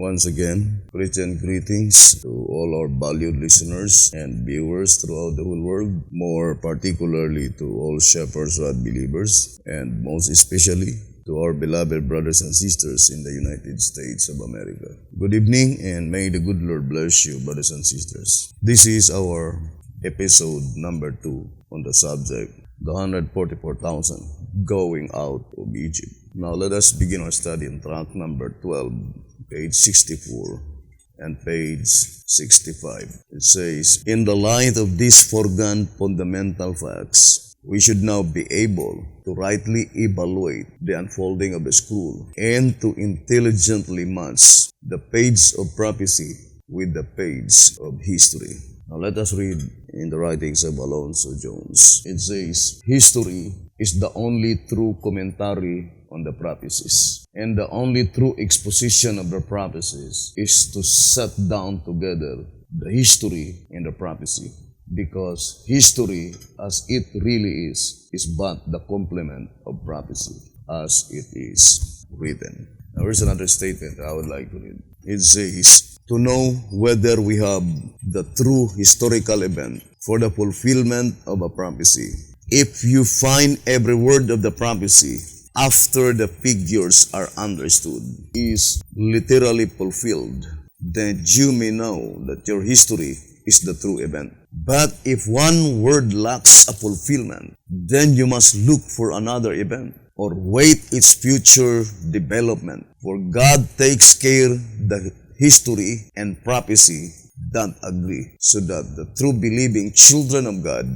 Once again, Christian greetings to all our valued listeners and viewers throughout the whole world, more particularly to all Shepherds Rod believers, and most especially to our beloved brothers and sisters in the United States of America. Good evening, and may the good Lord bless you, brothers and sisters. This is our episode number 2 on the subject, the 144,000 going out of Egypt. Now let us begin our study in track number 12, page 64 and page 65. It says, in the light of these foregone fundamental facts, we should now be able to rightly evaluate the unfolding of the scroll and to intelligently match the page of prophecy with the page of history. Now let us read in the writings of Alonzo Jones. It says, history is the only true commentary on the prophecies, and the only true exposition of the prophecies is to set down together the history and the prophecy, because history as it really is but the complement of prophecy as it is written. Now here's another statement I would like to read. It says, to know whether we have the true historical event for the fulfillment of a prophecy, if you find every word of the prophecy after the figures are understood is literally fulfilled, then you may know that your history is the true event. But if one word lacks a fulfillment, then you must look for another event or wait its future development. For God takes care the history and prophecy that agree, so that the true believing children of God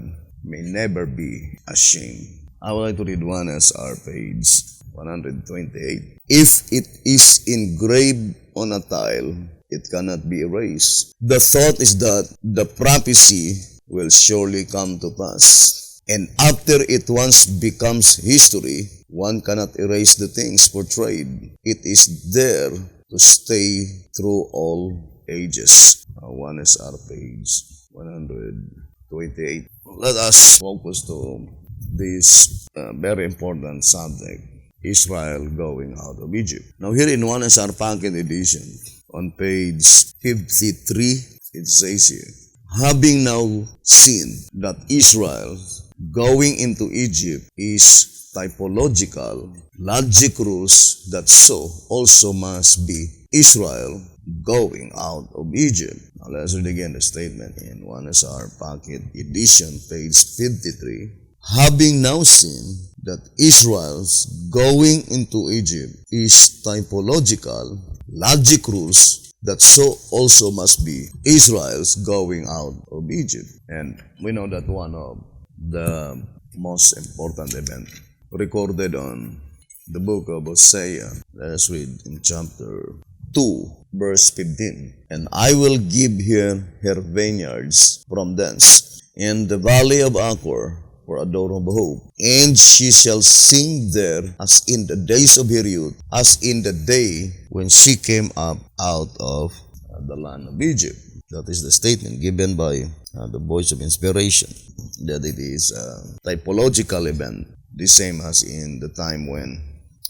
may never be ashamed. I would like to read one as our page 128. If it is engraved on a tile, it cannot be erased. The thought is that the prophecy will surely come to pass. And after it once becomes history, one cannot erase the things portrayed. It is there to stay through all ages. One is our page 128. Let us focus to this very important subject, Israel going out of Egypt. Now here in one is our pocket edition, on page 53, it says here, having now seen that Israel going into Egypt is typological, logic rules that so also must be Israel going out of Egypt. Now let's read again the statement in one is our pocket edition, page 53. Having now seen that Israel's going into Egypt is typological, logic rules that so also must be Israel's going out of Egypt. And we know that one of the most important events recorded on the book of Hosea. Let us read in chapter 2, verse 15. And I will give her vineyards from thence, in the valley of Achor, for a door of hope. And she shall sing there as in the days of her youth, as in the day when she came up out of the land of Egypt. That is the statement given by the voice of inspiration, that it is a typological event, the same as in the time when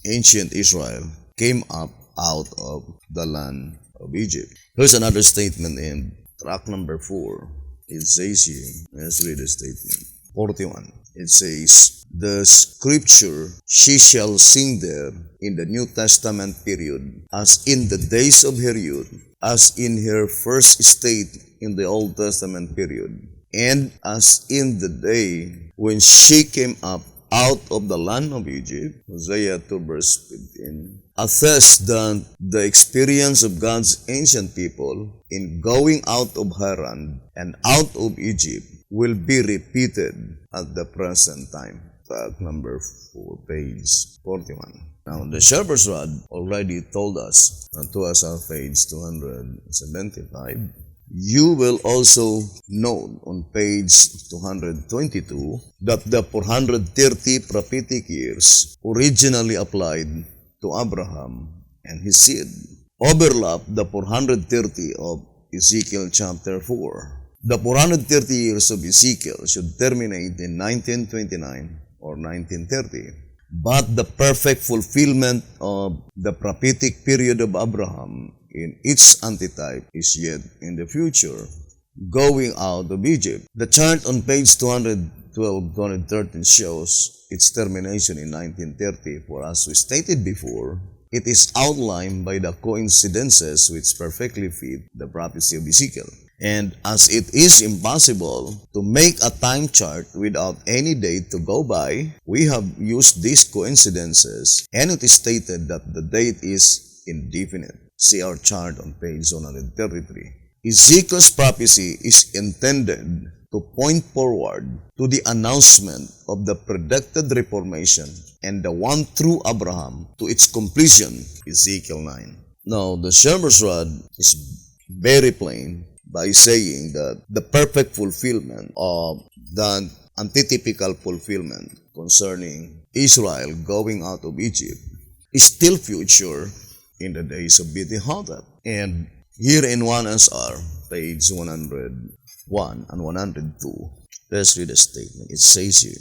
ancient Israel came up out of the land of Egypt. Here's another statement in track number 4. It says here, let's read the statement. 41. It says, the scripture, she shall sing there in the New Testament period, as in the days of her youth, as in her first state in the Old Testament period, and as in the day when she came up out of the land of Egypt. Hosea 2 verse 15. Attests that the experience of God's ancient people in going out of Haran and out of Egypt will be repeated at the present time. Track number 4, page 41. Now, the Shepherd's Rod already told us, to us our page 275, you will also note on page 222 that the 430 prophetic years originally applied to Abraham and his seed overlap the 430 of Ezekiel chapter 4. The 430 years of Ezekiel should terminate in 1929 or 1930. But the perfect fulfillment of the prophetic period of Abraham in its antitype is yet in the future, going out of Egypt. The chart on page 212-213 shows its termination in 1930, for as we stated before, it is outlined by the coincidences which perfectly fit the prophecy of Ezekiel. And as it is impossible to make a time chart without any date to go by, we have used these coincidences, and it is stated that the date is indefinite. See our chart on page 133. Ezekiel's prophecy is intended to point forward to the announcement of the predicted reformation and the one through Abraham to its completion, Ezekiel 9. Now, the shepherd's rod is very plain by saying that the perfect fulfillment of the antitypical fulfillment concerning Israel going out of Egypt is still future in the days of Beti-Hotep. And here in 1SR, page 101 and 102, let's read the statement. It says here,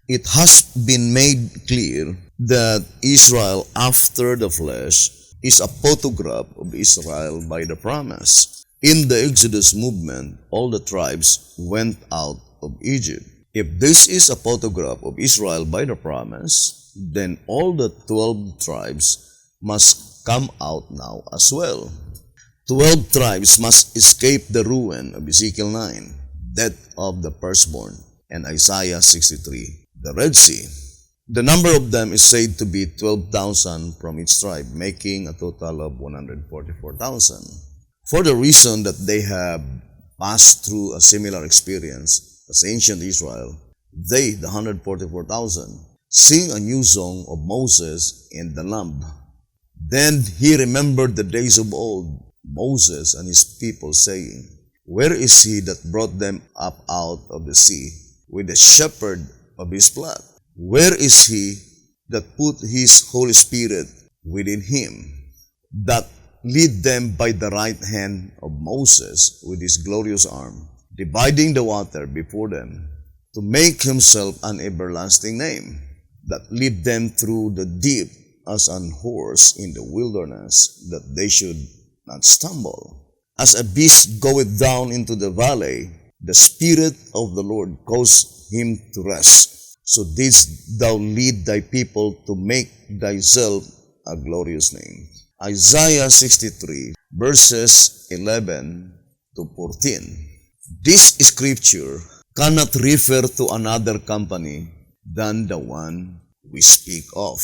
it has been made clear that Israel after the flesh is a photograph of Israel by the promise. In the Exodus movement, all the tribes went out of Egypt. If this is a photograph of Israel by the promise, then all the 12 tribes must come out now as well. 12 tribes must escape the ruin of Ezekiel 9, death of the firstborn, and Isaiah 63, the Red Sea. The number of them is said to be 12,000 from each tribe, making a total of 144,000. For the reason that they have passed through a similar experience as ancient Israel, they, the 144,000, sing a new song of Moses and the Lamb. Then he remembered the days of old, Moses and his people, saying, where is he that brought them up out of the sea with the shepherd of his flock? Where is he that put his Holy Spirit within him, that lead them by the right hand of Moses with his glorious arm, dividing the water before them, to make himself an everlasting name, that lead them through the deep as an horse in the wilderness, that they should not stumble. As a beast goeth down into the valley, the Spirit of the Lord caused him to rest. So didst thou lead thy people to make thyself a glorious name. Isaiah 63, verses 11 to 14. This scripture cannot refer to another company than the one we speak of.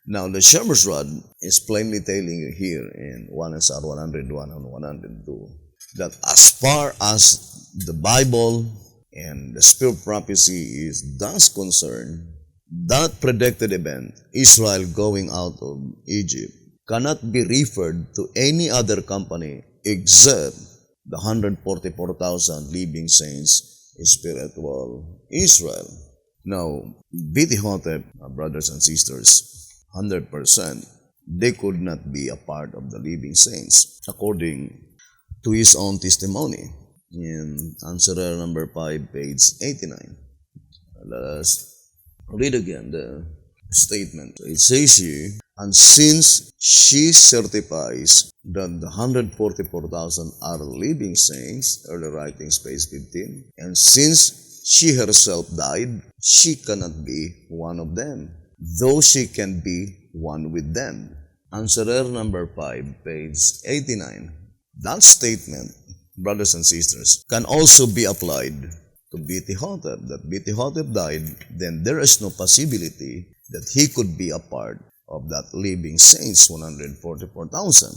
Now, the shepherd's rod is plainly telling you here in 1SR 101 and 102 that as far as the Bible and the spirit prophecy is thus concerned, that predicted event, Israel going out of Egypt, cannot be referred to any other company except the 144,000 living saints in spiritual Israel. Now, Beti-Hotep, brothers and sisters, 100%, they could not be a part of the living saints, according to his own testimony in answer number 5, page 89. Let us read again the statement. It says here, and since she certifies that the 144,000 are living saints, early writings, page 15, and since she herself died, she cannot be one of them, though she can be one with them. Answerer number 5, page 89. That statement, brothers and sisters, can also be applied to Beti-Hotep, that Beti-Hotep died, then there is no possibility that he could be a part of that living saints, 144,000.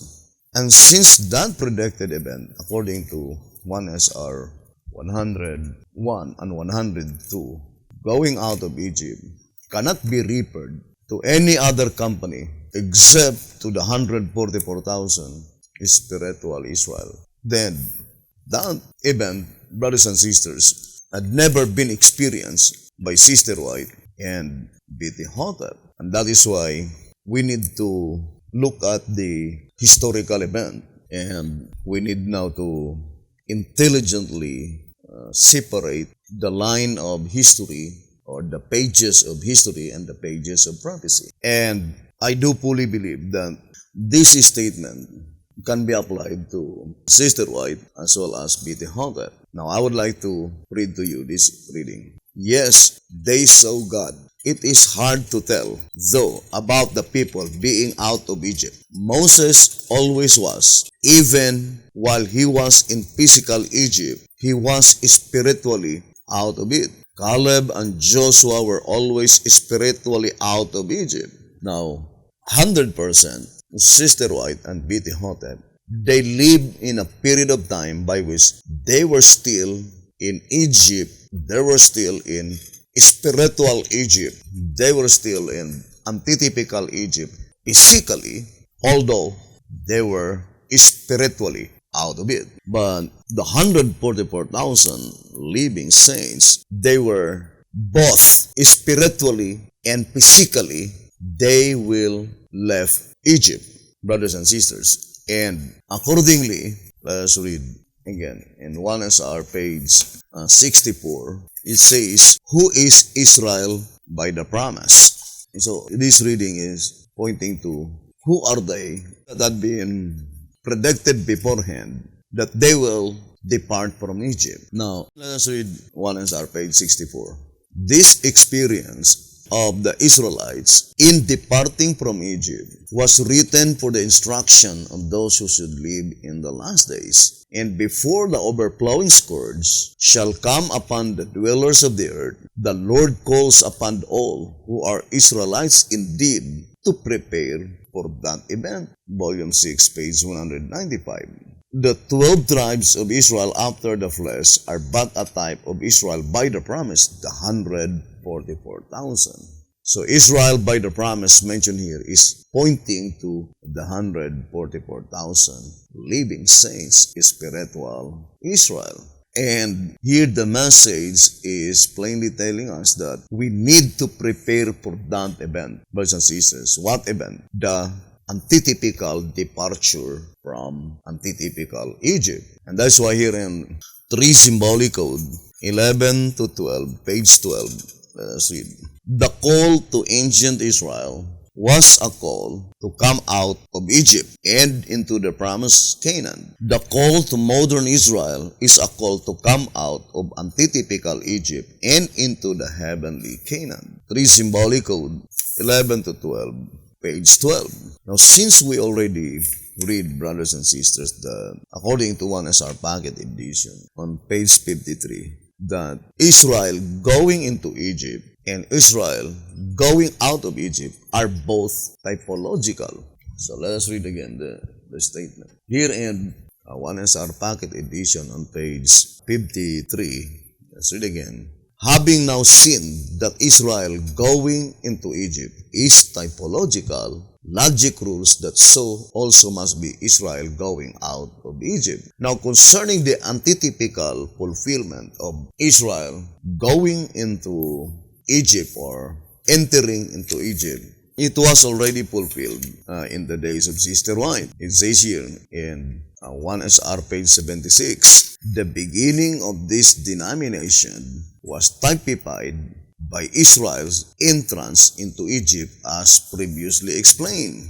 And since that predicted event, according to 1SR 101 and 102, going out of Egypt, cannot be referred to any other company except to the 144,000 spiritual Israel, then that event, brothers and sisters, had never been experienced by Sister White and Beti-Hotep. And that is why we need to look at the historical event, and we need now to intelligently separate the line of history, or the pages of history and the pages of prophecy. And I do fully believe that this statement can be applied to Sister White as well as Betty Hunter. Now, I would like to read to you this reading. Yes, they saw God. It is hard to tell, though, about the people being out of Egypt. Moses always was. Even while he was in physical Egypt, he was spiritually out of it. Caleb and Joshua were always spiritually out of Egypt. Now, 100%, Sister White and Betty Hotep, they lived in a period of time by which they were still in Egypt. They were still in spiritual Egypt. They were still in antitypical Egypt physically, although they were spiritually out of it. But the 144,000 living saints, they were both spiritually and physically, they will left Egypt, brothers and sisters. And accordingly, let us read again in 1SR page 64. It says, who is Israel by the promise? And so this reading is pointing to who are they that had been predicted beforehand that they will depart from Egypt. Now, let us read 1SR page 64. This experience of the Israelites in departing from Egypt was written for the instruction of those who should live in the last days. And before the overflowing scourge shall come upon the dwellers of the earth, the Lord calls upon all who are Israelites indeed to prepare for that event. Volume 6, page 195. The 12 tribes of Israel after the flesh are but a type of Israel by the promise, the 144,000. So Israel by the promise mentioned here is pointing to the 144,000 living saints, spiritual Israel. And here the message is plainly telling us that we need to prepare for that event. Brothers and sisters, what event? The antitypical departure from antitypical Egypt. And that's why here in 3 symbolic code, 11 to 12, page 12, let us read. The call to ancient Israel was a call to come out of Egypt and into the promised Canaan. The call to modern Israel is a call to come out of antitypical Egypt and into the heavenly Canaan. 3 symbolic code, 11 to 12, page 12. Now, since we already read, brothers and sisters, that according to 1SR Packet Edition on page 53, that Israel going into Egypt and Israel going out of Egypt are both typological. So let us read again the statement. Here in 1SR Packet Edition on page 53, let's read again. Having now seen that Israel going into Egypt is typological, logic rules that so also must be Israel going out of Egypt. Now, concerning the antitypical fulfillment of Israel going into Egypt or entering into Egypt, it was already fulfilled in the days of Sister White. It says here in 1SR page 76, the beginning of this denomination was typified by Israel's entrance into Egypt as previously explained.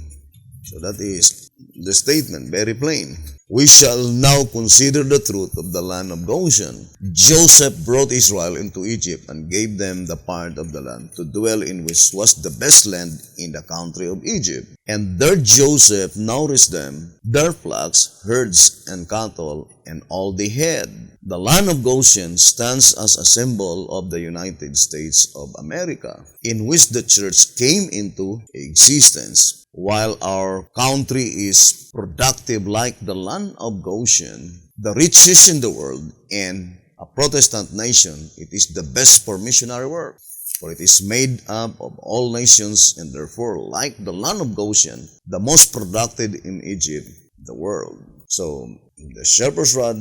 So that is the statement, very plain. We shall now consider the truth of the land of Goshen. Joseph brought Israel into Egypt and gave them the part of the land to dwell in, which was the best land in the country of Egypt. And there Joseph nourished them, their flocks, herds, and cattle, and all they had. The land of Goshen stands as a symbol of the United States of America, in which the church came into existence. While our country is productive like the land of Goshen, the richest in the world, and a Protestant nation, it is the best for missionary work. For it is made up of all nations, and therefore, like the land of Goshen, the most productive in Egypt, the world. So, the shepherd's rod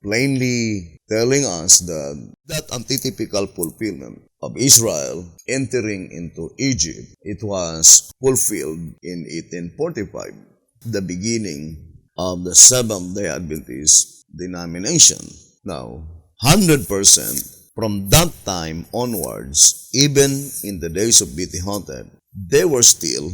plainly telling us that antitypical fulfillment of Israel entering into Egypt, it was fulfilled in 1845, the beginning of the Seventh-day Adventist denomination. Now, 100% from that time onwards, even in the days of Betty Hotep, they were still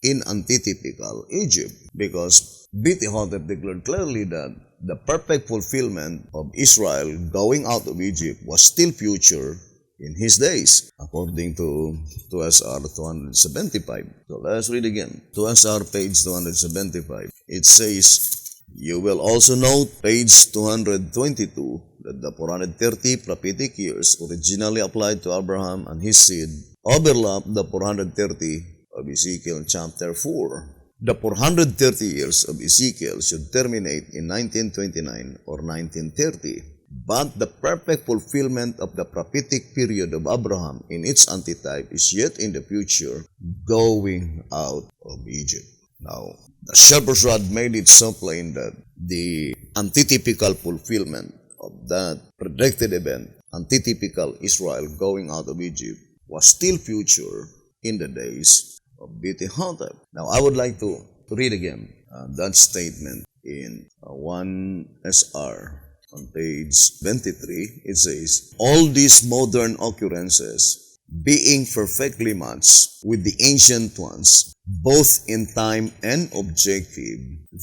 in antitypical Egypt, because Beti-Hotep declared clearly that the perfect fulfillment of Israel going out of Egypt was still future in his days, according to 2SR 275. So let's read again. 2SR page 275. It says, you will also note page 222 that the 430 prophetic years originally applied to Abraham and his seed overlap the 430 of Ezekiel chapter 4. The 430 years of Ezekiel should terminate in 1929 or 1930, but the perfect fulfillment of the prophetic period of Abraham in its antitype is yet in the future, going out of Egypt. Now, the shepherd's rod made it so plain that the antitypical fulfillment of that predicted event, antitypical Israel going out of Egypt, was still future in the days of Beti-Hotep. Now, I would like to read again that statement in 1SR on page 23. It says, all these modern occurrences, being perfectly matched with the ancient ones, both in time and objective,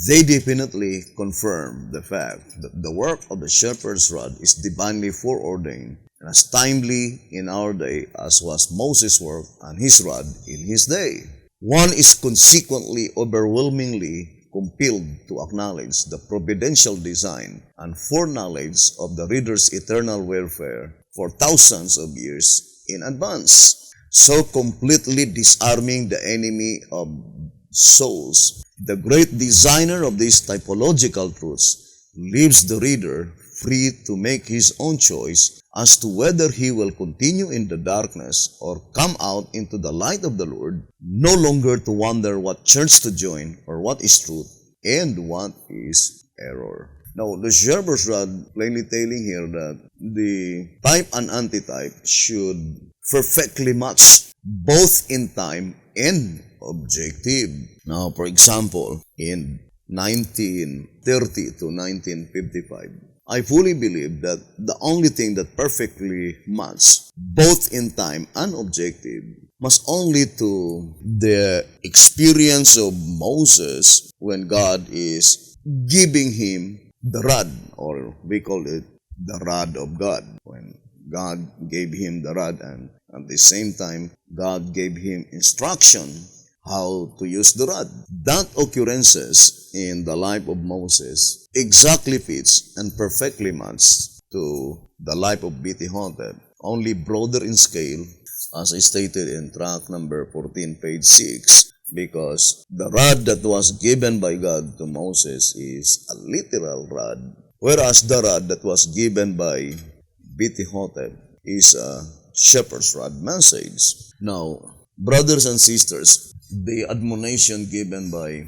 they definitely confirm the fact that the work of the shepherd's rod is divinely foreordained and as timely in our day as was Moses' work and his rod in his day. One is consequently overwhelmingly compelled to acknowledge the providential design and foreknowledge of the reader's eternal welfare for thousands of years in advance, so completely disarming the enemy of souls. The great designer of these typological truths leaves the reader free to make his own choice as to whether he will continue in the darkness or come out into the light of the Lord, no longer to wonder what church to join or what is truth and what is error. Now, the shepherd's rod plainly telling here that the type and antitype should perfectly match both in time and objective. Now, for example, in 1930 to 1955, I fully believe that the only thing that perfectly matches both in time and objective must only to the experience of Moses when God is giving him the rod, or we call it the rod of God. When God gave him the rod and at the same time God gave him instruction how to use the rod. That occurrences in the life of Moses exactly fits and perfectly matches to the life of Beti-Hotep, only broader in scale, as I stated in track number 14, page 6, because the rod that was given by God to Moses is a literal rod, whereas the rod that was given by Beti-Hotep is a shepherd's rod message. Now, brothers and sisters, the admonition given by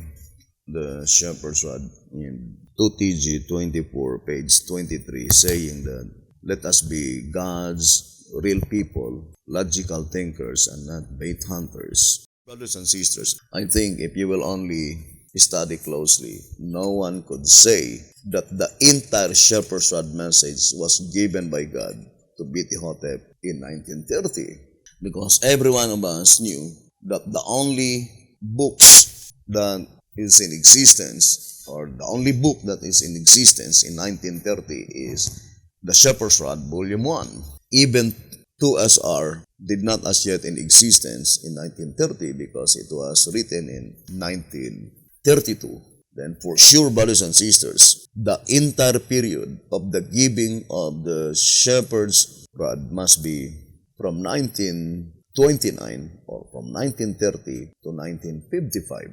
the shepherd's rod in 2TG 24, page 23, saying that let us be God's real people, logical thinkers, and not bait hunters. Brothers and sisters, I think if you will only study closely, no one could say that the entire shepherd's rod message was given by God to Beti-Hotep in 1930, because every one of us knew that the only books that is in existence, or the only book that is in existence in 1930 is the Shepherd's Rod, Volume 1. Even 2SR did not as yet in existence in 1930 because it was written in 1932. Then for sure, brothers and sisters, the entire period of the giving of the Shepherd's Rod must be from 1929 or from 1930 to 1955,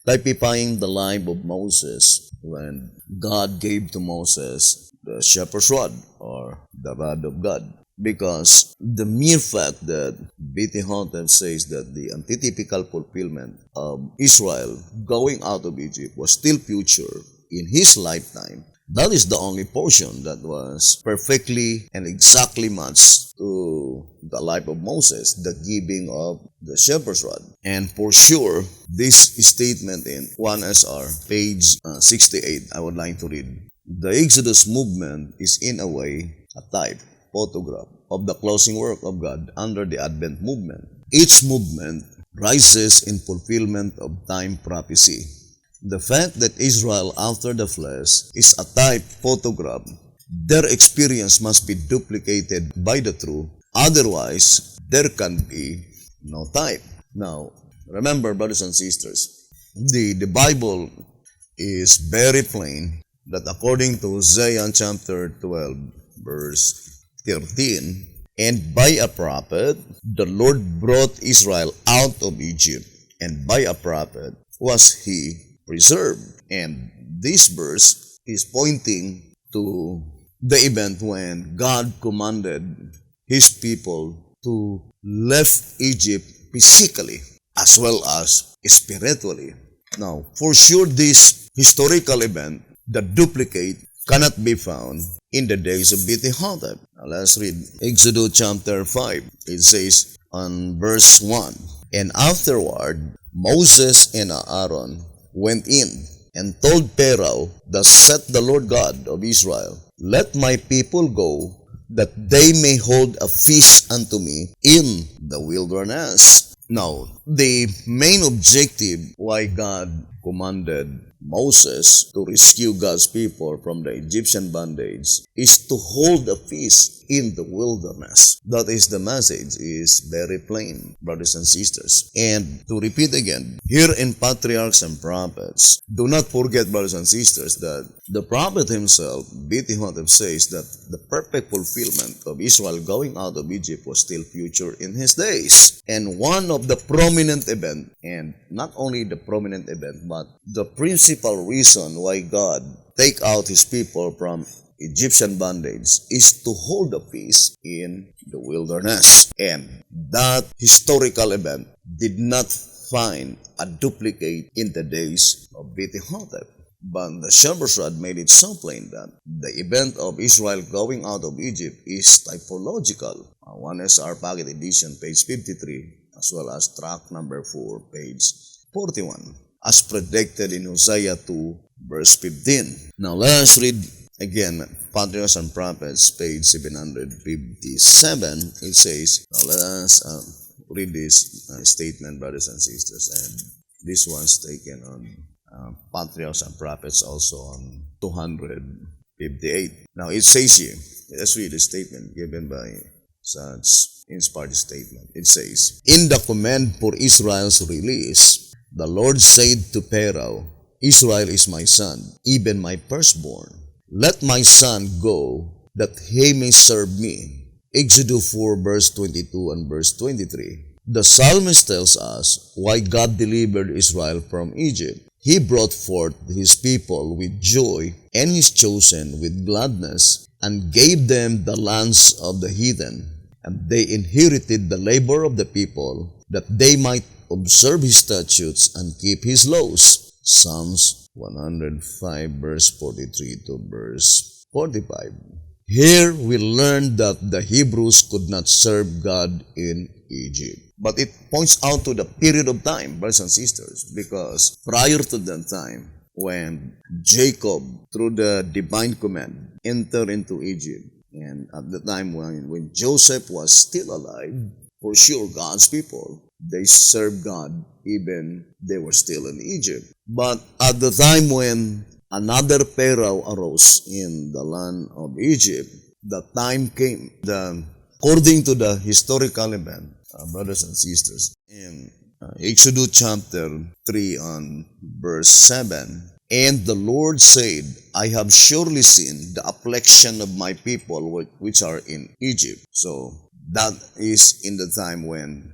typifying the life of Moses when God gave to Moses the shepherd's rod or the rod of God. Because the mere fact that Beti-Hotep says that the antitypical fulfillment of Israel going out of Egypt was still future in his lifetime, that is the only portion that was perfectly and exactly matched to the life of Moses, the giving of the shepherd's rod. And for sure, this statement in 1SR, page 68, I would like to read. The Exodus movement is in a way a type, photograph of the closing work of God under the Advent movement. Each movement rises in fulfillment of time prophecy. The fact that Israel after the flesh is a type photograph, their experience must be duplicated by the truth, otherwise there can be no type. Now, remember, brothers and sisters, the Bible is very plain that according to Hosea chapter 12, verse 13, and by a prophet, the Lord brought Israel out of Egypt, and by a prophet was he preserved. And this verse is pointing to the event when God commanded his people to leave Egypt physically as well as spiritually. Now, for sure, this historical event, the duplicate, cannot be found in the days of Bethlehem. Now, let's read Exodus chapter 5. It says on verse 1, and afterward Moses and Aaron went in and told Pharaoh, thus saith the Lord God of Israel, let my people go, that they may hold a feast unto me in the wilderness. Now, the main objective why God commanded Moses to rescue God's people from the Egyptian bondage is to hold a feast in the wilderness. That is the message, is very plain, brothers and sisters. And to repeat again, here in Patriarchs and Prophets, do not forget, brothers and sisters, that the prophet himself, Bethlehem, says that the perfect fulfillment of Israel going out of Egypt was still future in his days. And one of the prominent event, and not only the prominent event, but the principal reason why God take out his people from Egyptian bondage is to hold a feast in the wilderness. And that historical event did not find a duplicate in the days of Bethlehem. But the Shepherd's Rod made it so plain that the event of Israel going out of Egypt is typological. One is our Pocket Edition, page 53, as well as track number 4, page 41, as predicted in Hosea 2, verse 15. Now let us read again Patriarchs and Prophets, page 757. It says, now let us read this statement, brothers and sisters, and this one's taken on Patriarchs and Prophets, also on 258. Now it says here, let's read the statement given by such inspired statement. It says, in the command for Israel's release, the Lord said to Pharaoh, Israel is my son, even my firstborn. Let my son go, that he may serve me. Exodus 4, verse 22 and verse 23. The psalmist tells us why God delivered Israel from Egypt. He brought forth his people with joy, and his chosen with gladness, and gave them the lands of the heathen. And they inherited the labor of the people, that they might observe his statutes and keep his laws. Psalms 105, verse 43 to verse 45. Here we learn that the Hebrews could not serve God in Egypt. But it points out to the period of time, brothers and sisters, because prior to that time, when Jacob, through the divine command, entered into Egypt, and at the time when Joseph was still alive, for sure God's people, they served God even they were still in Egypt. But at the time when another Pharaoh arose in the land of Egypt, the time came, according to the historical event, brothers and sisters, in Exodus chapter 3 on verse 7, and the Lord said, I have surely seen the affliction of my people which are in Egypt. So that is in the time when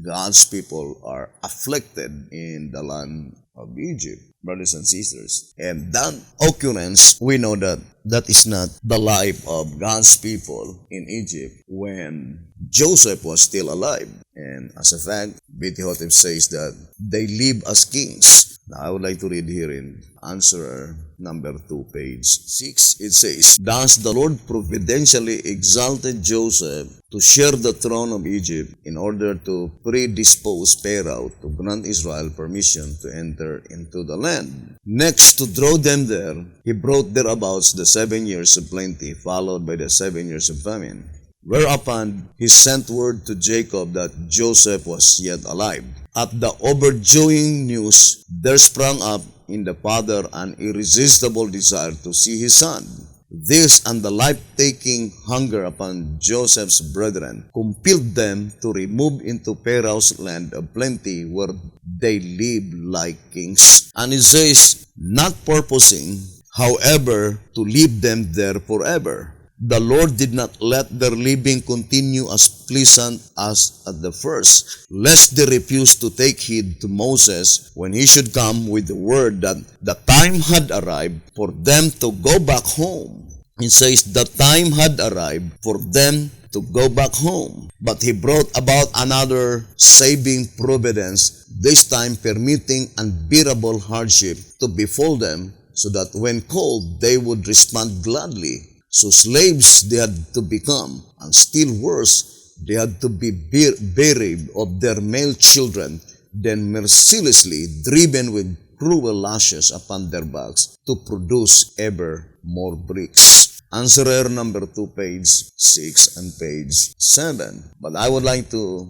God's people are afflicted in the land of Egypt, brothers and sisters. And that occurrence, we know that that is not the life of God's people in Egypt when Joseph was still alive. And as a fact, Bethlehem says that they live as kings. Now, I would like to read here in Answerer number 2, page 6. It says, thus the Lord providentially exalted Joseph to share the throne of Egypt in order to predispose Pharaoh to grant Israel permission to enter into the land. Next, to draw them there, he brought thereabouts the 7 years of plenty, followed by the 7 years of famine. Whereupon he sent word to Jacob that Joseph was yet alive. At the overjoying news, there sprang up in the father an irresistible desire to see his son. This and the life-taking hunger upon Joseph's brethren compelled them to remove into Pharaoh's land of plenty where they lived like kings. And it says, not purposing, however, to leave them there forever. The Lord did not let their living continue as pleasant as at the first, lest they refuse to take heed to Moses when he should come with the word that the time had arrived for them to go back home. It says the time had arrived for them to go back home. But he brought about another saving providence, this time permitting unbearable hardship to befall them, so that when called they would respond gladly. So slaves they had to become, and still worse, they had to be buried of their male children, then mercilessly driven with cruel lashes upon their backs to produce ever more bricks. Answer number 2, page 6 and page 7. But I would like to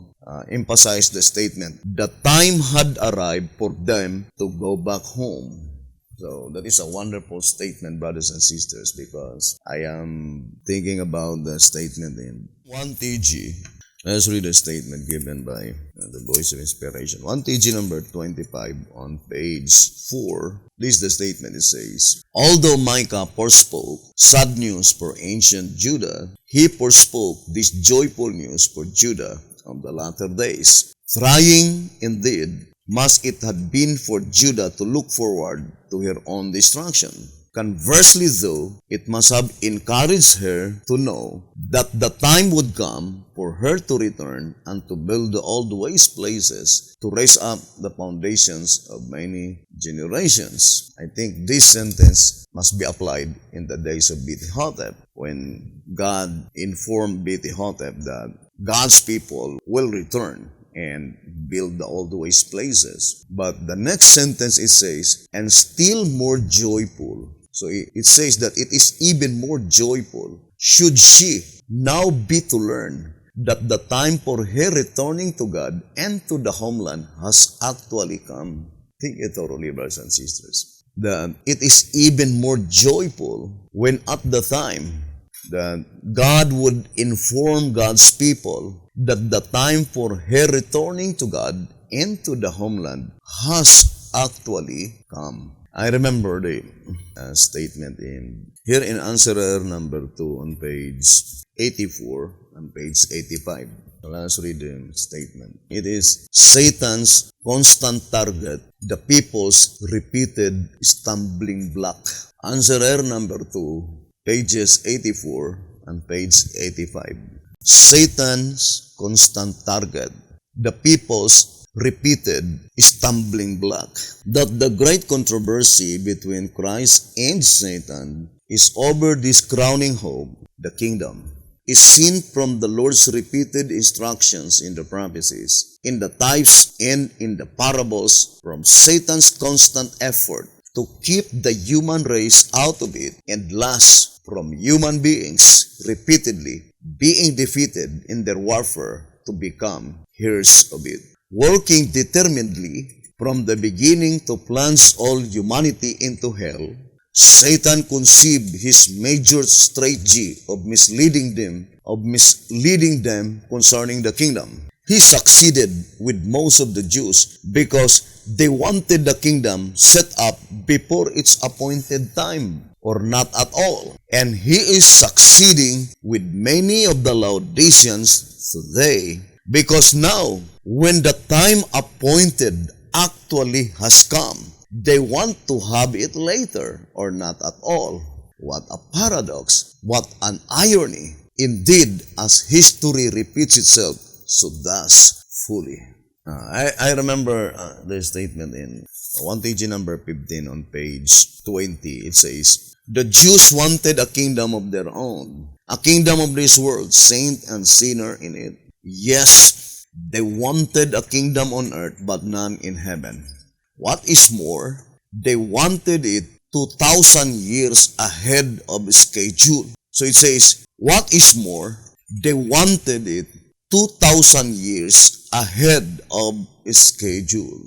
emphasize the statement, the time had arrived for them to go back home. So that is a wonderful statement, brothers and sisters, because I am thinking about the statement in 1 TG. Let's read the statement given by the Voice of Inspiration. 1 TG number 25 on page 4. This is the statement. It says, although Micah forespoke sad news for ancient Judah, he forespoke this joyful news for Judah of the latter days. Trying indeed must it have been for Judah to look forward to her own destruction. Conversely, though, it must have encouraged her to know that the time would come for her to return and to build the old waste places, to raise up the foundations of many generations. I think this sentence must be applied in the days of Beti-Hotep, when God informed Beti-Hotep that God's people will return and build the old waste places. But the next sentence it says, and still more joyful. So it says that it is even more joyful should she now be to learn that the time for her returning to God and to the homeland has actually come. Think it thoroughly, brothers and sisters. That it is even more joyful when at the time that God would inform God's people that the time for her returning to God and to the homeland has actually come. I remember the statement here in answerer number 2 on page 84 and page 85. Let's read the statement. It is Satan's constant target, the people's repeated stumbling block. Answerer number 2, pages 84 and page 85. Satan's constant target, the people's repeated stumbling block. That the great controversy between Christ and Satan is over this crowning hope, the kingdom, is seen from the Lord's repeated instructions in the prophecies, in the types and in the parables, from Satan's constant effort to keep the human race out of it, and last, from human beings repeatedly being defeated in their warfare to become heirs of it. Working determinedly from the beginning to plunge all humanity into hell, Satan conceived his major strategy of misleading them concerning the kingdom. He succeeded with most of the Jews because they wanted the kingdom set up before its appointed time, or not at all. And he is succeeding with many of the Laodiceans today, because now, when the time appointed actually has come, they want to have it later or not at all. What a paradox! What an irony! Indeed, as history repeats itself, so does fully. I remember the statement in 1 TG number 15 on page 20. It says, the Jews wanted a kingdom of their own, a kingdom of this world, saint and sinner in it. Yes, they wanted a kingdom on earth, but none in heaven. What is more, they wanted it 2,000 years ahead of schedule. So it says, what is more, they wanted it 2,000 years ahead of schedule.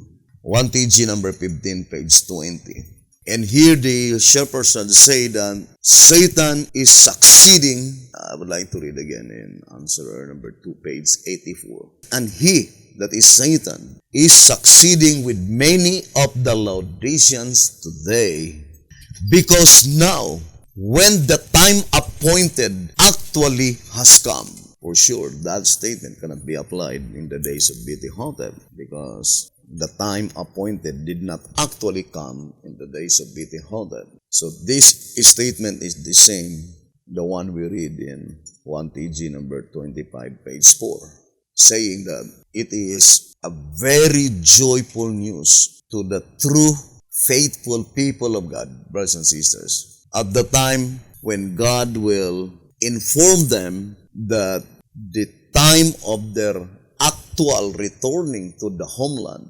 1TG number 15, page 20. And here the shepherds say that Satan is succeeding. I would like to read again in answer number 2, page 84. And he, that is Satan, is succeeding with many of the Laodiceans today. Because now, when the time appointed actually has come, for sure, that statement cannot be applied in the days of BT Hotep because the time appointed did not actually come in the days of BT Hotep. So this statement is the same, the one we read in 1TG number 25, page 4, saying that it is a very joyful news to the true faithful people of God, brothers and sisters, at the time when God will inform them that the time of their actual returning to the homeland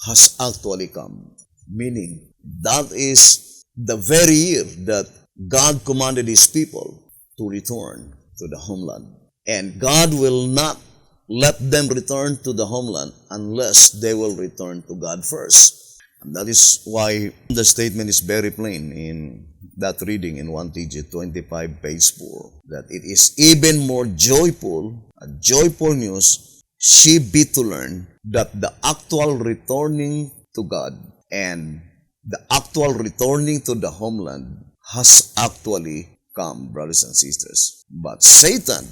has actually come. Meaning, that is the very year that God commanded His people to return to the homeland. And God will not let them return to the homeland unless they will return to God first. And that is why the statement is very plain in that reading in 1TG 25, page 4, that it is even more joyful, a joyful news, she be to learn that the actual returning to God and the actual returning to the homeland has actually come, brothers and sisters. But Satan,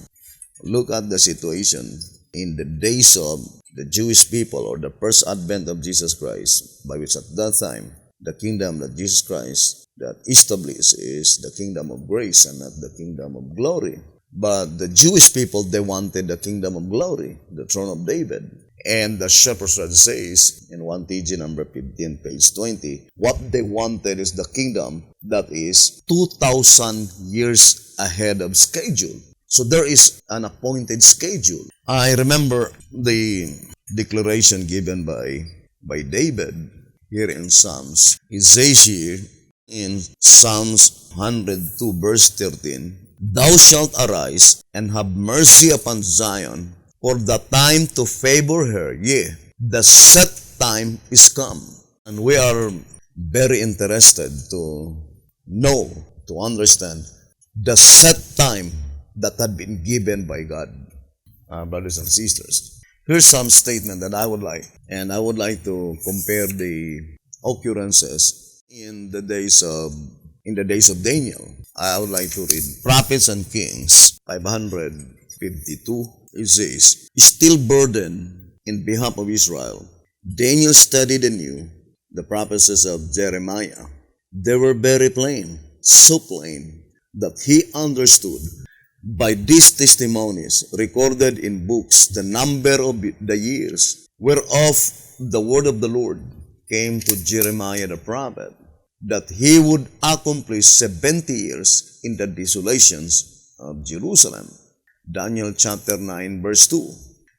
look at the situation in the days of the Jewish people or the first advent of Jesus Christ, by which at that time the kingdom that Jesus Christ that established is the kingdom of grace and not the kingdom of glory. But the Jewish people, they wanted the kingdom of glory, the throne of David. And the shepherds says in 1TG number 15, page 20, what they wanted is the kingdom that is 2,000 years ahead of schedule. So there is an appointed schedule. I remember the declaration given by David here in Psalms. He says here in Psalms 102 verse 13, Thou shalt arise and have mercy upon Zion, for the time to favor her, yea, the set time is come. And we are very interested to know, to understand the set time that had been given by God, brothers and sisters. Here's some statement that I would like, and I would like to compare the occurrences in the days of Daniel. I would like to read Prophets and Kings 552. It says, still burdened in behalf of Israel, Daniel studied anew the prophecies of Jeremiah. They were very plain, so plain that he understood by these testimonies recorded in books the number of the years whereof the word of the Lord came to Jeremiah the prophet, that he would accomplish 70 years in the desolations of Jerusalem. Daniel chapter 9 verse 2.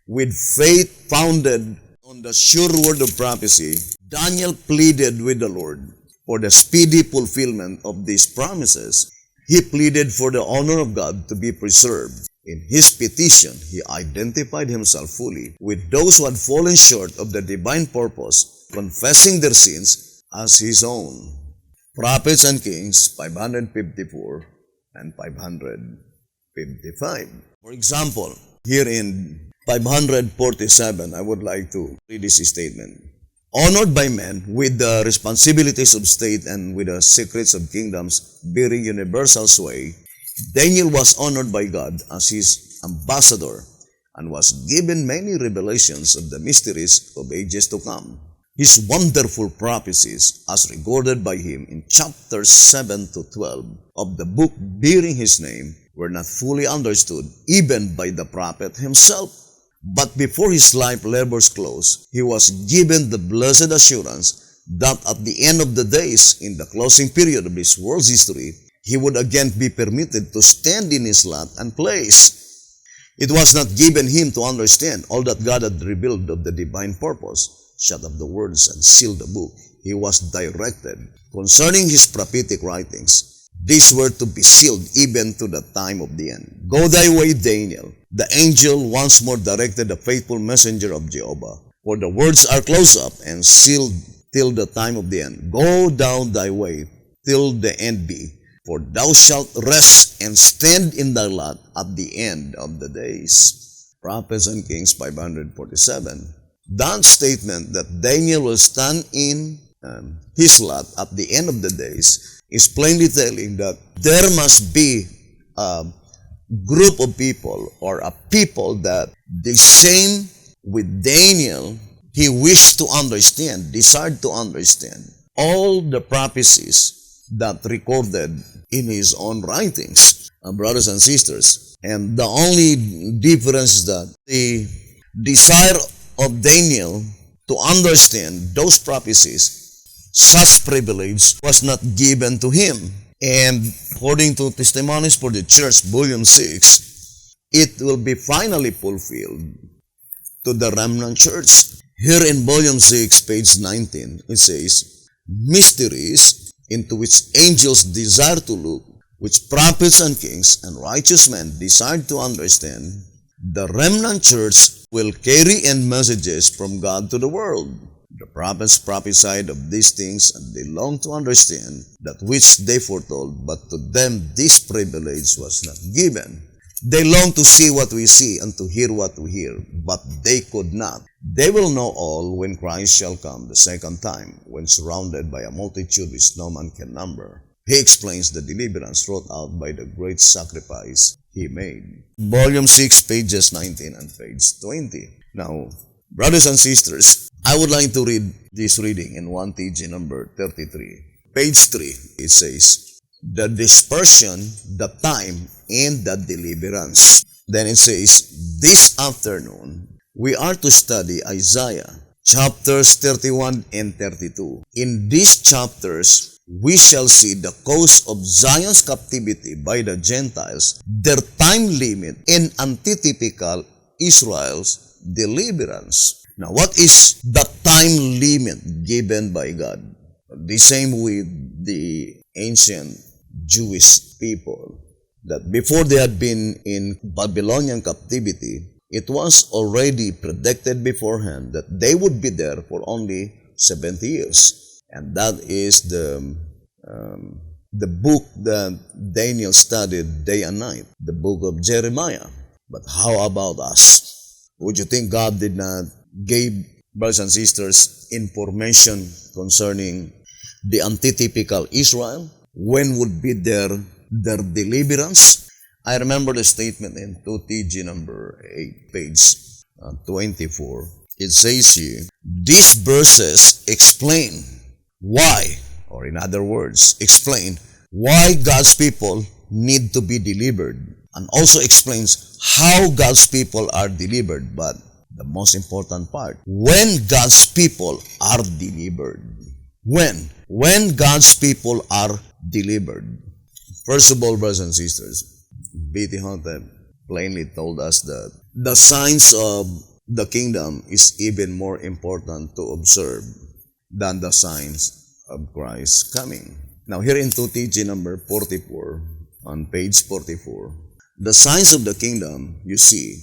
With faith founded on the sure word of prophecy, Daniel pleaded with the Lord for the speedy fulfillment of these promises. He pleaded for the honor of God to be preserved. In his petition, he identified himself fully with those who had fallen short of the divine purpose, confessing their sins as his own. Prophets and Kings 554 and 555. For example, here in 547, I would like to read this statement. Honored by men with the responsibilities of state and with the secrets of kingdoms bearing universal sway, Daniel was honored by God as his ambassador and was given many revelations of the mysteries of ages to come. His wonderful prophecies, as recorded by him in chapters 7 to 12 of the book bearing his name, were not fully understood even by the prophet himself. But before his life labors closed, he was given the blessed assurance that at the end of the days, in the closing period of this world's history, he would again be permitted to stand in his lot and place. It was not given him to understand all that God had revealed of the divine purpose, shut up the words and seal the book. He was directed concerning his prophetic writings These were to be sealed even to the time of the end. Go thy way, Daniel. The angel once more directed the faithful messenger of Jehovah. For the words are closed up and sealed till the time of the end. Go down thy way till the end be. For thou shalt rest and stand in thy lot at the end of the days. Prophets and Kings 547. That statement that Daniel will stand in his lot at the end of the days is plainly telling that there must be a group of people or a people that the same with Daniel, he wished to understand, desired to understand all the prophecies that recorded in his own writings, brothers and sisters. And the only difference is that the desire of Daniel to understand those prophecies, such privilege was not given to him. And according to Testimonies for the Church, Volume 6, it will be finally fulfilled to the remnant church. Here in Volume 6, page 19, it says, mysteries into which angels desire to look, which prophets and kings and righteous men desire to understand, the remnant church will carry in messages from God to the world. The prophets prophesied of these things, and they longed to understand that which they foretold, but to them this privilege was not given. They longed to see what we see and to hear what we hear, but they could not. They will know all when Christ shall come the second time, when surrounded by a multitude which no man can number. He explains the deliverance wrought out by the great sacrifice he made. Volume 6, pages 19 and page 20. Now, brothers and sisters, I would like to read this reading in 1 TG number 33. Page 3, it says, the dispersion, the time, and the deliverance. Then it says, this afternoon, we are to study Isaiah, chapters 31 and 32. In these chapters, we shall see the cause of Zion's captivity by the Gentiles, their time limit, and antitypical Israel's deliverance. Now, what is the time limit given by God? The same with the ancient Jewish people, that before they had been in Babylonian captivity, it was already predicted beforehand that they would be there for only 70 years. And that is the book that Daniel studied day and night, the book of Jeremiah. But how about us? Would you think God did not give, brothers and sisters, information concerning the antitypical Israel? When would be their deliverance? I remember the statement in 2 TG number 8, page 24. It says here, these verses explain why, or in other words, explain why God's people need to be delivered, and also explains how God's people are delivered. But the most important part, when God's people are delivered. When God's people are delivered. First of all, brothers and sisters, B.T. Hotep plainly told us that the signs of the kingdom is even more important to observe than the signs of Christ's coming. Now here in 2 TG number 44, on page 44, the signs of the kingdom, you see,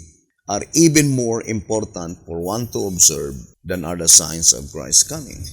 are even more important for one to observe than are the signs of Christ's coming.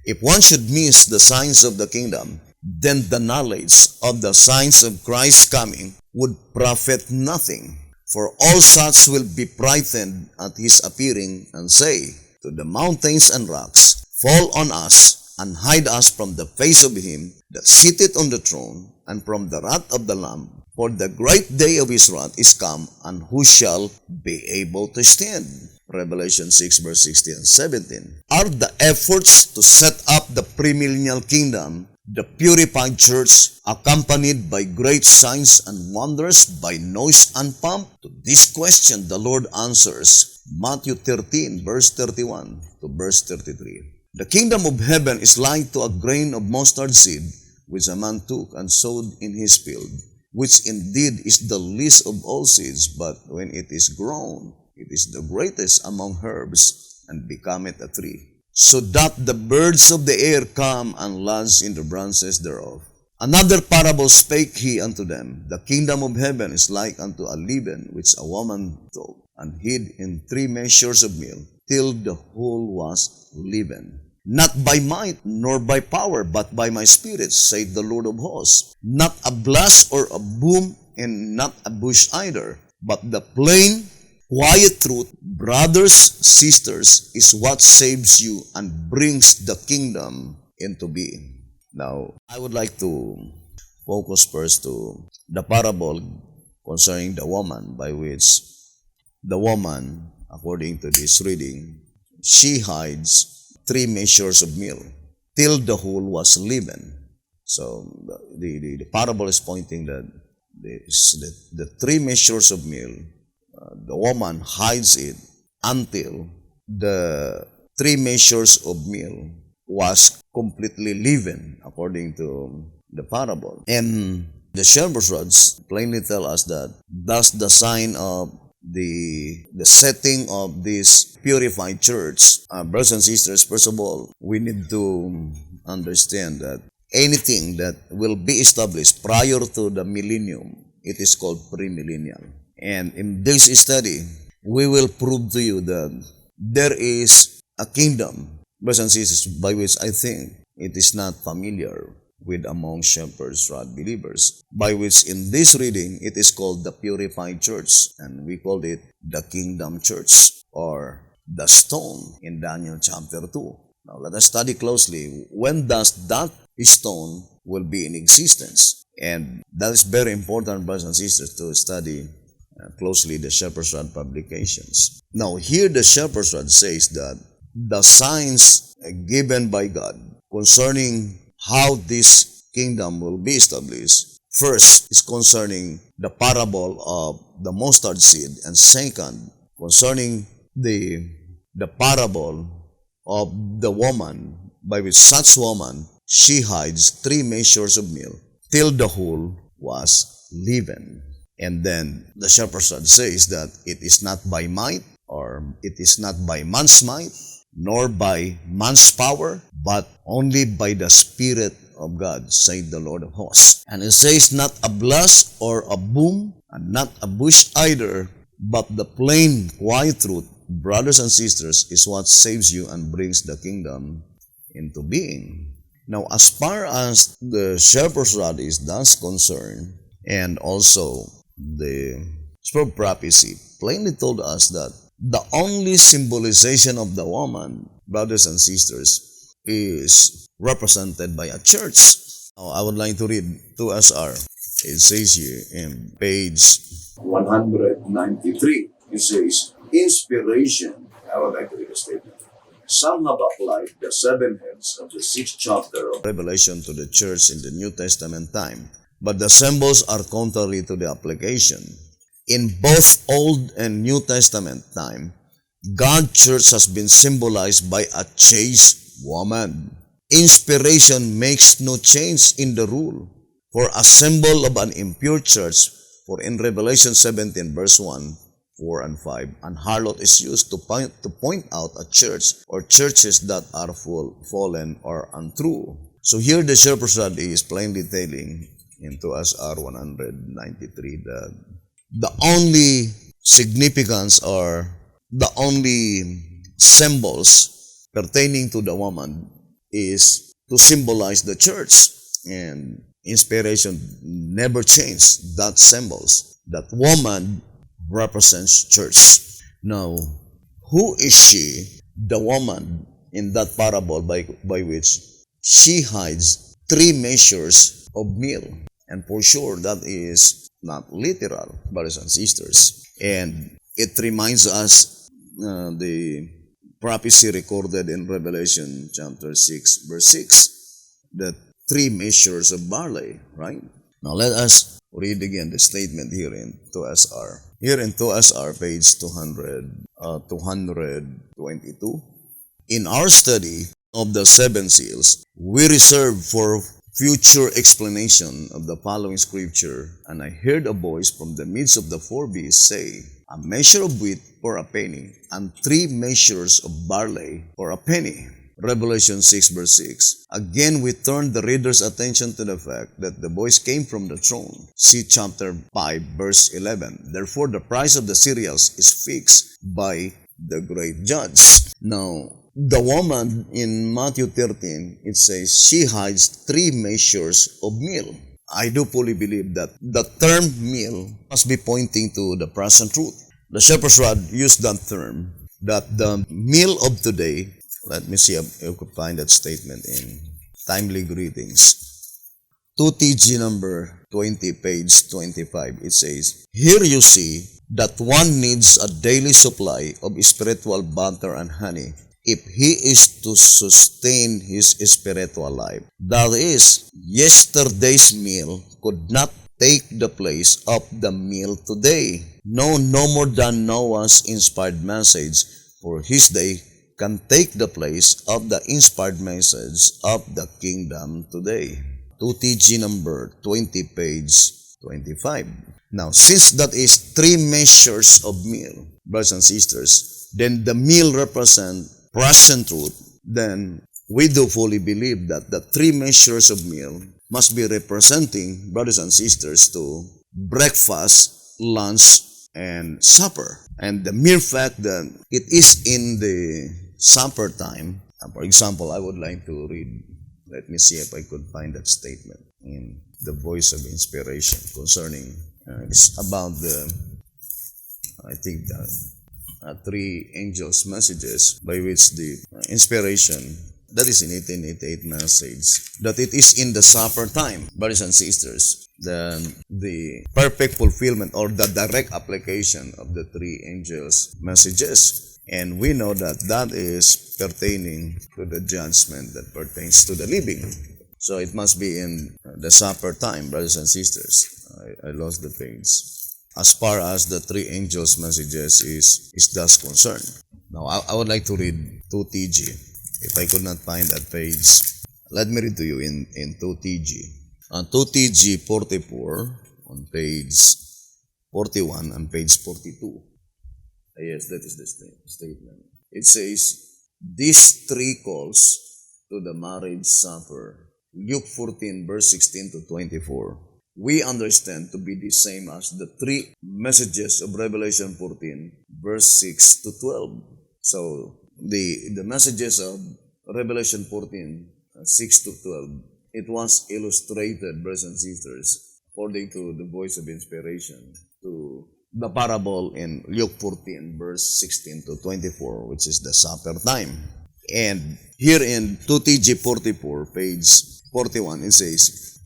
If one should miss the signs of the kingdom, then the knowledge of the signs of Christ's coming would profit nothing. For all such will be frightened at his appearing and say to the mountains and rocks, fall on us and hide us from the face of him that sitteth on the throne and from the wrath of the Lamb. For the great day of his wrath is come, and who shall be able to stand? Revelation 6 verse 16 and 17. Are the efforts to set up the premillennial kingdom, the purified church, accompanied by great signs and wonders, by noise and pomp? To this question the Lord answers, Matthew 13 verse 31 to verse 33. The kingdom of heaven is like to a grain of mustard seed, which a man took and sowed in his field, which indeed is the least of all seeds, but when it is grown, it is the greatest among herbs, and becometh a tree, so that the birds of the air come and lodge in the branches thereof. Another parable spake he unto them, The kingdom of heaven is like unto a leaven which a woman took, and hid in 3 measures of meal, till the whole was leavened. Not by might, nor by power, but by my spirit, saith the Lord of hosts. Not a blast or a boom, and not a bush either, but the plain, quiet truth, brothers, sisters, is what saves you and brings the kingdom into being. Now, I would like to focus first to the parable concerning the woman, by which the woman, according to this reading, she hides 3 measures of meal till the whole was leavened. So the parable is pointing that the 3 measures of meal, the woman hides it until the 3 measures of meal was completely leavened, according to the parable. And the shepherd's rods plainly tell us that thus the sign of the setting of this purified church. Brothers and sisters, first of all, we need to understand that anything that will be established prior to the millennium, it is called premillennial. And in this study, we will prove to you that there is a kingdom, brothers and sisters, by which I think it is not familiar with among shepherds rod believers, by which in this reading it is called the purified church, and we called it the kingdom church, or the stone in Daniel chapter 2. Now let us study closely when does that stone will be in existence. And that is very important, brothers and sisters, to study closely the shepherd's rod publications. Now here the shepherd's rod says that the signs given by God concerning how this kingdom will be established, first is concerning the parable of the mustard seed, and second, concerning the parable of the woman, by which such woman, she hides 3 measures of meal, till the whole was leavened. And then the shepherd's rod says that it is not by might, or it is not by man's might, nor by man's power, but only by the Spirit of God, said the Lord of hosts. And it says not a blast or a boom, and not a bush either, but the plain, quiet truth, brothers and sisters, is what saves you and brings the kingdom into being. Now, as far as the shepherd's rod is thus concerned, and also the spirit of prophecy plainly told us that the only symbolization of the woman, brothers and sisters, is represented by a church. Now, I would like to read 2SR. It says here in page 193, it says, inspiration. I would like to read a statement. Some have applied the 7 heads of the 6th chapter of Revelation to the church in the New Testament time, but the symbols are contrary to the application. In both Old and New Testament time, God's church has been symbolized by a chaste woman. Inspiration makes no change in the rule. For a symbol of an impure church, for in Revelation 17 verse 1, 4 and 5, an harlot is used to point out a church or churches that are fallen or untrue. So here the shepherd's rod is plainly telling in 2SR 193 that the only significance or the only symbols pertaining to the woman is to symbolize the church, and inspiration never changed that symbols. That woman represents church. Now, who is she, the woman in that parable by which she hides 3 measures of meal? And for sure that is not literal, brothers and sisters. And it reminds us the prophecy recorded in Revelation chapter 6 verse 6, the 3 measures of barley, right? Now let us read again the statement here in 2SR. Here in 2SR, page 222. In our study of the 7 seals, we reserve for future explanation of the following scripture, and I heard a voice from the midst of the 4 beasts say, a measure of wheat for a penny, and 3 measures of barley for a penny. Revelation 6 verse 6. Again, we turn the reader's attention to the fact that the voice came from the throne. See chapter 5 verse 11. Therefore, the price of the cereals is fixed by the great judge. Now, the woman in Matthew 13, it says, she hides 3 measures of meal. I do fully believe that the term meal must be pointing to the present truth. The shepherd's rod used that term, that the meal of today, let me see if you could find that statement in Timely Greetings. 2TG number 20, page 25, it says, here you see that one needs a daily supply of spiritual butter and honey if he is to sustain his spiritual life. That is, yesterday's meal could not take the place of the meal today. No more than Noah's inspired message for his day can take the place of the inspired message of the kingdom today. 2TG number 20, page 25. Now, since that is 3 measures of meal, brothers and sisters, then the meal represents present truth, then we do fully believe that the 3 measures of meal must be representing, brothers and sisters, to breakfast, lunch, and supper. And the mere fact that it is in the supper time, for example, I would like to read, let me see if I could find that statement in the Voice of Inspiration concerning, it's about the, I think, the 3 angels' messages by which the inspiration, that is in 1888 message, that it is in the supper time, brothers and sisters, then the perfect fulfillment or the direct application of the 3 angels' messages. And we know that that is pertaining to the judgment that pertains to the living. So it must be in the supper time, brothers and sisters. I lost the page. As far as the 3 angels' messages is thus concerned. Now, I would like to read 2TG. If I could not find that page, let me read to you in 2TG. On 2TG 44, on page 41 and page 42. Yes, that is the statement. It says, these 3 calls to the marriage supper, Luke 14, verse 16 to 24, we understand to be the same as the 3 messages of Revelation 14, verse 6 to 12. So, the messages of Revelation 14, 6 to 12, it was illustrated, brothers and sisters, according to the Voice of Inspiration, to the parable in Luke 14, verse 16 to 24, which is the supper time. And here in 2TG 44, page 41, it says,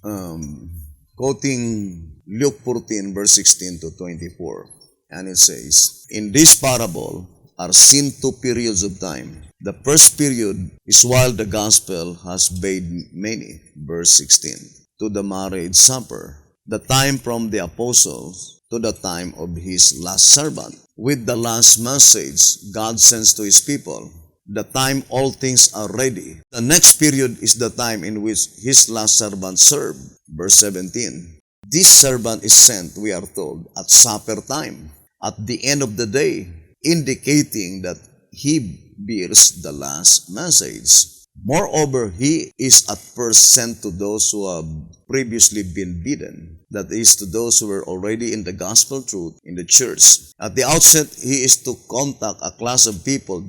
quoting Luke 14, verse 16 to 24, and it says, in this parable are seen 2 periods of time. The first period is while the gospel has bade many, verse 16, to the marriage supper, the time from the apostles to the time of his last servant. With the last message God sends to his people, the time all things are ready. The next period is the time in which his last servant served, verse 17. This servant is sent, we are told, at supper time, at the end of the day, indicating that he bears the last message. Moreover, he is at first sent to those who have previously been bidden, that is, to those who were already in the gospel truth in the church. At the outset, he is to contact a class of people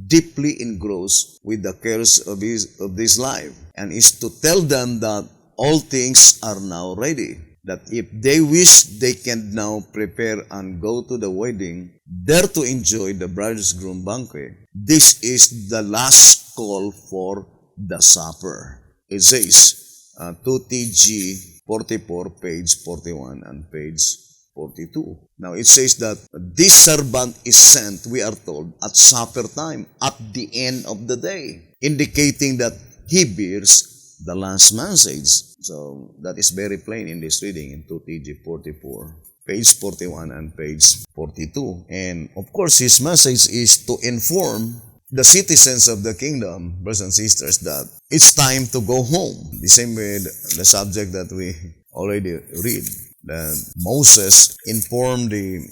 deeply engrossed with the cares of this life, and is to tell them that all things are now ready, that if they wish, they can now prepare and go to the wedding, there to enjoy the bridegroom banquet. This is the last call for the supper. It says, 2TG 44, page 41 and page 42. Now it says that this servant is sent, we are told, at supper time, at the end of the day, indicating that he bears the last message. So that is very plain in this reading in 2TG 44, page 41 and page 42. And of course, his message is to inform the citizens of the kingdom, brothers and sisters, that it's time to go home. The same way the subject that we already read, that Moses informed the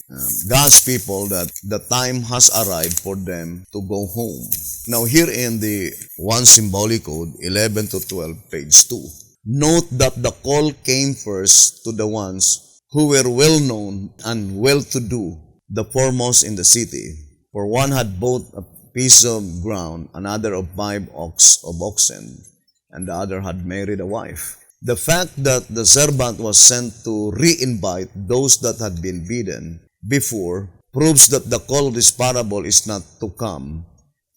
God's people that the time has arrived for them to go home. Now here in the one symbolic code, 11 to 12, page 2, note that the call came first to the ones who were well known and well-to-do, the foremost in the city. For one had both a piece of ground, another of 5 oxen, and the other had married a wife. The fact that the servant was sent to re-invite those that had been bidden before proves that the call of this parable is not to come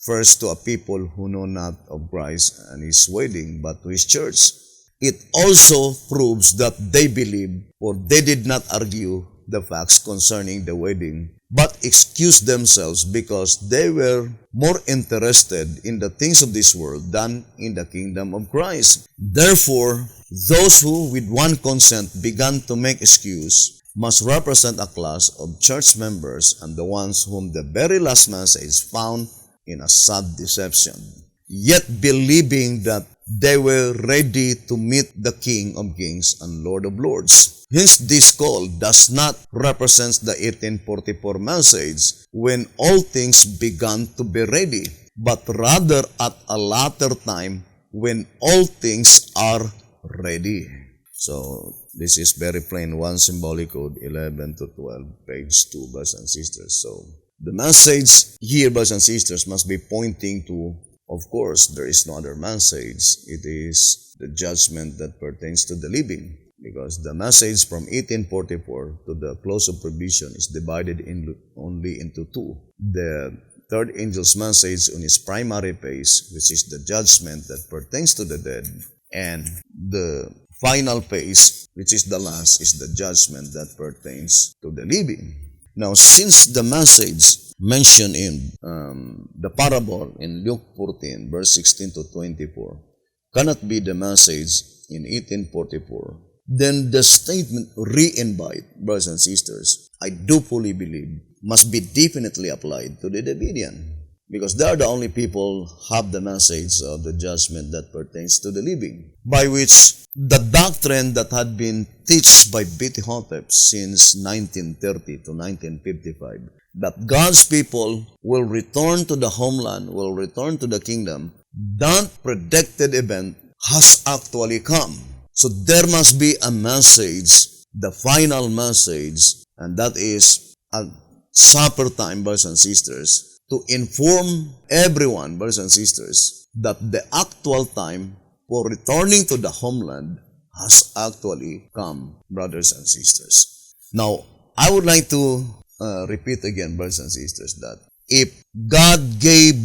first to a people who know not of Christ and his wedding, but to his church. It also proves that they believed, for they did not argue the facts concerning the wedding, but excused themselves because they were more interested in the things of this world than in the kingdom of Christ. Therefore, those who with one consent began to make excuse must represent a class of church members and the ones whom the very last message found in a sad deception, yet believing that they were ready to meet the King of Kings and Lord of Lords. Hence, this call does not represent the 1844 message when all things began to be ready, but rather at a later time when all things are ready. So, this is very plain, one symbolic code, 11 to 12, page 2, brothers and sisters. So, the message here, brothers and sisters, must be pointing to, of course, there is no other message. It is the judgment that pertains to the living. Because the message from 1844 to the close of provision is divided only into two. The third angel's message on its primary phase, which is the judgment that pertains to the dead, and the final phase, which is the last, is the judgment that pertains to the living. Now, since the message mentioned in the parable in Luke 14, verse 16 to 24, cannot be the message in 1844, then the statement re-invite, brothers and sisters, I do fully believe, must be definitely applied to the Davidian, because they are the only people who have the message of the judgment that pertains to the living, by which the doctrine that had been taught by B.T. Hotep since 1930 to 1955, that God's people will return to the homeland, will return to the kingdom, that predicted event has actually come. So there must be a message, the final message, and that is at supper time, brothers and sisters, to inform everyone, brothers and sisters, that the actual time for returning to the homeland has actually come, brothers and sisters. Now, I would like to repeat again, brothers and sisters, that if God gave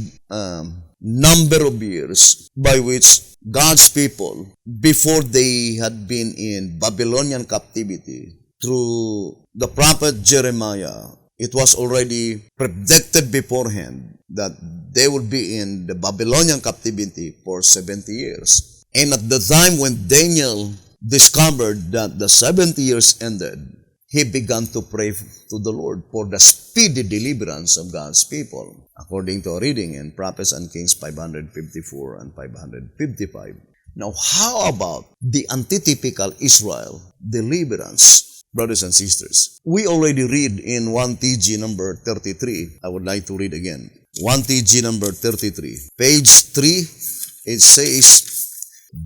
number of years by which God's people, before they had been in Babylonian captivity, through the prophet Jeremiah, it was already predicted beforehand that they would be in the Babylonian captivity for 70 years. And at the time when Daniel discovered that the 70 years ended, he began to pray to the Lord for the speedy deliverance of God's people, according to a reading in Prophets and Kings 554 and 555. Now, how about the antitypical Israel deliverance, brothers and sisters? We already read in 1 TG number 33. I would like to read again. 1 TG number 33. Page 3, it says,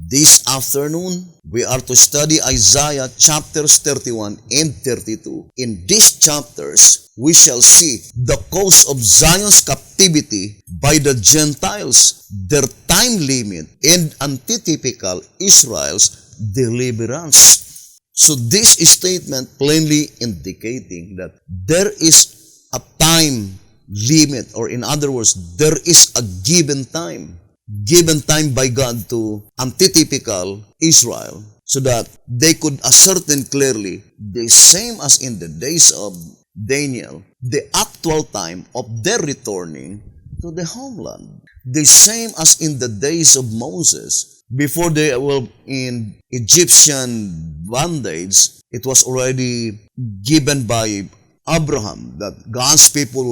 this afternoon, we are to study Isaiah chapters 31 and 32. In these chapters, we shall see the cause of Zion's captivity by the Gentiles, their time limit, and antitypical Israel's deliverance. So this statement plainly indicating that there is a time limit, or in other words, there is a given time by God to antitypical Israel, so that they could ascertain clearly, the same as in the days of Daniel, the actual time of their returning to the homeland. The same as in the days of Moses, before they were in Egyptian bondage, it was already given by Abraham that God's people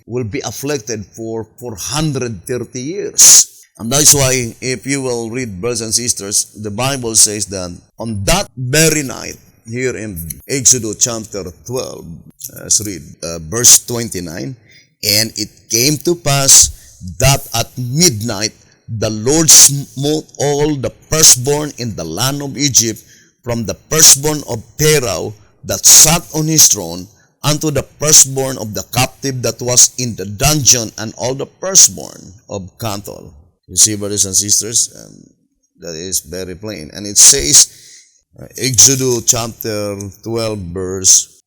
will be afflicted for 430 years. And that's why, if you will read, brothers and sisters, the Bible says that on that very night, here in Exodus chapter 12, let's read verse 29. And it came to pass that at midnight the Lord smote all the firstborn in the land of Egypt, from the firstborn of Pharaoh that sat on his throne, unto the firstborn of the captive that was in the dungeon, and all the firstborn of cattle. You see, brothers and sisters, that is very plain. And it says, Exodus chapter 12,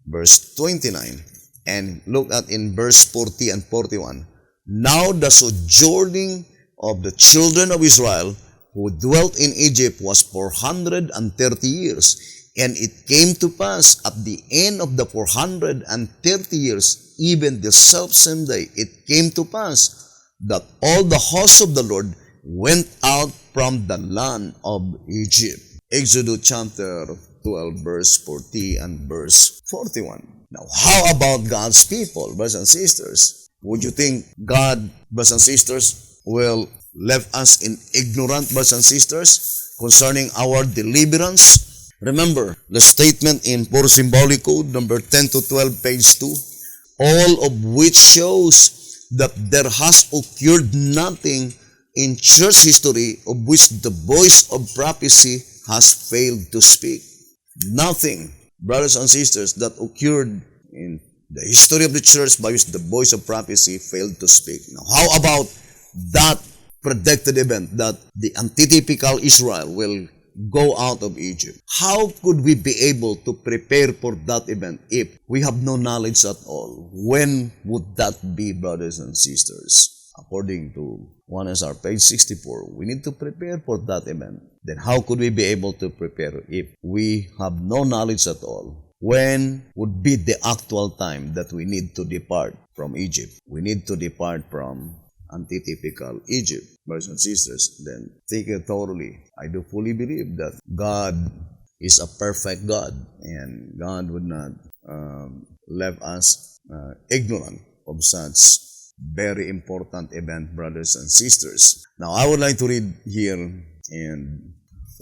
verse 29. And look at in verse 40 and 41. Now the sojourning of the children of Israel who dwelt in Egypt was 430 years. And it came to pass at the end of the 430 years, even the selfsame day, it came to pass that all the hosts of the Lord went out from the land of Egypt. Exodus chapter 12, verse 40 and verse 41. Now, how about God's people, brothers and sisters? Would you think God, brothers and sisters, will leave us in ignorant, brothers and sisters, concerning our deliverance? Remember the statement in Pure Symbolic Code number 10 to 12, page 2, all of which shows that there has occurred nothing in church history of which the voice of prophecy has failed to speak. Nothing, brothers and sisters, that occurred in the history of the church by which the voice of prophecy failed to speak. Now, how about that predicted event that the antitypical Israel will go out of Egypt? How could we be able to prepare for that event if we have no knowledge at all? When would that be, brothers and sisters? According to 1SR page 64, we need to prepare for that event. Then how could we be able to prepare if we have no knowledge at all? When would be the actual time that we need to depart from Egypt? We need to depart from antitypical Egypt, brothers and sisters. Then think it thoroughly. I do fully believe that God is a perfect God, and God would not leave us ignorant of such very important event, brothers and sisters. Now, I would like to read here in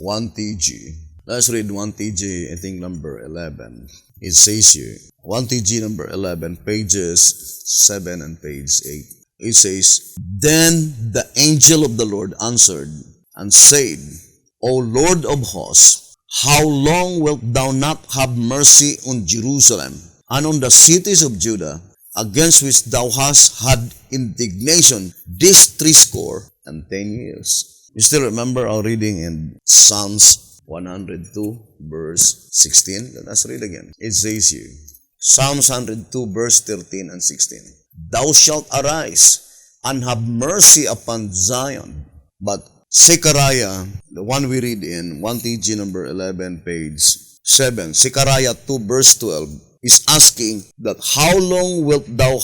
1TG. Let's read 1TG, I think number 11. It says here, 1TG number 11, pages 7 and page 8. It says, Then the angel of the Lord answered and said, O Lord of hosts, how long wilt thou not have mercy on Jerusalem and on the cities of Judah, against which thou hast had indignation this 70 years? You still remember our reading in Psalms 102, verse 16? Let us read again. It says here, Psalms 102, verse 13 and 16. Thou shalt arise and have mercy upon Zion. But Zechariah, the one we read in 1TG number 11, page 7, Zechariah 2, verse 12, is asking that how long wilt thou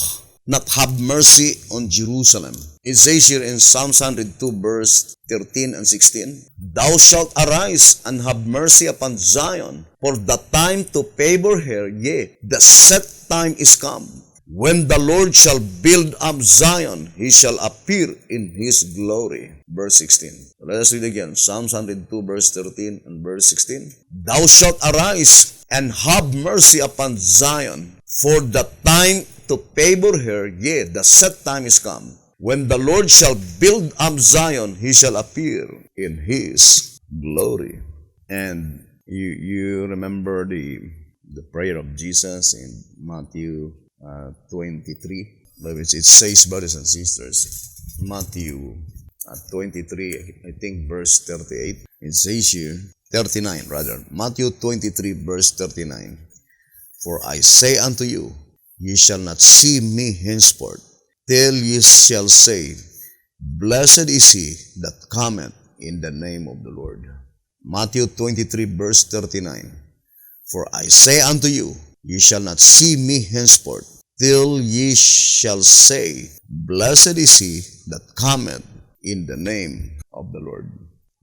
not have mercy on Jerusalem? It says here in Psalms 102, verse 13 and 16, Thou shalt arise and have mercy upon Zion, for the time to favor her, yea, the set time is come. When the Lord shall build up Zion, he shall appear in his glory. Verse 16. Let us read again. Psalms 102, verse 13 and verse 16. Thou shalt arise and have mercy upon Zion, for the time to favor her, yea, the set time is come. When the Lord shall build up Zion, he shall appear in his glory. And you remember the prayer of Jesus in Matthew 23, which it says, brothers and sisters, Matthew 23, I think verse 38, it says here, 39 rather, Matthew 23, verse 39, For I say unto you, ye shall not see me henceforth, till ye shall say, Blessed is he that cometh in the name of the Lord. Matthew 23, verse 39, For I say unto you, ye shall not see me henceforth, till ye shall say, Blessed is he that cometh in the name of the Lord.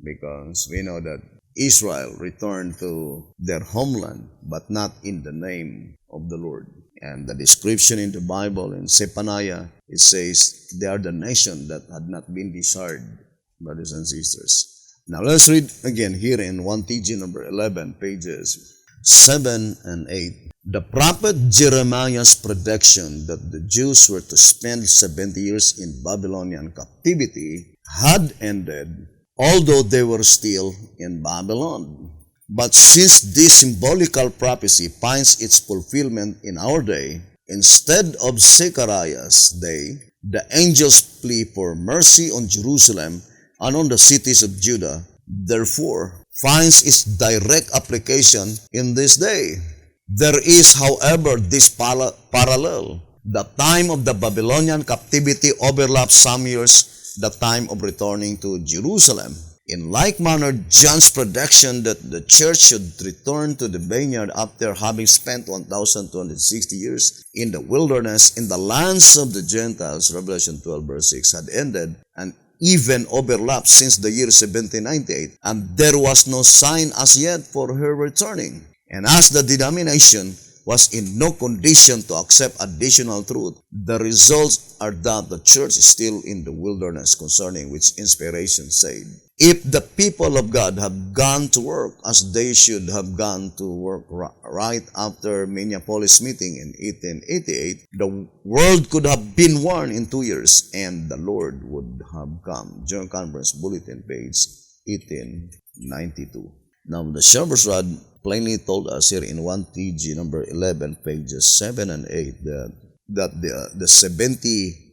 Because we know that Israel returned to their homeland, but not in the name of the Lord. And the description in the Bible in Zephaniah, it says, they are the nation that had not been desired, brothers and sisters. Now let's read again here in 1TG number 11, pages 7 and 8. The prophet Jeremiah's prediction that the Jews were to spend 70 years in Babylonian captivity had ended, although they were still in Babylon. But since this symbolical prophecy finds its fulfillment in our day, instead of Zechariah's day, the angels plea for mercy on Jerusalem and on the cities of Judah, therefore, finds its direct application in this day. There is, however, this parallel. The time of the Babylonian captivity overlaps some years the time of returning to Jerusalem. In like manner, John's prediction that the church should return to the vineyard after having spent 1,260 years in the wilderness in the lands of the Gentiles, Revelation 12 verse 6, had ended and even overlapped since the year 1798, and there was no sign as yet for her returning. And as the denomination was in no condition to accept additional truth, the results are that the church is still in the wilderness, concerning which inspiration said, if the people of God have gone to work as they should have gone to work right after Minneapolis meeting in 1888, the world could have been warned in 2 years and the Lord would have come. Journal Conference Bulletin, page 1892. Now, the Shepherd's Rod plainly told us here in 1 TG number 11, pages 7 and 8, that the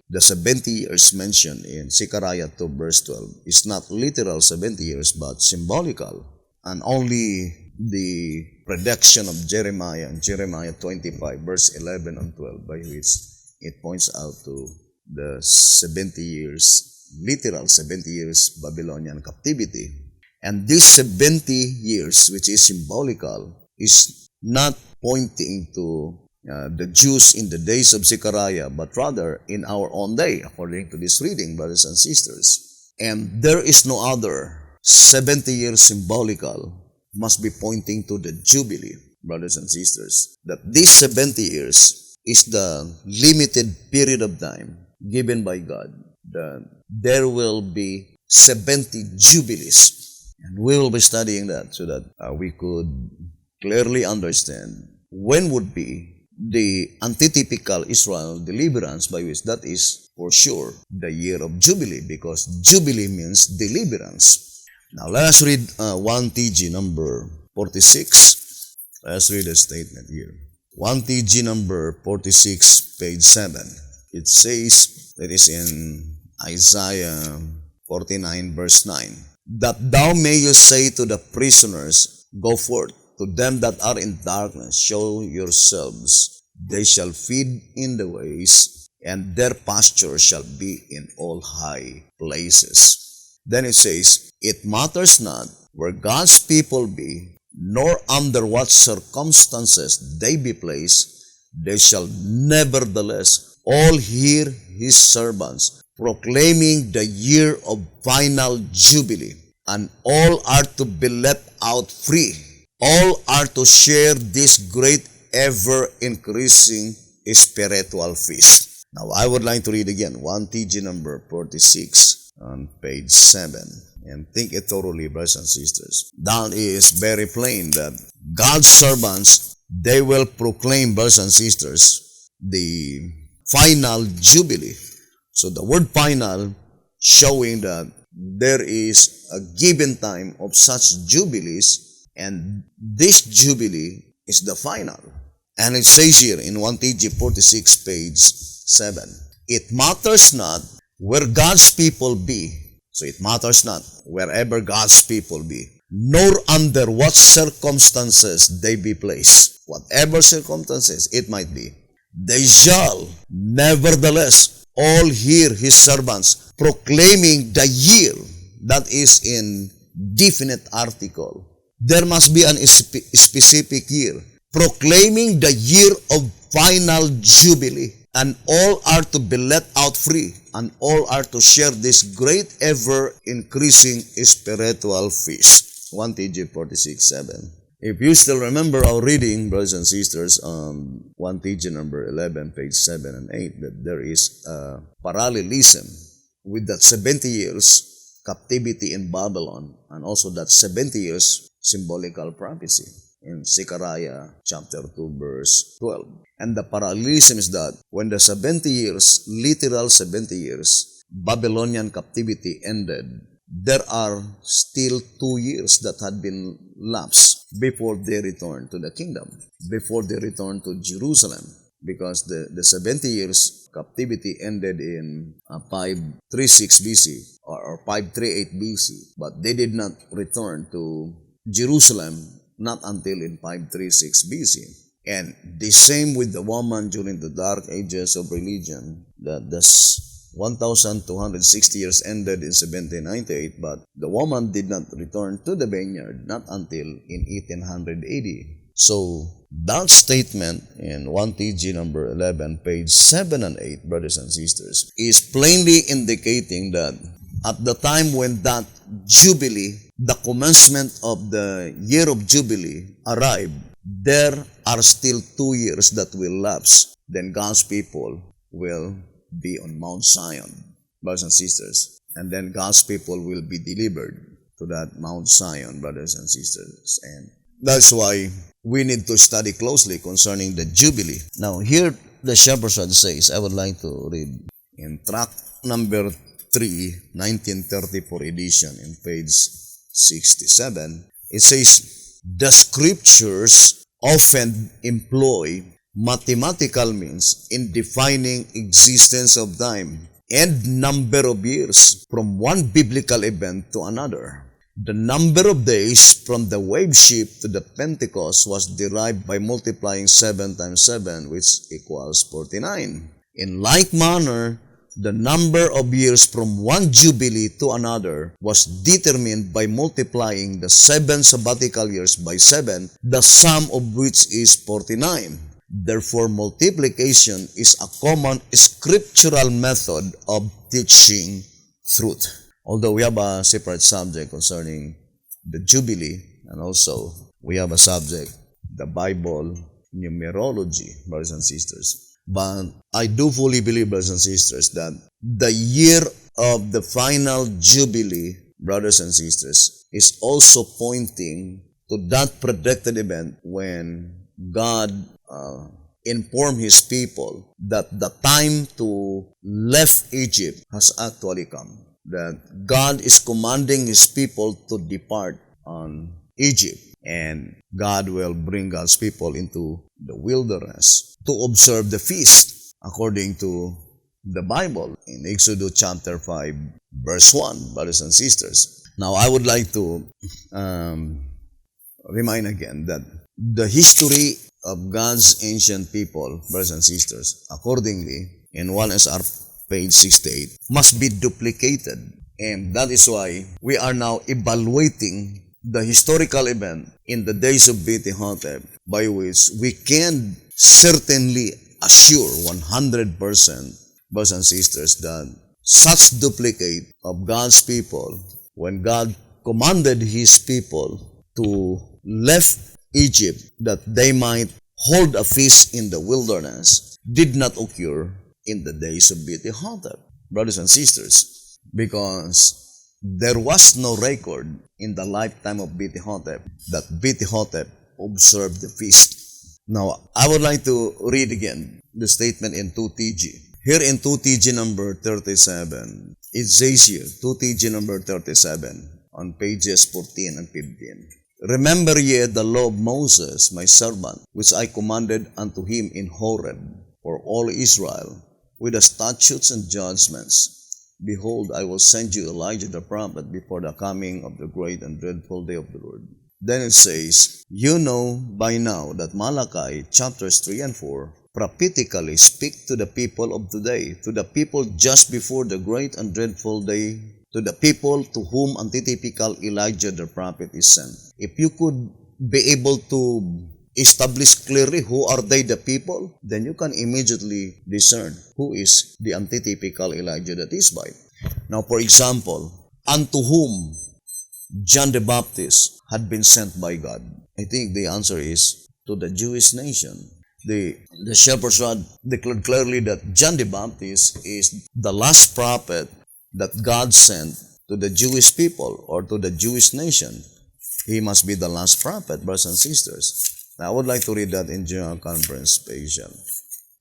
70 years mentioned in Zechariah 2 verse 12 is not literal 70 years but symbolical, and only the prediction of Jeremiah in Jeremiah 25 verse 11 and 12, by which it points out to the 70 years, literal 70 years Babylonian captivity. And this 70 years, which is symbolical, is not pointing to the Jews in the days of Zechariah, but rather in our own day, according to this reading, brothers and sisters. And there is no other 70 years symbolical, must be pointing to the Jubilee, brothers and sisters. That this 70 years is the limited period of time given by God. That there will be 70 Jubilees. And we will be studying that so that we could clearly understand when would be the antitypical Israel deliverance, by which that is for sure the year of Jubilee, because Jubilee means deliverance. Now let us read 1 TG number 46. Let's read a statement here. 1 TG number 46, page 7. It says, it is in Isaiah 49 verse 9. That thou mayest say to the prisoners, go forth, to them that are in darkness, show yourselves. They shall feed in the ways, and their pasture shall be in all high places. Then it says, it matters not where God's people be, nor under what circumstances they be placed, they shall nevertheless all hear his servants proclaiming the year of final jubilee, and all are to be let out free. All are to share this great ever-increasing spiritual feast. Now, I would like to read again 1 TG number 46 on page 7, and think it thoroughly, brothers and sisters. That is very plain that God's servants, they will proclaim, brothers and sisters, the final jubilee. So the word final showing that there is a given time of such jubilees, and this jubilee is the final. And it says here in 1 TG 46, page 7, it matters not where God's people be. So it matters not wherever God's people be, nor under what circumstances they be placed. Whatever circumstances it might be, they shall nevertheless all hear his servants proclaiming the year. That is in definite article. There must be a specific year. Proclaiming the year of final jubilee. And all are to be let out free. And all are to share this great ever-increasing spiritual feast. 1 TG 46, 7. If you still remember our reading, brothers and sisters, 1 TG number 11, page 7 and 8, that there is a parallelism with that 70 years captivity in Babylon, and also that 70 years symbolical prophecy. in Zechariah chapter 2 verse 12. And the parallelism is that when the 70 years, literal 70 years, Babylonian captivity ended, there are still 2 years that had been lapsed before they returned to the kingdom, before they returned to Jerusalem, because the 70 years captivity ended in 536 BC or 538 BC, but they did not return to Jerusalem not until in 536 BC. And the same with the woman during the dark ages of religion, that the 1,260 years ended in 1798, but the woman did not return to the vineyard not until in 1880. So that statement in 1TG number 11, page 7 and 8, brothers and sisters, is plainly indicating that at the time when that Jubilee, the commencement of the year of Jubilee arrived, there are still 2 years that will lapse. Then God's people will be on Mount Zion, brothers and sisters. And then God's people will be delivered to that Mount Zion, brothers and sisters. And that's why we need to study closely concerning the Jubilee. Now, here the Shepherd's Rod says, I would like to read in tract number 3, 1934 edition, in page 67. It says, the scriptures often employ mathematical means in defining existence of time and number of years from one biblical event to another. The number of days from the wave ship to the Pentecost was derived by multiplying 7 times 7, which equals 49. In like manner, the number of years from one Jubilee to another was determined by multiplying the 7 sabbatical years by 7, the sum of which is 49. Therefore, multiplication is a common scriptural method of teaching truth. Although we have a separate subject concerning the Jubilee, and also we have a subject, the Bible numerology, brothers and sisters. But I do fully believe, brothers and sisters, that the year of the final Jubilee, brothers and sisters, is also pointing to that predicted event when God informed His people that the time to leave Egypt has actually come. That God is commanding His people to depart on Egypt, and God will bring God's people into the wilderness to observe the feast according to the Bible in Exodus chapter 5 verse 1, brothers and sisters. Now I would like to remind again that the history of God's ancient people, brothers and sisters, accordingly in 1SR page 68, must be duplicated. And that is why we are now evaluating the historical event in the days of Beti-Hotep, by which we can certainly assure 100%, brothers and sisters, that such duplicate of God's people, when God commanded His people to leave Egypt that they might hold a feast in the wilderness, did not occur in the days of Beti-Hotep, brothers and sisters, because there was no record in the lifetime of Beti-Hotep that Beti-Hotep observed the feast. Now, I would like to read again the statement in 2TG. Here in 2TG number 37, it says here, 2TG number 37, on pages 14 and 15. Remember ye the law of Moses, my servant, which I commanded unto him in Horeb, for all Israel, with the statutes and judgments. Behold, I will send you Elijah the prophet before the coming of the great and dreadful day of the Lord. Then it says, you know by now that Malachi chapters 3 and 4 prophetically speak to the people of today, to the people just before the great and dreadful day, to the people to whom antitypical Elijah the prophet is sent. If you could be able to establish clearly who are they the people, then you can immediately discern who is the antitypical Elijah that is by. Now, for example, unto whom John the Baptist had been sent by God? I think the answer is to the Jewish nation. The Shepherd's Rod declared clearly that John the Baptist is the last prophet that God sent to the Jewish people or to the Jewish nation. he must be the last prophet, brothers and sisters. Now, I would like to read that in General Conference page.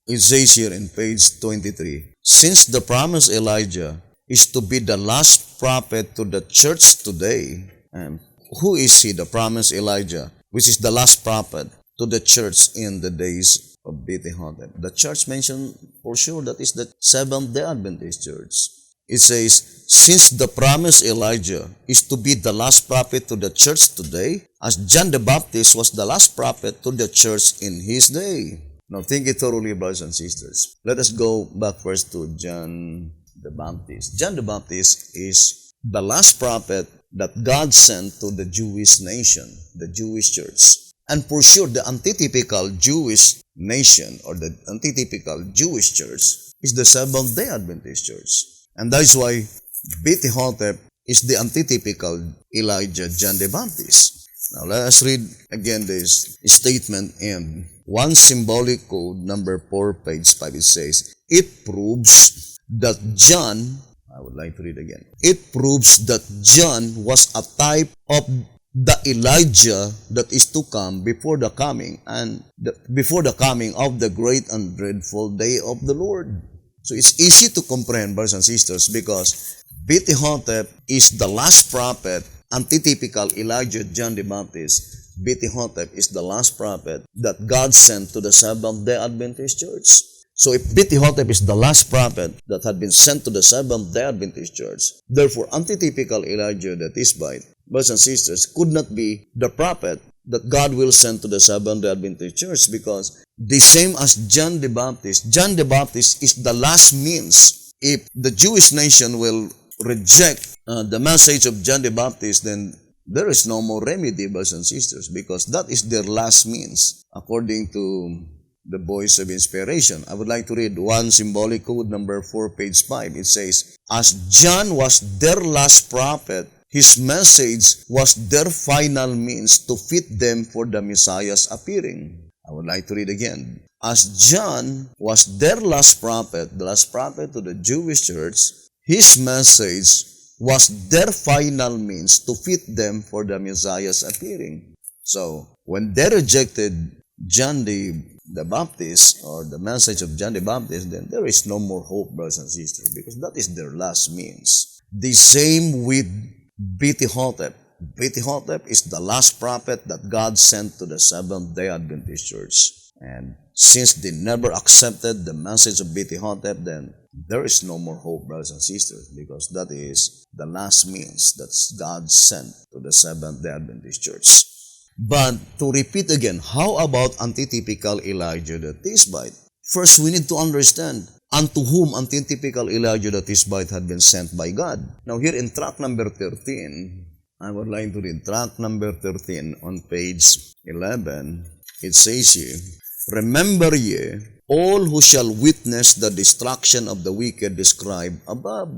It says here in page 23, since the promised Elijah is to be the last prophet to the church today, and who is he, the promised Elijah, which is the last prophet to the church in the days of Bethlehem? The church mentioned for sure that is the Seventh-day Adventist church. It says, since the promised Elijah is to be the last prophet to the church today, as John the Baptist was the last prophet to the church in his day. Now think it thoroughly, brothers and sisters. Let us go back first to John the Baptist. John the Baptist is the last prophet that God sent to the Jewish nation, the Jewish church. And for sure, the antitypical Jewish nation or the antitypical Jewish church is the Seventh-day Adventist church. And that is why Bethlehem is the antitypical Elijah John the Baptist. Now let us read again this statement in one symbolic code, number 4, page 5. It says, it proves that John, I would like to read again, it proves that John was a type of the Elijah that is to come before the coming before the coming of the great and dreadful day of the Lord. So it's easy to comprehend, brothers and sisters, because Bethlehem is the last prophet, antitypical Elijah John the Baptist. Bethlehem is the last prophet that God sent to the Seventh-day Adventist church. So if Bethlehem is the last prophet that had been sent to the Seventh-day Adventist church, therefore antitypical Elijah the Tishbite, brothers and sisters, could not be the prophet that God will send to the Seventh-day Adventist church, because the same as John the Baptist is the last means. If the Jewish nation will reject the message of John the Baptist, then there is no more remedy, brothers and sisters, because that is their last means, according to the voice of inspiration. I would like to read one symbolic code, number 4, page 5. It says, as John was their last prophet, his message was their final means to fit them for the Messiah's appearing. I would like to read again. As John was their last prophet, the last prophet to the Jewish church, his message was their final means to fit them for the Messiah's appearing. So, when they rejected John the Baptist, or the message of John the Baptist, then there is no more hope, brothers and sisters, because that is their last means. The same with Bethlehem. Bethlehem is the last prophet that God sent to the Seventh-day Adventist church. And since they never accepted the message of Bethlehem, then there is no more hope, brothers and sisters, because that is the last means that God sent to the Seventh-day Adventist church. But to repeat again, how about antitypical Elijah the Tishbite? First, we need to understand unto whom antitypical Elijah the Tishbite had been sent by God. Now here in tract number 13, I would like to read tract number 13 on page 11. It says here, remember ye all who shall witness the destruction of the wicked described above.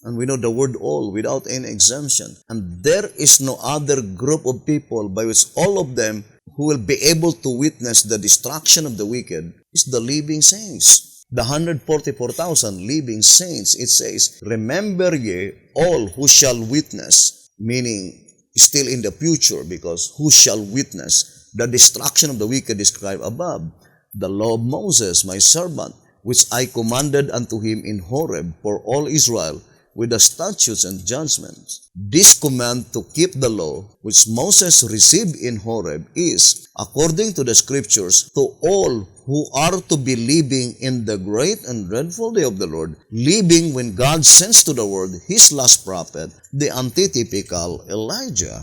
And we know the word all without any exemption. And there is no other group of people by which all of them who will be able to witness the destruction of the wicked is the living saints. The 144,000 living saints, it says, remember ye all who shall witness, meaning still in the future, because who shall witness the destruction of the wicked described above, the law of Moses, my servant, which I commanded unto him in Horeb for all Israel, with the statutes and judgments. This command to keep the law, which Moses received in Horeb, is, according to the scriptures, to all who are to be living in the great and dreadful day of the Lord, living when God sends to the world his last prophet, the antitypical Elijah.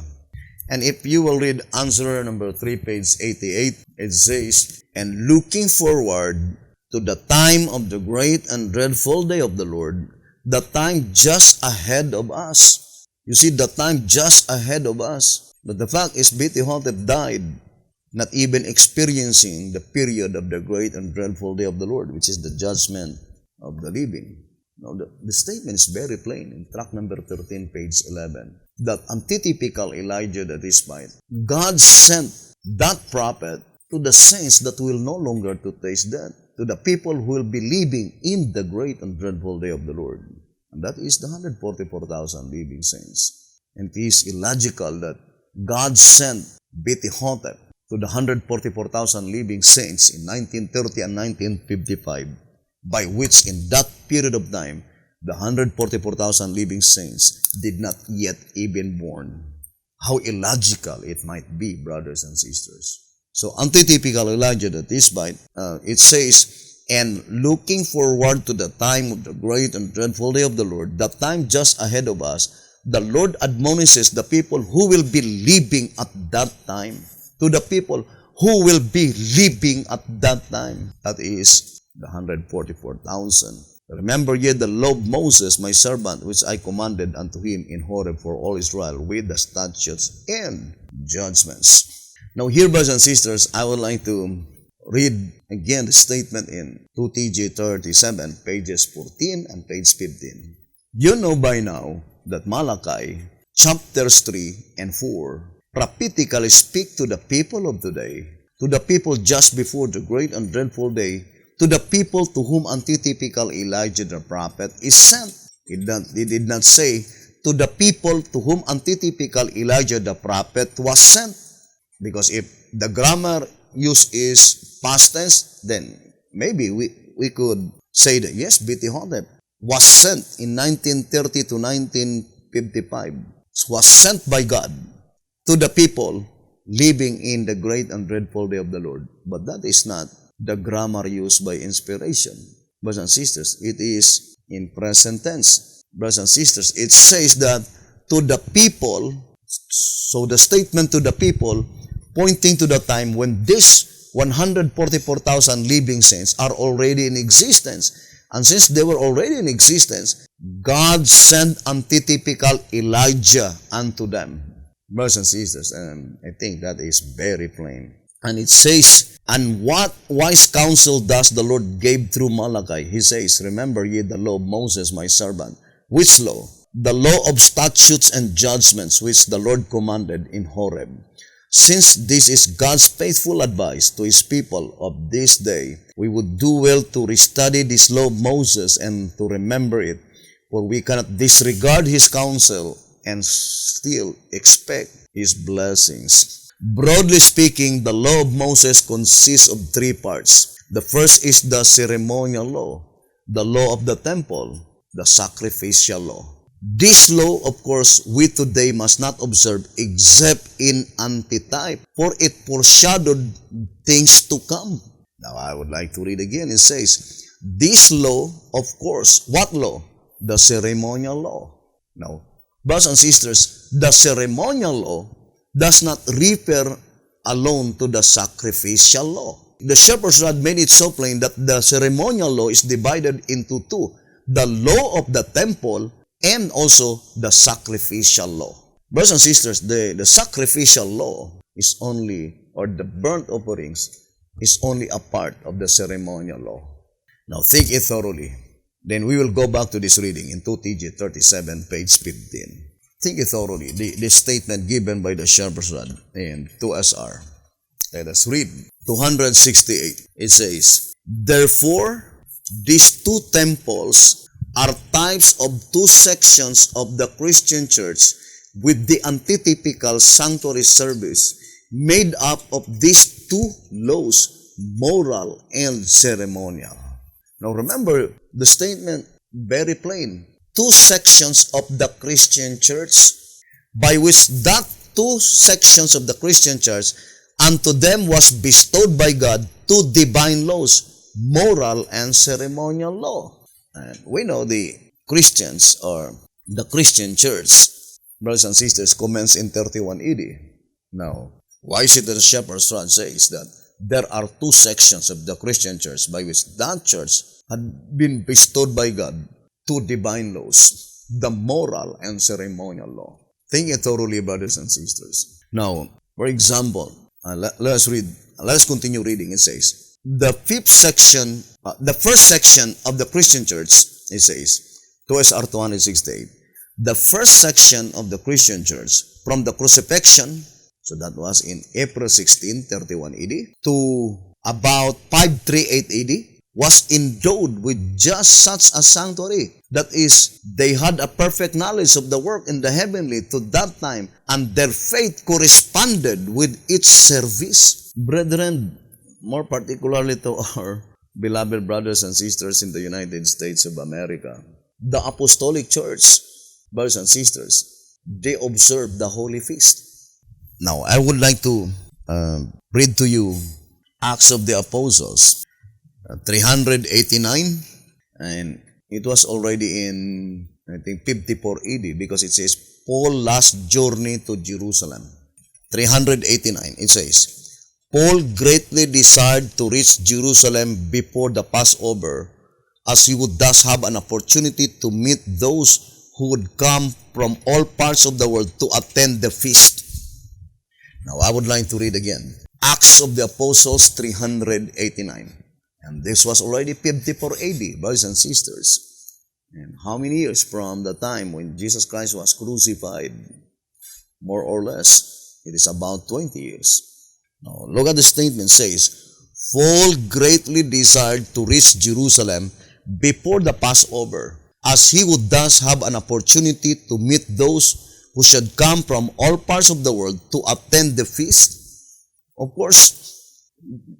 And if you will read answer number 3, page 88, it says, and looking forward to the time of the great and dreadful day of the Lord, the time just ahead of us. You see, the time just ahead of us. But the fact is, Bethlehem died, not even experiencing the period of the great and dreadful day of the Lord, which is the judgment of the living. Now, the statement is very plain in tract number 13, page 11, that antitypical Elijah the Tishbite, God sent that prophet to the saints that will no longer to taste death, to the people who will be living in the great and dreadful day of the Lord. And that is the 144,000 living saints. And it is illogical that God sent Hotep to the 144,000 living saints in 1930 and 1955, by which in that period of time, the 144,000 living saints did not yet even born. How illogical it might be, brothers and sisters. So, antitypical Elijah that is by, it says, and looking forward to the time of the great and dreadful day of the Lord, the time just ahead of us, the Lord admonishes the people who will be living at that time. To the people who will be living at that time. That is the 144,000. Remember ye the law of Moses, my servant, which I commanded unto him in Horeb for all Israel, with the statutes and judgments. Now here, brothers and sisters, I would like to read again the statement in 2TG 37, pages 14 and page 15. You know by now that Malachi, chapters 3 and 4, prophetically speak to the people of today, to the people just before the great and dreadful day, to the people to whom antitypical Elijah the prophet is sent. It did not say, to the people to whom antitypical Elijah the prophet was sent. Because if the grammar use is past tense, then maybe we could say that, yes, Hotep was sent in 1930 to 1955. Was sent by God to the people living in the great and dreadful day of the Lord. But that is not the grammar used by inspiration. Brothers and sisters, it is in present tense. Brothers and sisters, it says that to the people, so the statement to the people pointing to the time when this 144,000 living saints are already in existence. And since they were already in existence, God sent antitypical Elijah unto them. Brothers and sisters, and I think that is very plain. And it says, and what wise counsel does the Lord give through Malachi? He says, remember ye the law of Moses, my servant. Which law? The law of statutes and judgments which the Lord commanded in Horeb. Since this is God's faithful advice to His people of this day, we would do well to restudy this law of Moses and to remember it, for we cannot disregard His counsel and still expect His blessings. Broadly speaking, the law of Moses consists of three parts. The first is the ceremonial law, the law of the temple, the sacrificial law. This law, of course, we today must not observe except in antitype, for it foreshadowed things to come. Now, I would like to read again. It says, this law, of course, what law? The ceremonial law. Now, brothers and sisters, the ceremonial law does not refer alone to the sacrificial law. The shepherd's rod made it so plain that the ceremonial law is divided into two, the law of the temple and also the sacrificial law. Brothers and sisters, the sacrificial law is only, or the burnt offerings, is only a part of the ceremonial law. Now think it thoroughly. Then we will go back to this reading in 2TG 37, page 15. Think it thoroughly, the statement given by the shepherd's rod in 2SR. Let us read. 268. It says, therefore, these two temples are types of two sections of the Christian church with the antitypical sanctuary service made up of these two laws, moral and ceremonial. Now remember, the statement very plain. Two sections of the Christian church, by which that two sections of the Christian church, unto them was bestowed by God two divine laws, moral and ceremonial law. And we know the Christians or the Christian church, brothers and sisters, commence in 31 AD. Now, why is it that the shepherd's rod says that there are two sections of the Christian church by which that church had been bestowed by God two divine laws, the moral and ceremonial law? Think it thoroughly, brothers and sisters. Now, for example, let's continue reading. It says, the first section of the Christian church, it says, 2SR 268, the first section of the Christian church from the crucifixion, so that was in April 16, 31 AD, to about 538 AD, was endowed with just such a sanctuary. That is, they had a perfect knowledge of the work in the heavenly to that time, and their faith corresponded with its service. Brethren, more particularly to our beloved brothers and sisters in the United States of America, the Apostolic Church, brothers and sisters, they observe the Holy Feast. Now, I would like to read to you Acts of the Apostles, 389, and it was already in, I think, 54 AD, because it says, Paul's last journey to Jerusalem. 389, it says, Paul greatly desired to reach Jerusalem before the Passover, as he would thus have an opportunity to meet those who would come from all parts of the world to attend the feast. Now, I would like to read again. Acts of the Apostles 389. And this was already 54 AD, brothers and sisters. And how many years from the time when Jesus Christ was crucified? More or less, it is about 20 years. Now, look at the statement. It says, Paul greatly desired to reach Jerusalem before the Passover, as he would thus have an opportunity to meet those who should come from all parts of the world to attend the feast. Of course,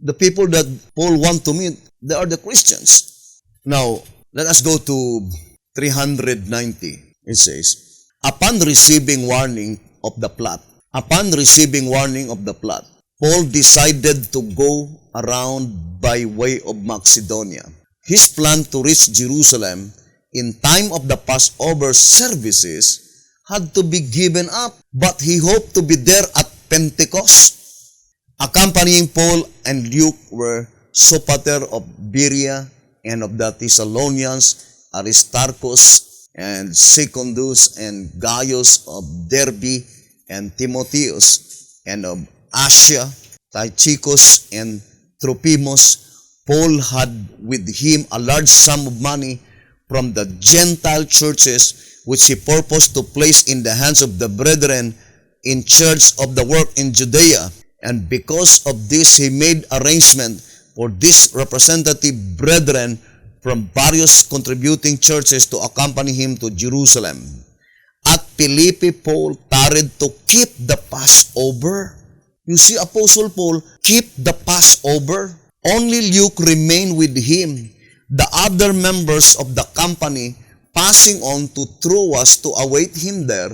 the people that Paul want to meet, they are the Christians. Now, let us go to 390. It says, upon receiving warning of the plot, Paul decided to go around by way of Macedonia. His plan to reach Jerusalem in time of the Passover services had to be given up, but he hoped to be there at Pentecost. Accompanying Paul and Luke were Sopater of Berea, and of the Thessalonians, Aristarchus, and Secundus, and Gaius of Derbe, and Timotheus, and of Asia, Tychicus, and Trophimus. Paul had with him a large sum of money from the Gentile churches, which he purposed to place in the hands of the brethren in charge of the work in Judea. And because of this, he made arrangement for these representative brethren from various contributing churches to accompany him to Jerusalem. At Philippi, Paul tarried to keep the Passover. You see, Apostle Paul keep the Passover. Only Luke remained with him. The other members of the company passing on to Troas to await him there.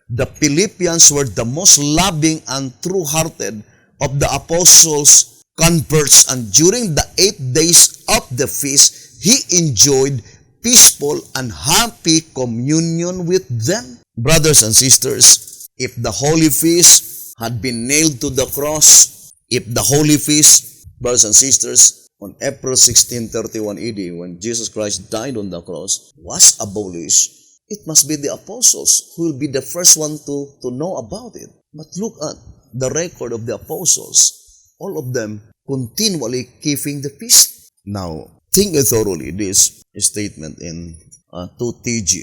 The Philippians were the most loving and true-hearted of the apostles' converts, and during the 8 days of the feast, he enjoyed peaceful and happy communion with them. Brothers and sisters, if the Holy Feast had been nailed to the cross, if the Holy Feast, brothers and sisters, on April 1631 AD, when Jesus Christ died on the cross, was abolished, it must be the apostles who will be the first one to know about it. But look at the record of the apostles. All of them continually keeping the feast. Now, think thoroughly this statement in 2TG.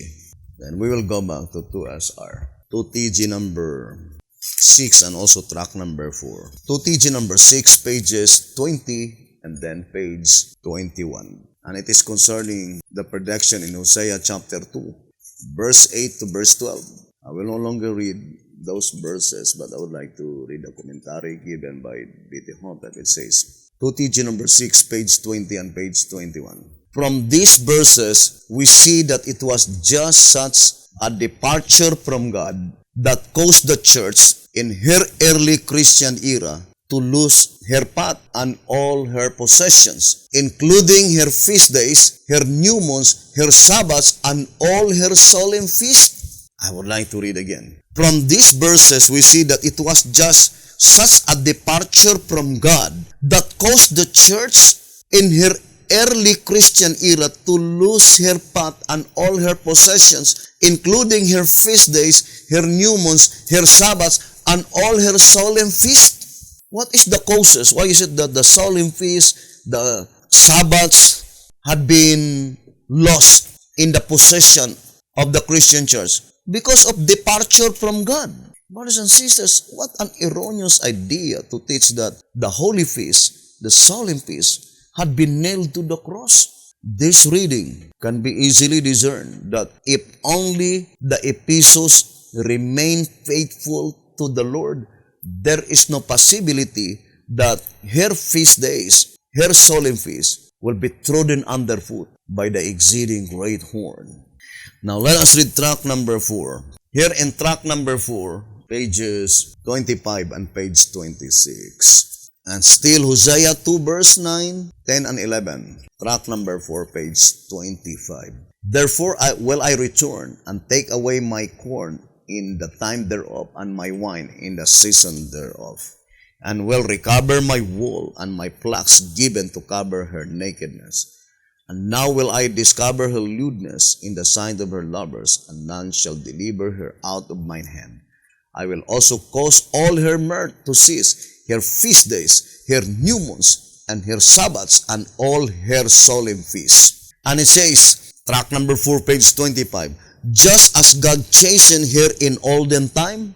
Then we will go back to 2SR. 2TG number 6 and also track number 4. 2TG number 6, pages 20 and then page 21. And it is concerning the prediction in Hosea chapter 2, verse 8 to verse 12. I will no longer read those verses, but I would like to read a commentary given by B.T. Hotep. It says, 2TG number 6, page 20 and page 21. From these verses, we see that it was just such a departure from God that caused the church in her early Christian era to lose her path and all her possessions, including her feast days, her new moons, her Sabbaths, and all her solemn feasts. I would like to read again. From these verses, we see that it was just such a departure from God that caused the church in her early Christian era to lose her path and all her possessions, including her feast days, her new moons, her Sabbaths, and all her solemn feasts. What is the causes? Why is it that the solemn feasts, the Sabbaths, had been lost in the possession of the Christian church? Because of departure from God. Brothers and sisters, what an erroneous idea to teach that the holy feast, the solemn feast, had been nailed to the cross. This reading can be easily discerned that if only the Ephesus remain faithful to the Lord, there is no possibility that her feast days, her solemn feast, will be trodden underfoot by the exceeding great horn. Now let us read track number 4. Here in track number 4, pages 25 and page 26. And still Hosea 2 verse 9, 10 and 11. Track number 4, page 25. Therefore will I return and take away my corn in the time thereof, and my wine in the season thereof, and will recover my wool and my flax given to cover her nakedness. And now will I discover her lewdness in the sight of her lovers, and none shall deliver her out of mine hand. I will also cause all her mirth to cease, her feast days, her new moons, and her Sabbaths, and all her solemn feasts. And it says, track number 4, page 25, just as God chastened her in olden time,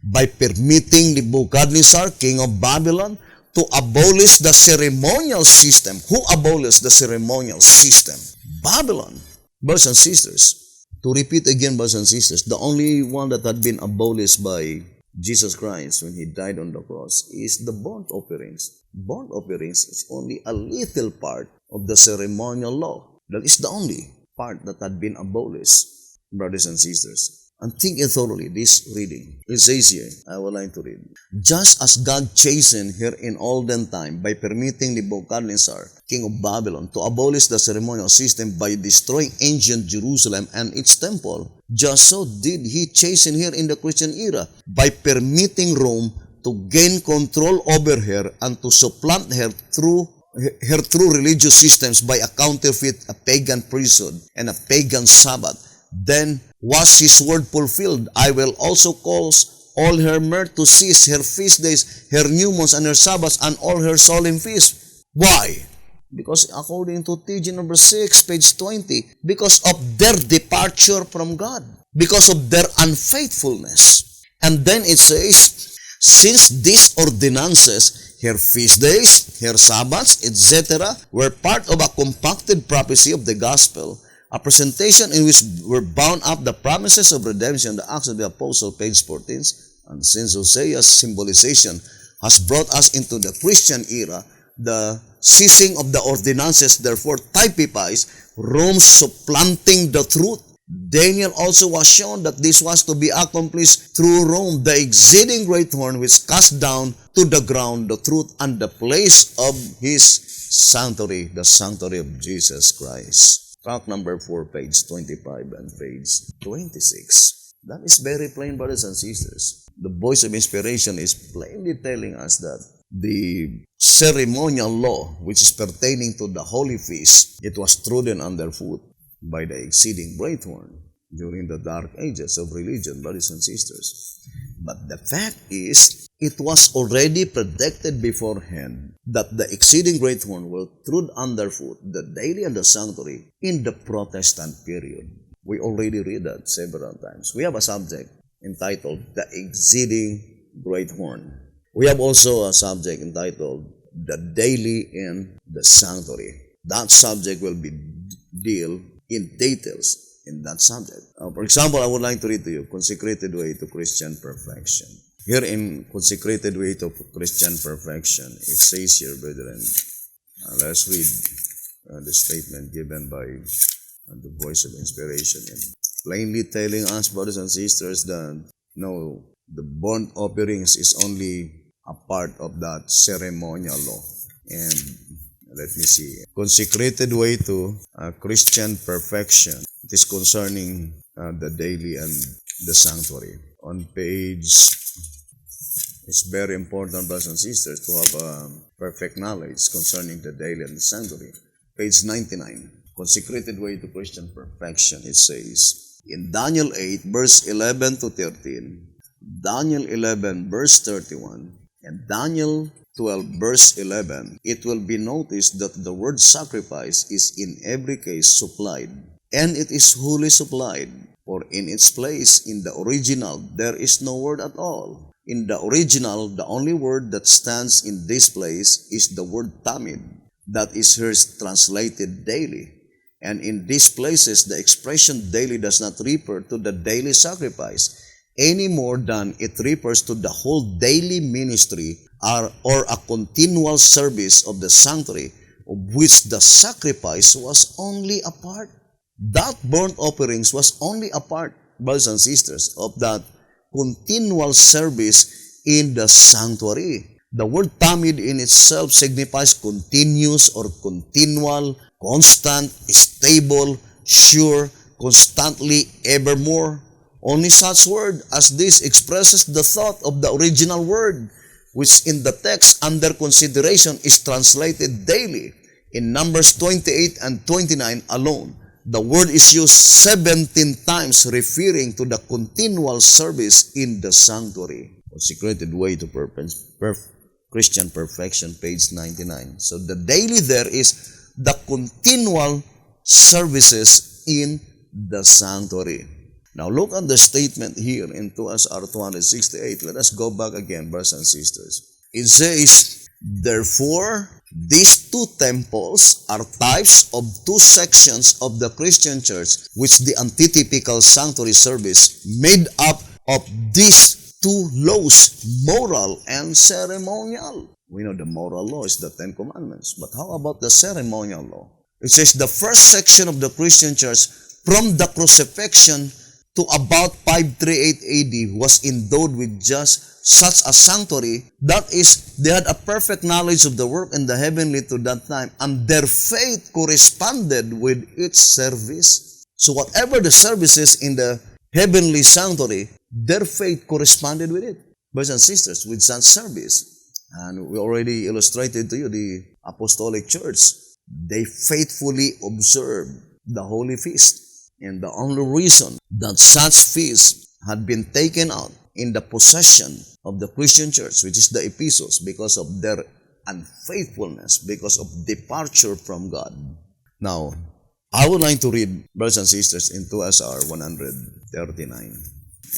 by permitting Nebuchadnezzar, king of Babylon, to abolish the ceremonial system. Who abolished the ceremonial system? Babylon. Brothers and sisters, to repeat again, brothers and sisters, the only one that had been abolished by Jesus Christ when He died on the cross is the burnt offerings. Burnt offerings is only a little part of the ceremonial law. That is the only part that had been abolished, brothers and sisters. And think it thoroughly, this reading. It says here, I would like to read. Just as God chastened her in olden time by permitting Nebuchadnezzar, king of Babylon, to abolish the ceremonial system by destroying ancient Jerusalem and its temple, just so did He chasten her in the Christian era by permitting Rome to gain control over her and to supplant her through religious systems by a counterfeit, a pagan priesthood, and a pagan Sabbath. Then was His word fulfilled. I will also cause all her mirth to cease, her feast days, her new moons, and her Sabbaths, and all her solemn feasts. Why? Because according to TG number 6, page 20, because of their departure from God, because of their unfaithfulness. And then it says, since these ordinances, her feast days, her Sabbaths, etc., were part of a compacted prophecy of the gospel, a presentation in which were bound up the promises of redemption, the Acts of the Apostle, page 14. And since Hosea's symbolization has brought us into the Christian era, the ceasing of the ordinances therefore typifies Rome supplanting the truth. Daniel also was shown that this was to be accomplished through Rome, the exceeding great horn which cast down to the ground the truth and the place of His sanctuary, the sanctuary of Jesus Christ. Track number 4, page 25 and page 26. That is very plain, brothers and sisters. The voice of inspiration is plainly telling us that the ceremonial law, which is pertaining to the holy feast, it was trodden underfoot by the exceeding great horn during the dark ages of religion, brothers and sisters. But the fact is, it was already predicted beforehand that the exceeding great horn will trod underfoot the daily and the sanctuary in the Protestant period. We already read that several times. We have a subject entitled The Exceeding Great Horn. We have also a subject entitled The Daily and the Sanctuary. That subject will be deal in details in that subject. For example, I would like to read to you Consecrated Way to Christian Perfection. Here in Consecrated Way to Christian Perfection, it says here, brethren, let's read the statement given by the voice of inspiration, and plainly telling us, brothers and sisters, that no, the burnt offerings is only a part of that ceremonial law. And let me see. Consecrated Way to Christian Perfection. It is concerning the daily and the sanctuary. On page, it's very important, brothers and sisters, to have perfect knowledge concerning the daily and the sanctuary. Page 99, Consecrated Way to Christian Perfection. It says, in Daniel 8, verse 11 to 13, Daniel 11, verse 31, and Daniel 12, verse 11, it will be noticed that the word sacrifice is in every case supplied, and it is wholly supplied, for in its place in the original there is no word at all. In the original, the only word that stands in this place is the word tamid, that is here translated daily. And in these places, the expression daily does not refer to the daily sacrifice any more than it refers to the whole daily ministry or a continual service of the sanctuary, of which the sacrifice was only a part. That burnt offerings was only a part, brothers and sisters, of that continual service in the sanctuary. The word tamid in itself signifies continuous or continual, constant, stable, sure, constantly, evermore. Only such word as this expresses the thought of the original word, which in the text under consideration is translated daily. In Numbers 28 and 29 alone, the word is used 17 times referring to the continual service in the sanctuary. Consecrated Way to Christian Perfection, page 99. So the daily there is the continual services in the sanctuary. Now look at the statement here in 2SR 268. Let us go back again, brothers and sisters. It says, therefore, these two temples are types of two sections of the Christian church, which the antitypical sanctuary service made up of these two laws, moral and ceremonial. We know the moral law is the Ten Commandments, but how about the ceremonial law? It says the first section of the Christian church from the crucifixion to about 538 AD was endowed with just such a sanctuary. That is, they had a perfect knowledge of the work in the heavenly to that time, and their faith corresponded with its service. So whatever the services in the heavenly sanctuary, their faith corresponded with it. Brothers and sisters, with such service. And we already illustrated to you the apostolic church. They faithfully observed the holy feast. And the only reason that such feasts had been taken out in the possession of the Christian church, which is the epistles, because of their unfaithfulness, because of departure from God. Now, I would like to read, brothers and sisters, in 2SR 139.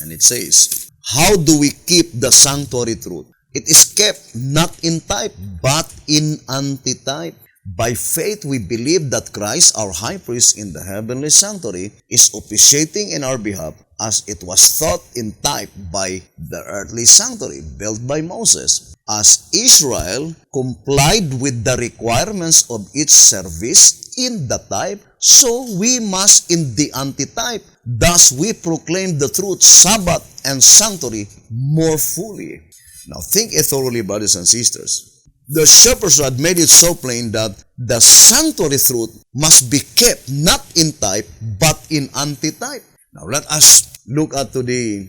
And it says, how do we keep the sanctuary truth? It is kept not in type, but in antitype. By faith, we believe that Christ, our high priest in the heavenly sanctuary, is officiating in our behalf as it was taught in type by the earthly sanctuary built by Moses. As Israel complied with the requirements of its service in the type, so we must in the antitype. Thus, we proclaim the truth, Sabbath and sanctuary more fully. Now, think it thoroughly, brothers and sisters. The shepherds had made it so plain that the sanctuary truth must be kept not in type, but in antitype. Now, let us look at to the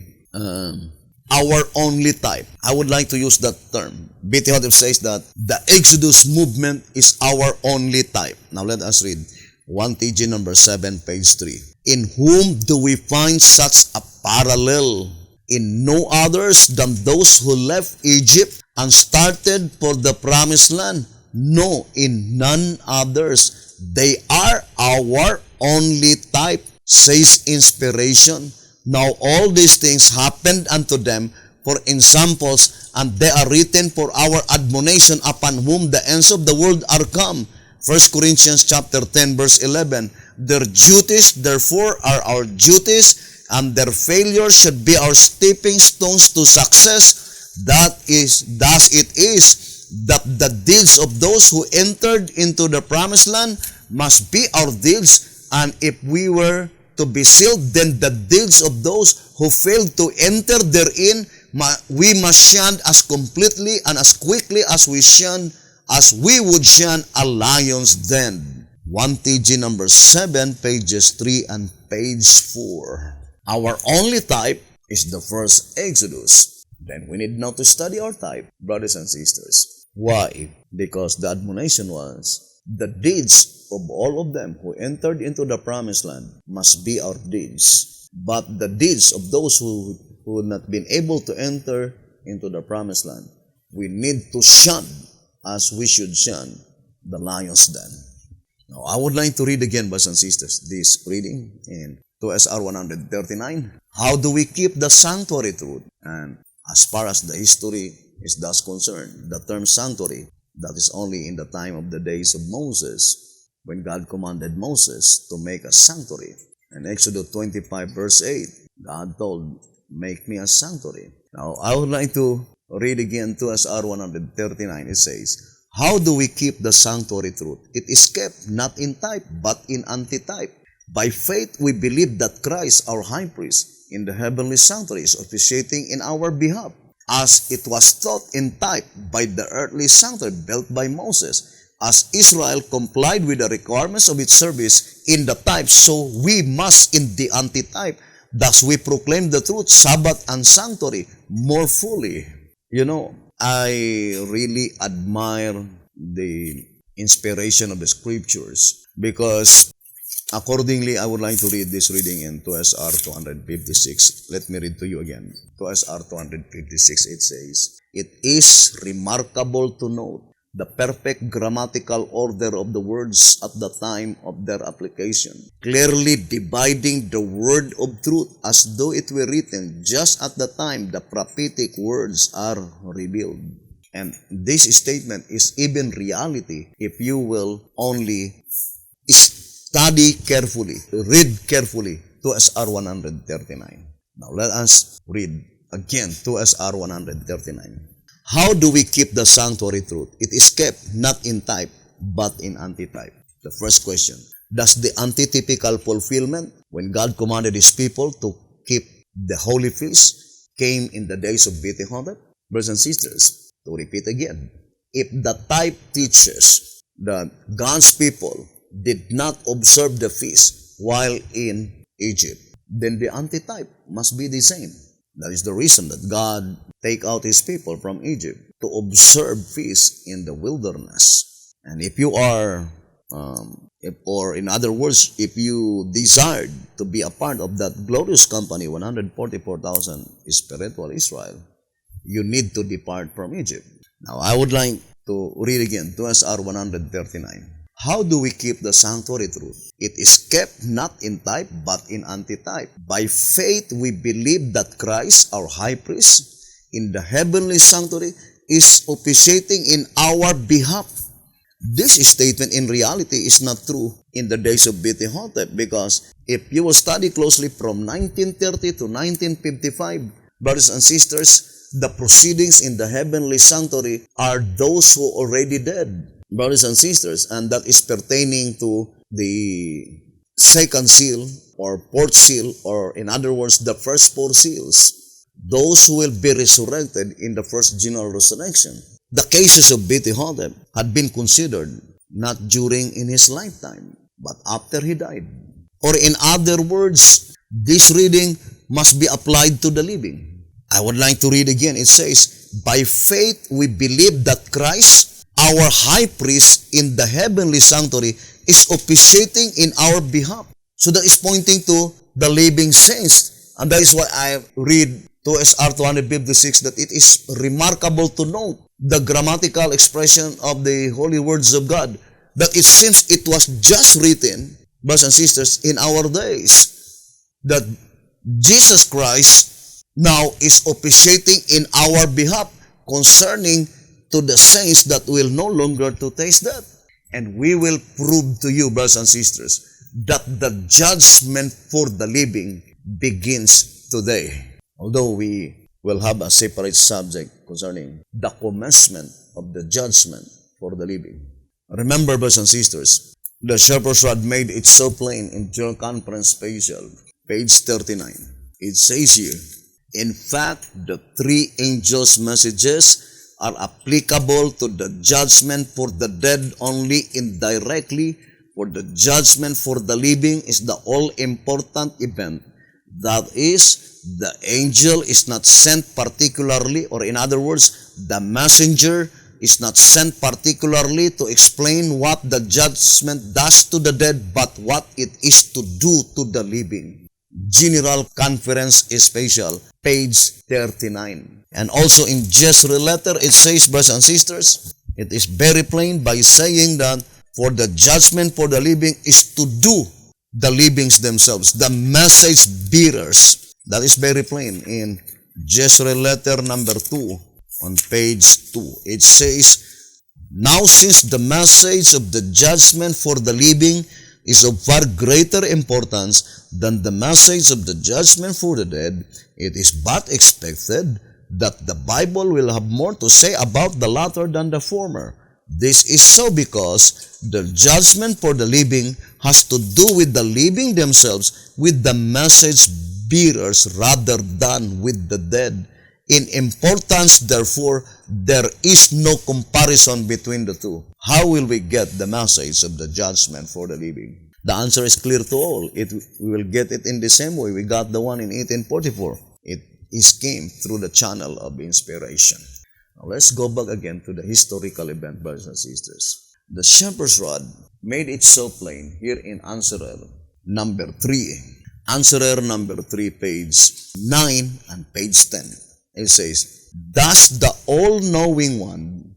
our only type. I would like to use that term. B.T. Hotep says that the Exodus movement is our only type. Now, let us read 1 TG number 7, page 3. In whom do we find such a parallel? In no others than those who left Egypt and started for the promised land. No, in none others. They are our only type, says inspiration. Now all these things happened unto them for examples, and they are written for our admonition, upon whom the ends of the world are come. 1 Corinthians chapter 10, verse 11. Their duties, therefore, are our duties, and their failures should be our stepping stones to success. Thus it is that the deeds of those who entered into the promised land must be our deeds, and if we were to be sealed, then the deeds of those who failed to enter therein, we must shun as completely and as quickly as we would shun a lion's den. 1 TG number 7, pages 3 and page 4. Our only type is the first Exodus. Then we need now to study our type, brothers and sisters. Why? Because the admonition was, the deeds of all of them who entered into the promised land must be our deeds. But the deeds of those who had not been able to enter into the promised land, we need to shun as we should shun the lion's den. Now, I would like to read again, brothers and sisters, this reading in 2SR 139. How do we keep the sanctuary truth? And as far as the history is thus concerned, the term sanctuary That is only in the time of the days of Moses, when God commanded Moses to make a sanctuary. In Exodus 25 verse 8, God told, make me a sanctuary. Now, I would like to read again 2SR 139. It says, how do we keep the sanctuary truth? It is kept not in type, but in antitype. By faith, we believe that Christ, our high priest, in the heavenly sanctuary is officiating in our behalf, as it was taught in type by the earthly sanctuary built by Moses. As Israel complied with the requirements of its service in the type, so we must in the antitype. Thus we proclaim the truth, Sabbath and sanctuary, more fully. You know, I really admire the inspiration of the scriptures, because accordingly, I would like to read this reading in 2SR 256. Let me read to you again. 2SR 256, it says, it is remarkable to note the perfect grammatical order of the words at the time of their application, clearly dividing the word of truth as though it were written just at the time the prophetic words are revealed. And this statement is even reality if you will only study carefully, read carefully 2SR 139. Now let us read again 2SR 139. How do we keep the sanctuary truth? It is kept not in type, but in antitype. The first question, does the antitypical fulfillment, when God commanded His people to keep the holy feast, came in the days of Bethlehem? Brothers and sisters, to repeat again, if the type teaches that God's people did not observe the feast while in Egypt, then the antitype must be the same. That is the reason that God take out His people from Egypt to observe feast in the wilderness. And if you are, or in other words, if you desired to be a part of that glorious company, 144,000 spiritual Israel, you need to depart from Egypt. Now, I would like to read again 2SR 139. How do we keep the sanctuary truth? It is kept not in type, but in antitype. By faith, we believe that Christ, our high priest, in the heavenly sanctuary, is officiating in our behalf. This statement in reality is not true in the days of Bethlehem, because if you will study closely from 1930 to 1955, brothers and sisters, the proceedings in the heavenly sanctuary are those who already dead. Brothers and sisters, and that is pertaining to the second seal or fourth seal, or in other words, the first four seals. Those who will be resurrected in the first general resurrection. The cases of Bethlehem had been considered not during in his lifetime, but after he died. Or in other words, this reading must be applied to the living. I would like to read again. It says, by faith we believe that Christ, our high priest in the heavenly sanctuary, is officiating in our behalf. So that is pointing to the living saints. And that is why I read 2SR 256 that it is remarkable to note the grammatical expression of the holy words of God, that it seems it was just written, brothers and sisters, in our days, that Jesus Christ now is officiating in our behalf concerning to the saints that will no longer to taste death. And we will prove to you, brothers and sisters, that the judgment for the living begins today. Although we will have a separate subject concerning the commencement of the judgment for the living. Remember, brothers and sisters, the shepherd's rod made it so plain in General Conference Special, page 39. It says here, in fact, the three angels' messages are applicable to the judgment for the dead only indirectly, for the judgment for the living is the all-important event. That is, the angel is not sent particularly, or in other words, the messenger is not sent particularly to explain what the judgment does to the dead, but what it is to do to the living. General Conference Special, page 39. And also in Jezreel letter, it says, brothers and sisters, it is very plain by saying that for the judgment for the living is to do the livings themselves, the message bearers. That is very plain in Jezreel letter number 2 on page 2. It says, Now, since the message of the judgment for the living is of far greater importance than the message of the judgment for the dead, it is but expected that the Bible will have more to say about the latter than the former. This is so because the judgment for the living has to do with the living themselves, with the message bearers rather than with the dead. In importance, therefore, there is no comparison between the two. How will we get the message of the judgment for the living? The answer is clear to all. We will get it in the same way we got the one in 1844. It came through the channel of inspiration. Now let's go back again to the historical event, brothers and sisters. The shepherd's rod made it so plain here in Answerer number 3. Answerer number 3, page 9 and page 10. It says, thus the all-knowing one,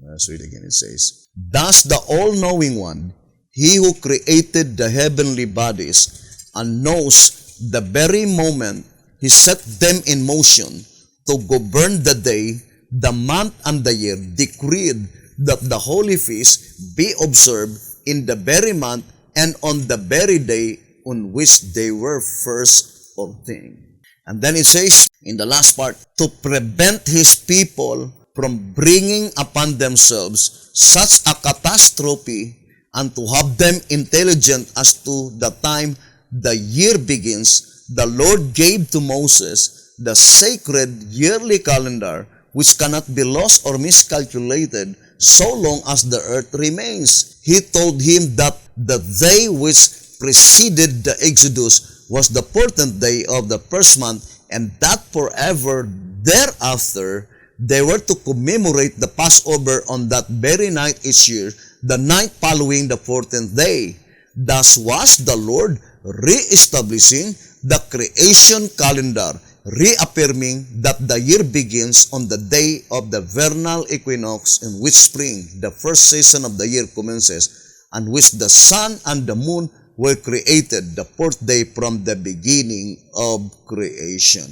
let's read again, it says, thus the all-knowing one, he who created the heavenly bodies and knows the very moment he set them in motion to govern the day, the month, and the year, decreed that the holy feast be observed in the very month and on the very day on which they were first ordained. And then it says, in the last part, to prevent his people from bringing upon themselves such a catastrophe and to have them intelligent as to the time the year begins, the Lord gave to Moses the sacred yearly calendar, which cannot be lost or miscalculated so long as the earth remains. He told him that the day which preceded the Exodus was the 14th day of the first month, and that forever thereafter they were to commemorate the Passover on that very night each year, the night following the 14th day. Thus was the Lord re-establishing the creation calendar, reaffirming that the year begins on the day of the vernal equinox, in which spring, the first season of the year, commences, and which the sun and the moon were created the fourth day from the beginning of creation.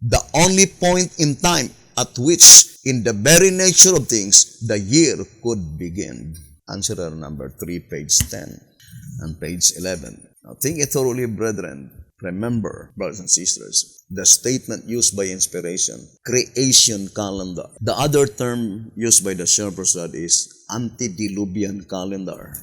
The only point in time at which, in the very nature of things, the year could begin. Answerer number 3, page 10 and page 11. Now think it thoroughly, brethren. Remember, brothers and sisters, the statement used by inspiration, creation calendar. The other term used by the shepherd's rod is antediluvian calendar.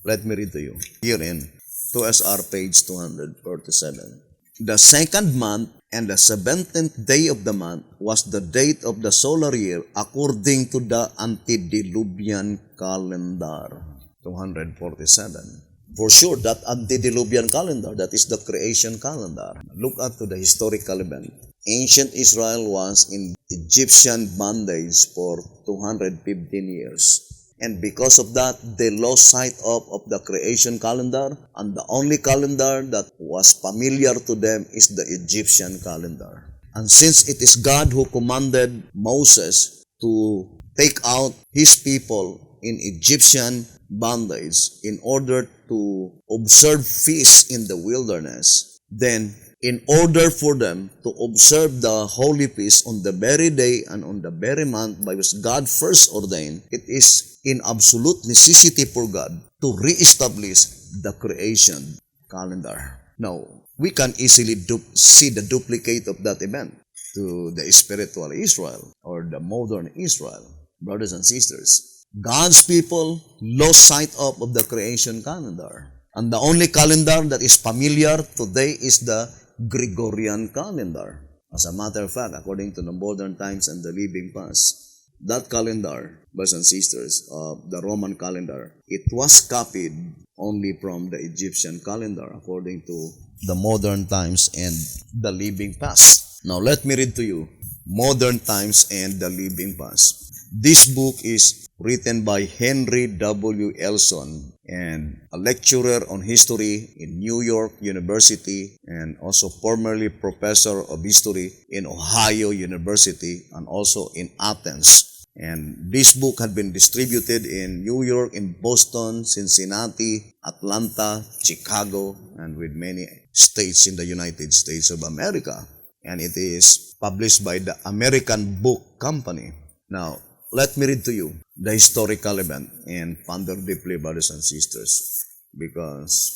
Let me read to you. Here in 2SR page 247. The second month and the 17th day of the month was the date of the solar year according to the antediluvian calendar. 247. For sure, that antediluvian calendar, that is the creation calendar. Look at to the historical event. Ancient Israel was in Egyptian bondage for 215 years. And because of that, they lost sight of the creation calendar, and the only calendar that was familiar to them is the Egyptian calendar. And since it is God who commanded Moses to take out his people in Egyptian bondage in order to observe feasts in the wilderness, then in order for them to observe the holy feast on the very day and on the very month by which God first ordained, it is in absolute necessity for God to reestablish the creation calendar. Now, we can easily see the duplicate of that event to the spiritual Israel or the modern Israel. Brothers and sisters, God's people lost sight of the creation calendar. And the only calendar that is familiar today is the Gregorian calendar. As a matter of fact, according to the modern times and the living past, that calendar, brothers and sisters, the Roman calendar, it was copied only from the Egyptian calendar according to the modern times and the living past. Now let me read to you Modern Times and the Living Past. This book is written by Henry W. Elson, and a lecturer on history in New York University and also formerly professor of history in Ohio University and also in Athens. And this book had been distributed in New York, in Boston, Cincinnati, Atlanta, Chicago, and with many states in the United States of America. And it is published by the American Book Company. Now, let me read to you the historical event and ponder deeply, brothers and sisters, because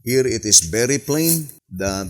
here it is very plain that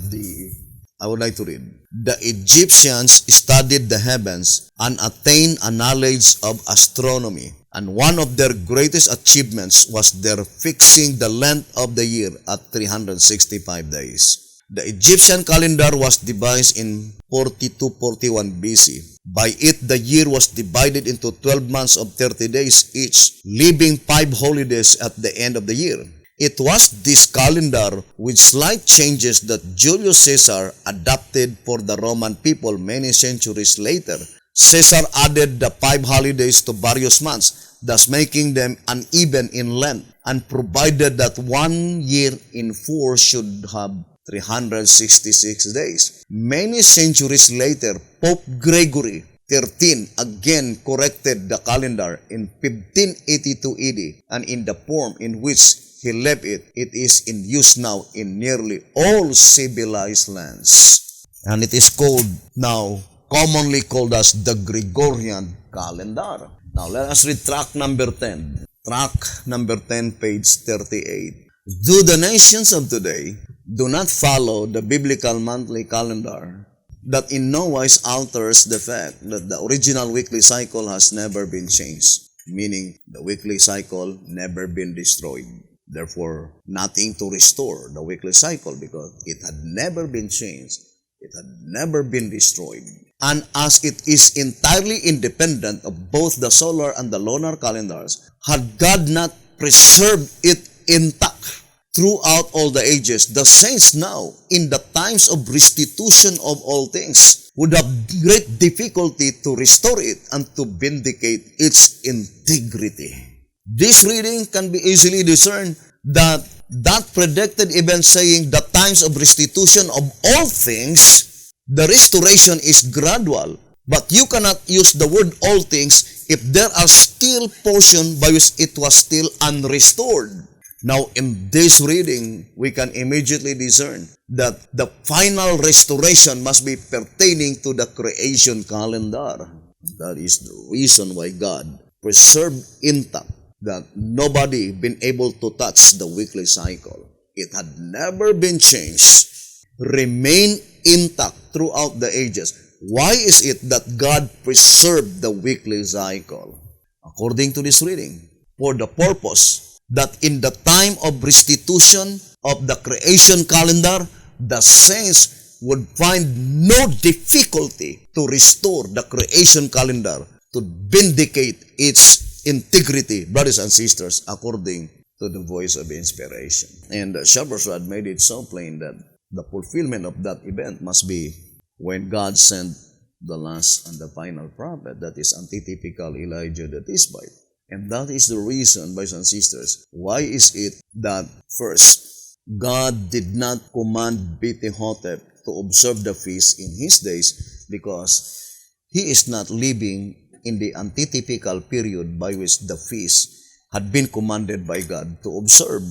I would like to read. The Egyptians studied the heavens and attained a knowledge of astronomy. And one of their greatest achievements was their fixing the length of the year at 365 days. The Egyptian calendar was devised in 4241 BC. By it, the year was divided into 12 months of 30 days each, leaving 5 holidays at the end of the year. It was this calendar with slight changes that Julius Caesar adopted for the Roman people many centuries later. Caesar added the 5 holidays to various months, thus making them uneven in length, and provided that 1 year in 4 should have 366 days. Many centuries later, Pope Gregory XIII again corrected the calendar in 1582 AD, and in the form in which he left it, it is in use now in nearly all civilized lands. And it is called now, commonly called as the Gregorian calendar. Now let us read track number 10. Track number 10, page 38. Do the nations of today do not follow the biblical monthly calendar that in no wise alters the fact that the original weekly cycle has never been changed, meaning the weekly cycle never been destroyed. Therefore, nothing to restore the weekly cycle because it had never been changed. It had never been destroyed. And as it is entirely independent of both the solar and the lunar calendars, had God not preserved it intact throughout all the ages, the saints now, in the times of restitution of all things, would have great difficulty to restore it and to vindicate its integrity. This reading can be easily discerned that predicted event saying the times of restitution of all things, the restoration is gradual. But you cannot use the word all things if there are still portions by which it was still unrestored. Now, in this reading, we can immediately discern that the final restoration must be pertaining to the creation calendar. That is the reason why God preserved intact that nobody been able to touch the weekly cycle. It had never been changed, remained intact throughout the ages. Why is it that God preserved the weekly cycle? According to this reading, for the purpose that in the time of restitution of the creation calendar, the saints would find no difficulty to restore the creation calendar, to vindicate its integrity, brothers and sisters, according to the voice of inspiration. And Shepherd's Rod made it so plain that the fulfillment of that event must be when God sent the last and the final prophet, that is antitypical Elijah the Tishbite. And that is the reason, brothers and sisters, why is it that first, God did not command Beti-Hotep to observe the feast in his days because he is not living in the antitypical period by which the feast had been commanded by God to observe.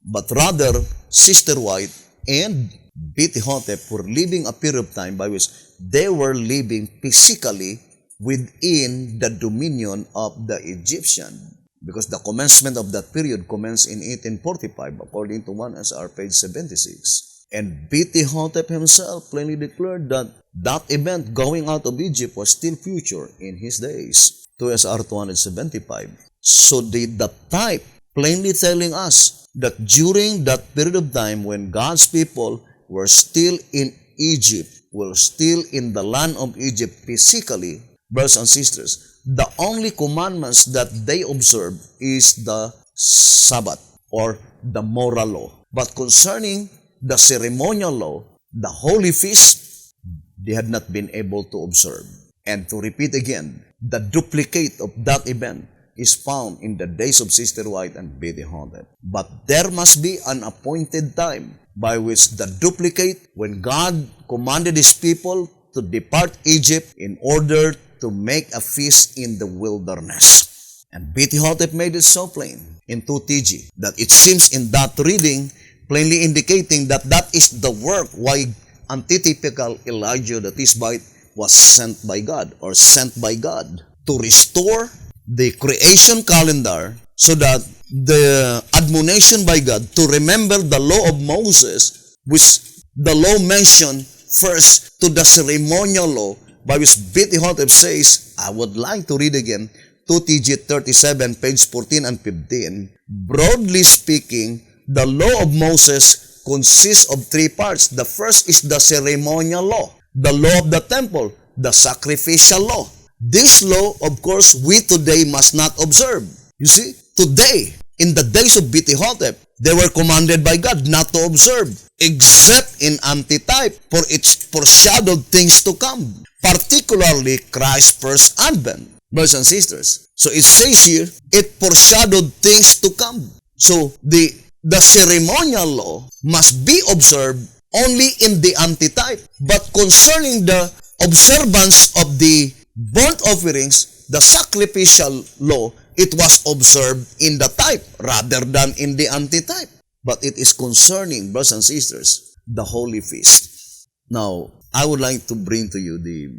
But rather, Sister White and Beti-Hotep were living a period of time by which they were living physically within the dominion of the Egyptian. Because the commencement of that period commenced in 1845, according to 1 SR, page 76. And Beti-Hotep himself plainly declared that that event going out of Egypt was still future in his days. 2 SR 275. So the type plainly telling us that during that period of time when God's people were still in Egypt, were still in the land of Egypt physically, brothers and sisters, the only commandments that they observe is the Sabbath or the moral law. But concerning the ceremonial law, the holy feast, they had not been able to observe. And to repeat again, the duplicate of that event is found in the days of Sister White and Beti-Hotep. But there must be an appointed time by which the duplicate, when God commanded his people to depart Egypt in order to make a feast in the wilderness. And Beti-Hotep made it so plain in 2TG that it seems in that reading plainly indicating that that is the work why antitypical Elijah the Tishbite was sent by God or sent by God to restore the creation calendar so that the admonition by God to remember the law of Moses, which the law mentioned first to the ceremonial law, by which B.T. Hotep says, I would like to read again, 2TG 37, page 14 and 15. Broadly speaking, the law of Moses consists of three parts. The first is the ceremonial law, the law of the temple, the sacrificial law. This law, of course, we today must not observe. You see, today, in the days of B.T. Hotep, they were commanded by God not to observe, except in antitype, for it foreshadowed things to come, particularly Christ's first advent. Brothers and sisters, so it says here, it foreshadowed things to come. So the ceremonial law must be observed only in the antitype. But concerning the observance of the burnt offerings, the sacrificial law, it was observed in the type rather than in the antitype. But it is concerning, brothers and sisters, the Holy Feast. Now, I would like to bring to you the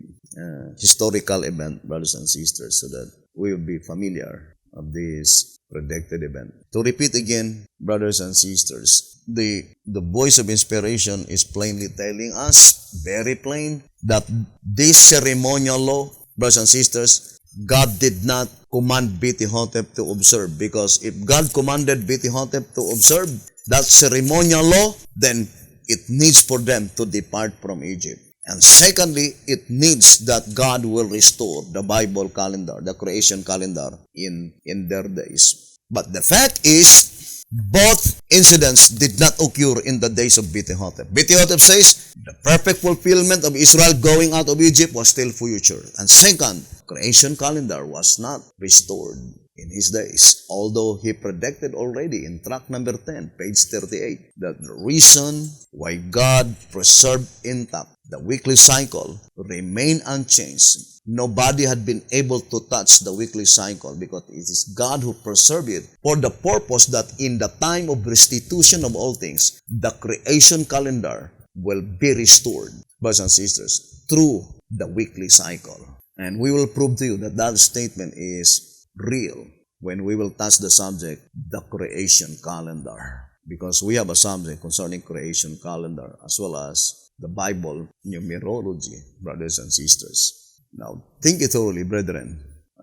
historical event, brothers and sisters, so that we will be familiar of this predicted event. To repeat again, brothers and sisters, the voice of inspiration is plainly telling us, very plain, that this ceremonial law, brothers and sisters, God did not command B.T. Hotep to observe, because if God commanded B.T. Hotep to observe that ceremonial law, then it needs for them to depart from Egypt. And secondly, it needs that God will restore the Bible calendar, the creation calendar in their days. But the fact is, both incidents did not occur in the days of B.T. Hotep. B.T. Hotep says, the perfect fulfillment of Israel going out of Egypt was still future. And second, creation calendar was not restored in his days. Although he predicted already in track number 10, page 38, that the reason why God preserved intact the weekly cycle remained unchanged. Nobody had been able to touch the weekly cycle because it is God who preserved it for the purpose that in the time of restitution of all things, the creation calendar will be restored, brothers and sisters, through the weekly cycle. And we will prove to you that that statement is real when we will touch the subject, the creation calendar. Because we have a subject concerning creation calendar as well as the Bible numerology, brothers and sisters. Now, think it thoroughly, brethren,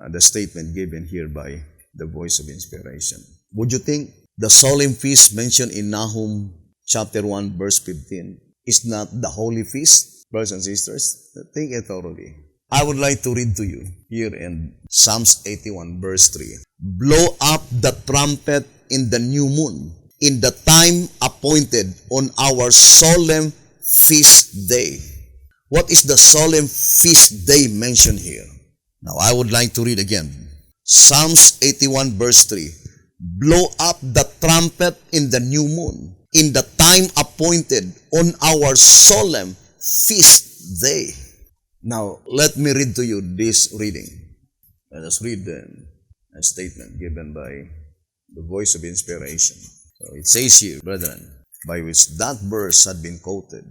the statement given here by the voice of inspiration. Would you think the solemn feast mentioned in Nahum chapter 1, verse 15 is not the holy feast, brothers and sisters? Think it thoroughly. I would like to read to you here in Psalms 81, verse 3. Blow up the trumpet in the new moon, in the time appointed on our solemn feast day. What is the solemn feast day mentioned here? Now, I would like to read again. Psalms 81 verse 3. Blow up the trumpet in the new moon, in the time appointed on our solemn feast day. Now, let me read to you this reading. Let us read a statement given by the voice of inspiration. So it says here, brethren, by which that verse had been quoted.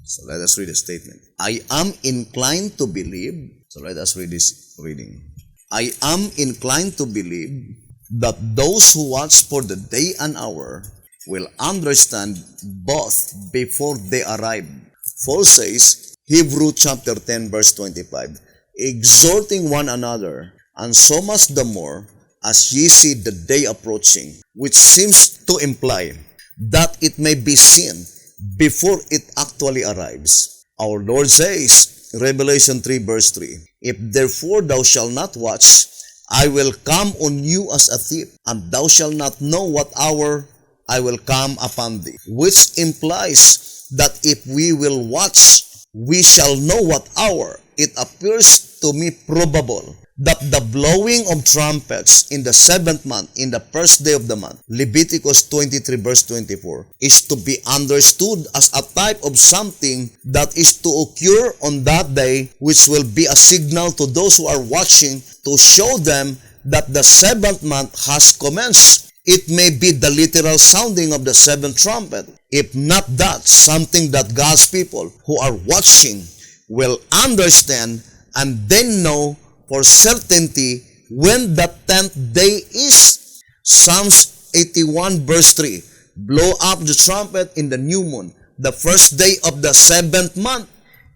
So let us read the statement. I am inclined to believe, so let us read this reading. I am inclined to believe that those who watch for the day and hour will understand both before they arrive. Paul says, Hebrew chapter 10 verse 25, exhorting one another, and so much the more as ye see the day approaching, which seems to imply that it may be seen before it actually arrives. Our Lord says, Revelation 3 verse 3, if therefore thou shalt not watch, I will come on you as a thief, and thou shalt not know what hour I will come upon thee. Which implies that if we will watch, we shall know what hour. It appears to me probable that the blowing of trumpets in the 7th month, in the first day of the month, Leviticus 23 verse 24, is to be understood as a type of something that is to occur on that day, which will be a signal to those who are watching to show them that the 7th month has commenced. It may be the literal sounding of the 7th trumpet. If not that, something that God's people who are watching will understand and then know for certainty when the 10th day is. Psalms 81 verse 3. Blow up the trumpet in the new moon, the first day of the 7th month,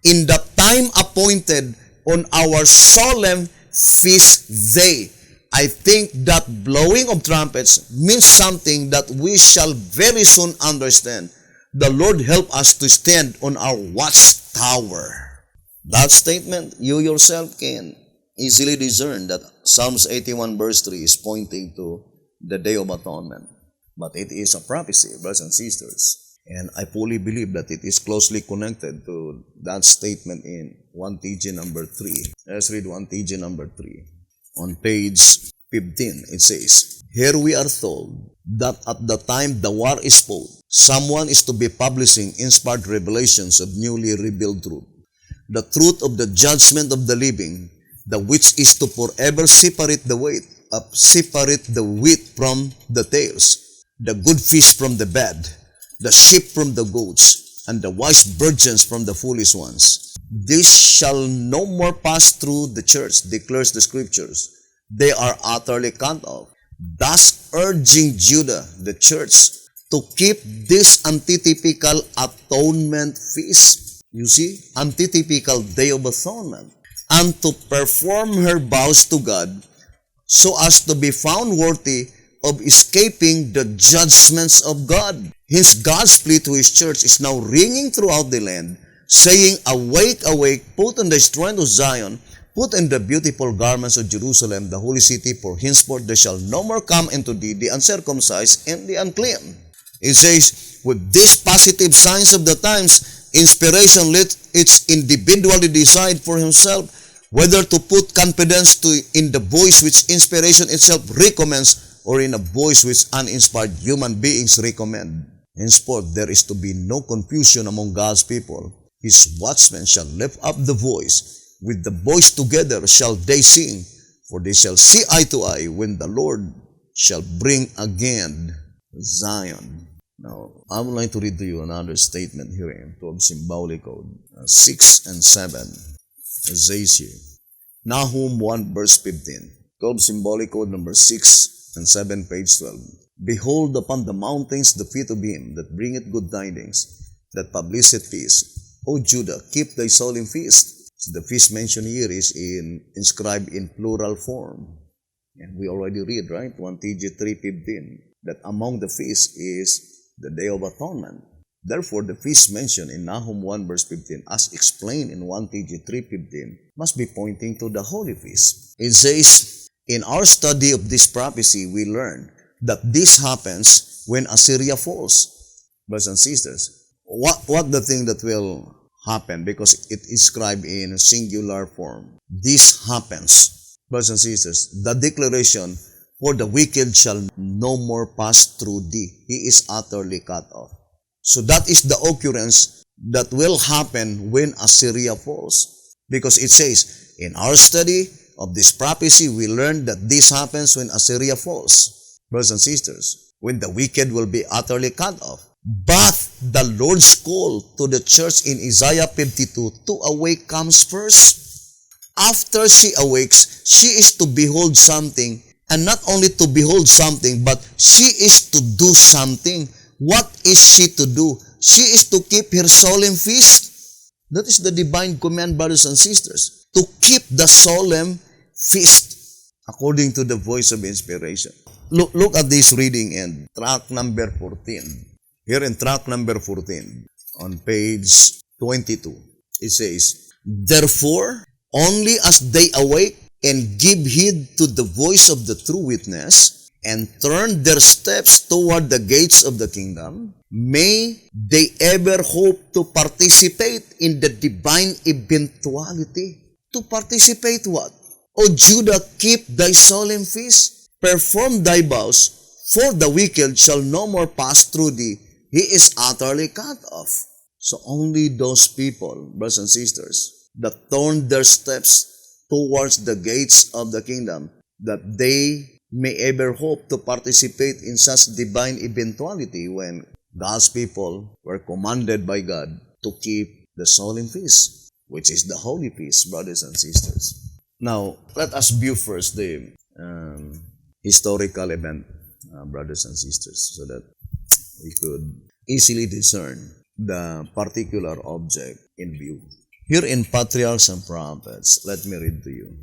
in the time appointed on our solemn feast day. I think that blowing of trumpets means something that we shall very soon understand. The Lord help us to stand on our watchtower. That statement, you yourself can easily discern that Psalms 81 verse 3 is pointing to the Day of Atonement. But it is a prophecy, brothers and sisters. And I fully believe that it is closely connected to that statement in 1 TG number 3. Let's read 1 TG number 3. On page 15, it says, here we are told that at the time the war is fought, someone is to be publishing inspired revelations of newly revealed truth. The truth of the judgment of the living, the which is to forever separate the wheat from the tares, the good fish from the bad, the sheep from the goats, and the wise virgins from the foolish ones. This shall no more pass through the church, declares the scriptures. They are utterly cut off, thus urging Judah, the church, to keep this antitypical atonement feast. You see, antitypical Day of Atonement, and to perform her vows to God so as to be found worthy of escaping the judgments of God. Hence, God's plea to His church is now ringing throughout the land, saying, awake, awake, put on the strength of Zion, put on the beautiful garments of Jerusalem, the holy city, for henceforth there shall no more come into thee the uncircumcised and the unclean. It says, with these positive signs of the times, inspiration let each individually decide for himself whether to put confidence in the voice which inspiration itself recommends or in a voice which uninspired human beings recommend. Henceforth, there is to be no confusion among God's people. His watchmen shall lift up the voice. With the voice together shall they sing, for they shall see eye to eye when the Lord shall bring again Zion. Now, I would like to read to you another statement here in 12 Symbolic Code 6 and 7. It says here, Nahum 1 verse 15, 12 Symbolic Code number 6 and 7, page 12. Behold upon the mountains the feet of him that bringeth good tidings, that publisheth peace. O Judah, keep thy solemn feast. So the feast mentioned here is inscribed in plural form. And we already read, right? 1 TG 3:15, that among the feasts is the Day of Atonement. Therefore, the feast mentioned in Nahum 1 verse 15, as explained in 1 TG 3:15, must be pointing to the Holy Feast. It says, in our study of this prophecy, we learn that this happens when Assyria falls. Brothers and sisters, what the thing that will happen, because it is described in singular form. This happens, brothers and sisters, the declaration, for the wicked shall no more pass through thee. He is utterly cut off. So that is the occurrence that will happen when Assyria falls. Because it says, in our study of this prophecy, we learned that this happens when Assyria falls. Brothers and sisters, when the wicked will be utterly cut off. But the Lord's call to the church in Isaiah 52 to awake comes first. After she awakes, she is to behold something. And not only to behold something, but she is to do something. What is she to do? She is to keep her solemn feast. That is the divine command, brothers and sisters. To keep the solemn feast according to the voice of inspiration. Look at this reading in track number 14. Here in track number 14, on page 22, it says, therefore, only as they awake and give heed to the voice of the true witness, and turn their steps toward the gates of the kingdom, may they ever hope to participate in the divine eventuality. To participate what? O Judah, keep thy solemn feast, perform thy vows, for the wicked shall no more pass through thee. He is utterly cut off. So only those people, brothers and sisters, that turn their steps towards the gates of the kingdom, that they may ever hope to participate in such divine eventuality when God's people were commanded by God to keep the solemn feast, which is the holy feast, brothers and sisters. Now, let us view first the um, historical event, brothers and sisters, so that we could easily discern the particular object in view. Here in Patriarchs and Prophets, let me read to you.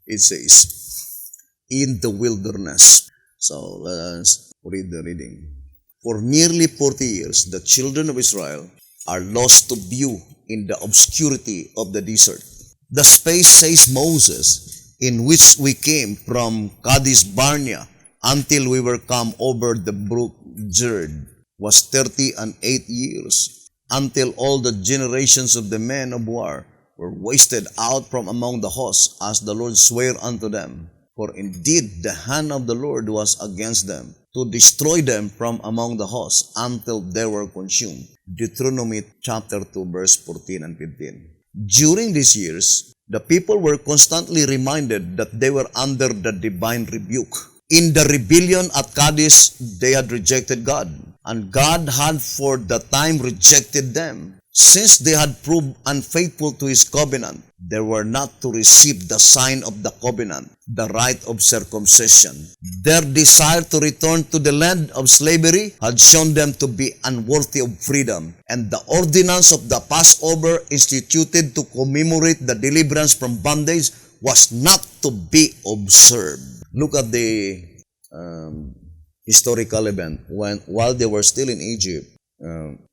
It says, in the wilderness. So let us read the reading. For nearly 40 years, the children of Israel are lost to view in the obscurity of the desert. The space, says Moses, in which we came from Kadesh Barnea until we were come over the brook Jerd was 38 years, until all the generations of the men of war were wasted out from among the hosts, as the Lord sware unto them. For indeed the hand of the Lord was against them, to destroy them from among the hosts, until they were consumed. Deuteronomy chapter 2, verse 14 and 15. During these years, the people were constantly reminded that they were under the divine rebuke. In the rebellion at Kadesh, they had rejected God, and God had for the time rejected them. Since they had proved unfaithful to His covenant, they were not to receive the sign of the covenant, the rite of circumcision. Their desire to return to the land of slavery had shown them to be unworthy of freedom, and the ordinance of the Passover instituted to commemorate the deliverance from bondage was not to be observed. Look at the historical event. While they were still in Egypt,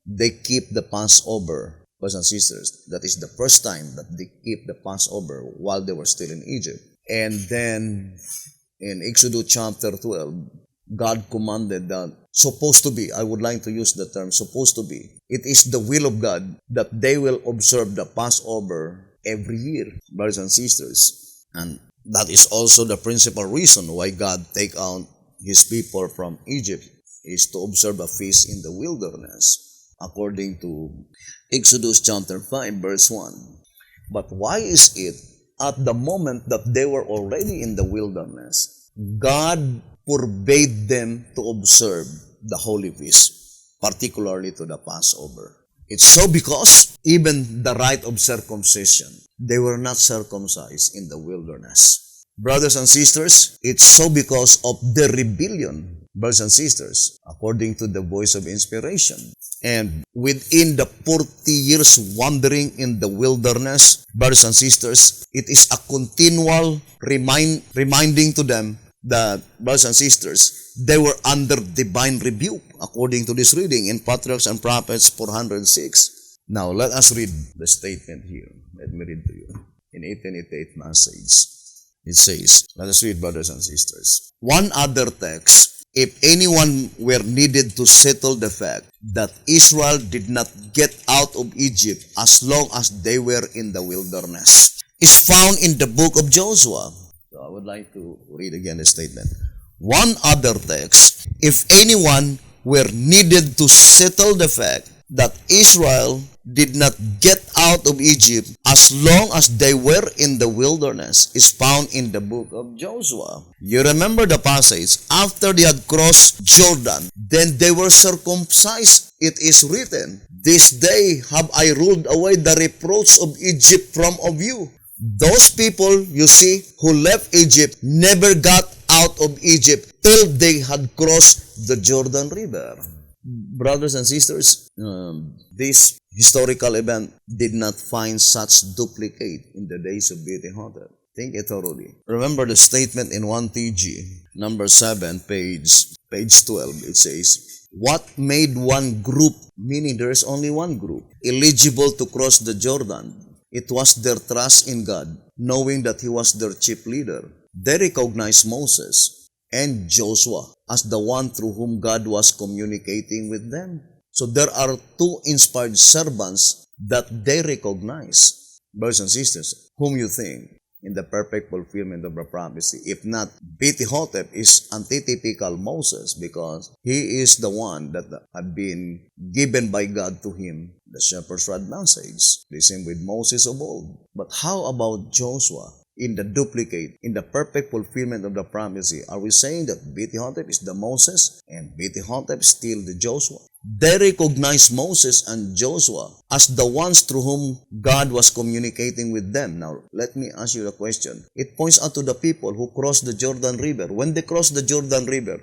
they keep the Passover, brothers and sisters. That is the first time that they keep the Passover while they were still in Egypt. And then in Exodus chapter 12, God commanded that supposed to be, I would like to use the term supposed to be, it is the will of God that they will observe the Passover every year, brothers and sisters. And that is also the principal reason why God take out His people from Egypt, is to observe a feast in the wilderness, according to Exodus chapter 5, verse 1. But why is it at the moment that they were already in the wilderness, God forbade them to observe the holy feast, particularly to the Passover? It's so because even the rite of circumcision, they were not circumcised in the wilderness. Brothers and sisters, it's so because of the rebellion, brothers and sisters, according to the voice of inspiration. And within the 40 years wandering in the wilderness, brothers and sisters, it is a continual reminding to them that, brothers and sisters, they were under divine rebuke, according to this reading in Patriarchs and Prophets 406. Now, let us read the statement here. Let me read to you in 1888 message. It says, let us read, brothers and sisters. One other text, if anyone were needed to settle the fact that Israel did not get out of Egypt as long as they were in the wilderness, is found in the book of Joshua. So I would like to read again the statement. One other text, if anyone were needed to settle the fact that Israel did not get out of Egypt as long as they were in the wilderness, is found in the book of Joshua. You remember the passage, after they had crossed Jordan, then they were circumcised. It is written, this day have I ruled away the reproach of Egypt from of you. Those people, you see, who left Egypt never got out of Egypt till they had crossed the Jordan River. Brothers and sisters, this historical event did not find such duplicate in the days of Bethel. Think it thoroughly. Remember the statement in 1 TG, number 7, page 12. It says, what made one group, meaning there is only one group, eligible to cross the Jordan? It was their trust in God, knowing that He was their chief leader. They recognized Moses and Joshua as the one through whom God was communicating with them. So there are two inspired servants that they recognize. Brothers and sisters, whom you think in the perfect fulfillment of the prophecy? If not, Bethel is antitypical Moses, because he is the one that had been given by God to him the shepherd's rod message. The same with Moses of old. But how about Joshua? in the duplicate, in the perfect fulfillment of the prophecy. Are we saying that Beti-Hotep is the Moses and Beti-Hotep is still the Joshua? They recognized Moses and Joshua as the ones through whom God was communicating with them. Now, let me ask you a question. It points out to the people who crossed the Jordan River. When they crossed the Jordan River,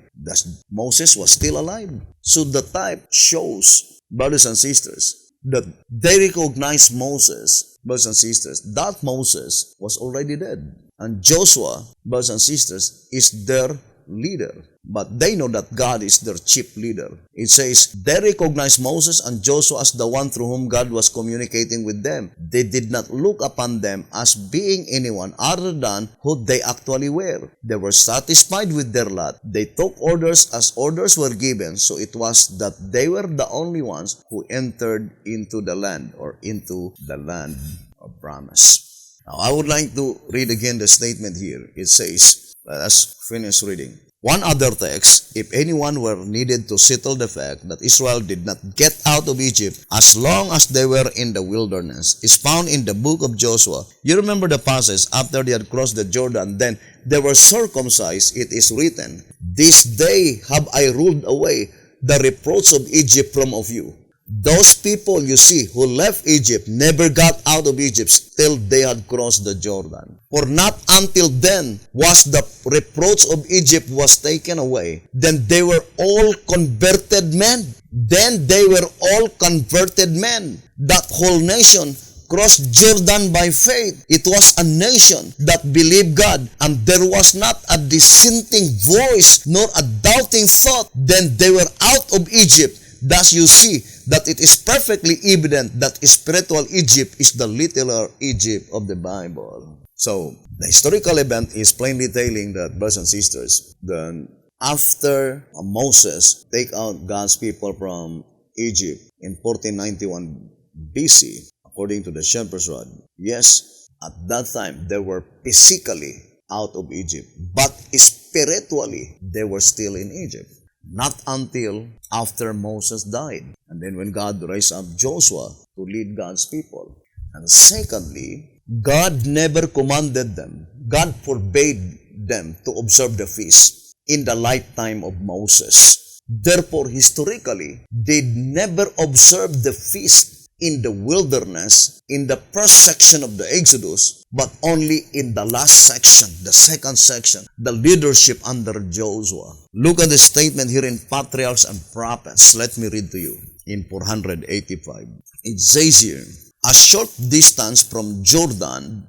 Moses was still alive. So the type shows, brothers and sisters, that they recognized Moses, brothers and sisters, that Moses was already dead. And Joshua, brothers and sisters, is their leader. But they know that God is their chief leader. It says, they recognized Moses and Joshua as the one through whom God was communicating with them. They did not look upon them as being anyone other than who they actually were. They were satisfied with their lot. They took orders as orders were given, so it was that they were the only ones who entered into the land, or into the land of promise. Now, I would like to read again the statement here. It says, let us finish reading. One other text, if anyone were needed to settle the fact that Israel did not get out of Egypt as long as they were in the wilderness, is found in the book of Joshua. You remember the passage after they had crossed the Jordan, then they were circumcised. It is written, this day have I ruled away the reproach of Egypt from off you. Those people, you see, who left Egypt never got out of Egypt till they had crossed the Jordan. For not until then was the reproach of Egypt was taken away. Then they were all converted men. Then they were all converted men. That whole nation crossed Jordan by faith. It was a nation that believed God, and there was not a dissenting voice nor a doubting thought. Then they were out of Egypt. Thus you see that it is perfectly evident that spiritual Egypt is the literal Egypt of the Bible. So, the historical event is plainly telling that, brothers and sisters, that after Moses take out God's people from Egypt in 1491 BC, according to the Shepherd's Rod, yes, at that time they were physically out of Egypt, but spiritually they were still in Egypt. Not until after Moses died. And then when God raised up Joshua to lead God's people. And secondly, God never commanded them. God forbade them to observe the feast in the lifetime of Moses. Therefore, historically, they never observed the feast in the wilderness, in the first section of the Exodus, but only in the last section, the second section, the leadership under Joshua. Look at the statement here in Patriarchs and Prophets. Let me read to you in 485. It says here, a short distance from Jordan,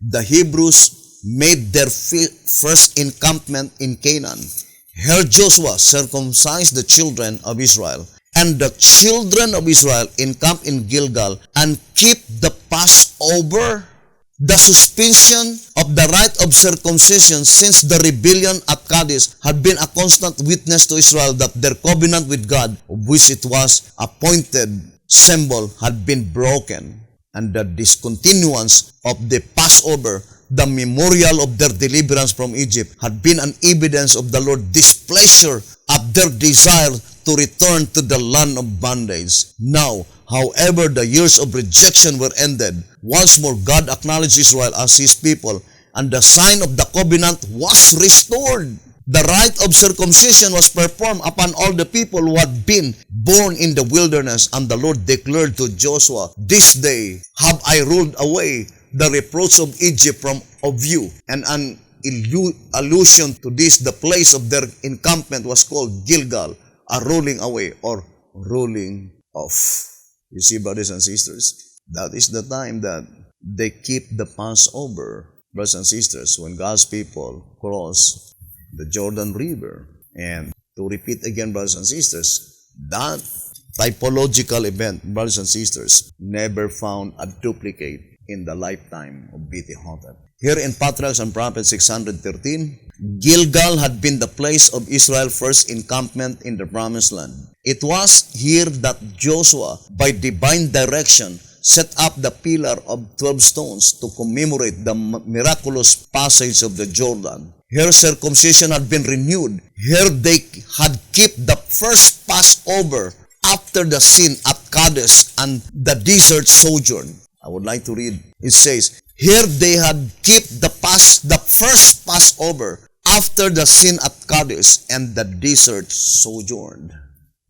the Hebrews made their first encampment in Canaan. Here Joshua circumcised the children of Israel. And the children of Israel encamped in Gilgal and keep the Passover. The suspension of the rite of circumcision since the rebellion at Kadesh had been a constant witness to Israel that their covenant with God, of which it was appointed symbol, had been broken. And the discontinuance of the Passover, the memorial of their deliverance from Egypt, had been an evidence of the Lord's displeasure at their desire to return to the land of bondage. Now, however, the years of rejection were ended. Once more, God acknowledged Israel as His people, and the sign of the covenant was restored. The rite of circumcision was performed upon all the people who had been born in the wilderness, and the Lord declared to Joshua, this day have I ruled away the reproach of Egypt from of you. And an allusion to this, the place of their encampment was called Gilgal, a rolling away or rolling off. You see, brothers and sisters, that is the time that they keep the Passover, brothers and sisters, when God's people cross the Jordan River. And to repeat again, brothers and sisters, that typological event, brothers and sisters, never found a duplicate in the lifetime of Beti-Hotep. Here in Patriarchs and Prophets 613, Gilgal had been the place of Israel's first encampment in the Promised Land. It was here that Joshua, by divine direction, set up the pillar of 12 stones to commemorate the miraculous passage of the Jordan. Here circumcision had been renewed. Here they had kept the first Passover after the sin at Kadesh and the desert sojourn. I would like to read. It says, here they had kept the first Passover after the sin at Kadesh and the desert sojourned.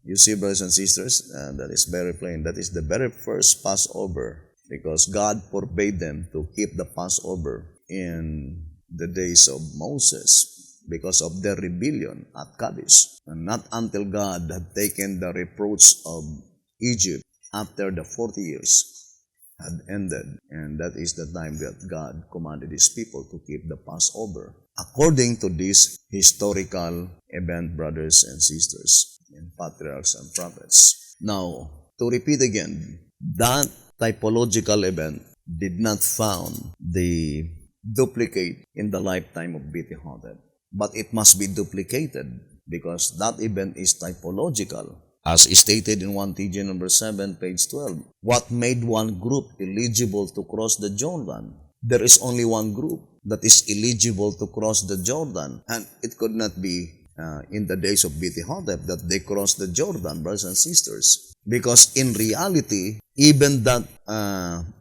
You see, brothers and sisters, that is very plain. That is the very first Passover because God forbade them to keep the Passover in the days of Moses because of their rebellion at Kadesh. And not until God had taken the reproach of Egypt after the 40 years had ended, and that is the time that God commanded His people to keep the Passover. According to this historical event, brothers and sisters, and patriarchs and prophets. Now, to repeat again, that typological event did not found the duplicate in the lifetime of B.T. Hotep, but it must be duplicated because that event is typological. As stated in 1 TJ number 7, page 12, what made one group eligible to cross the Jordan? There is only one group that is eligible to cross the Jordan, and it could not be in the days of B.T. Hotep that they crossed the Jordan, brothers and sisters. Because in reality, even that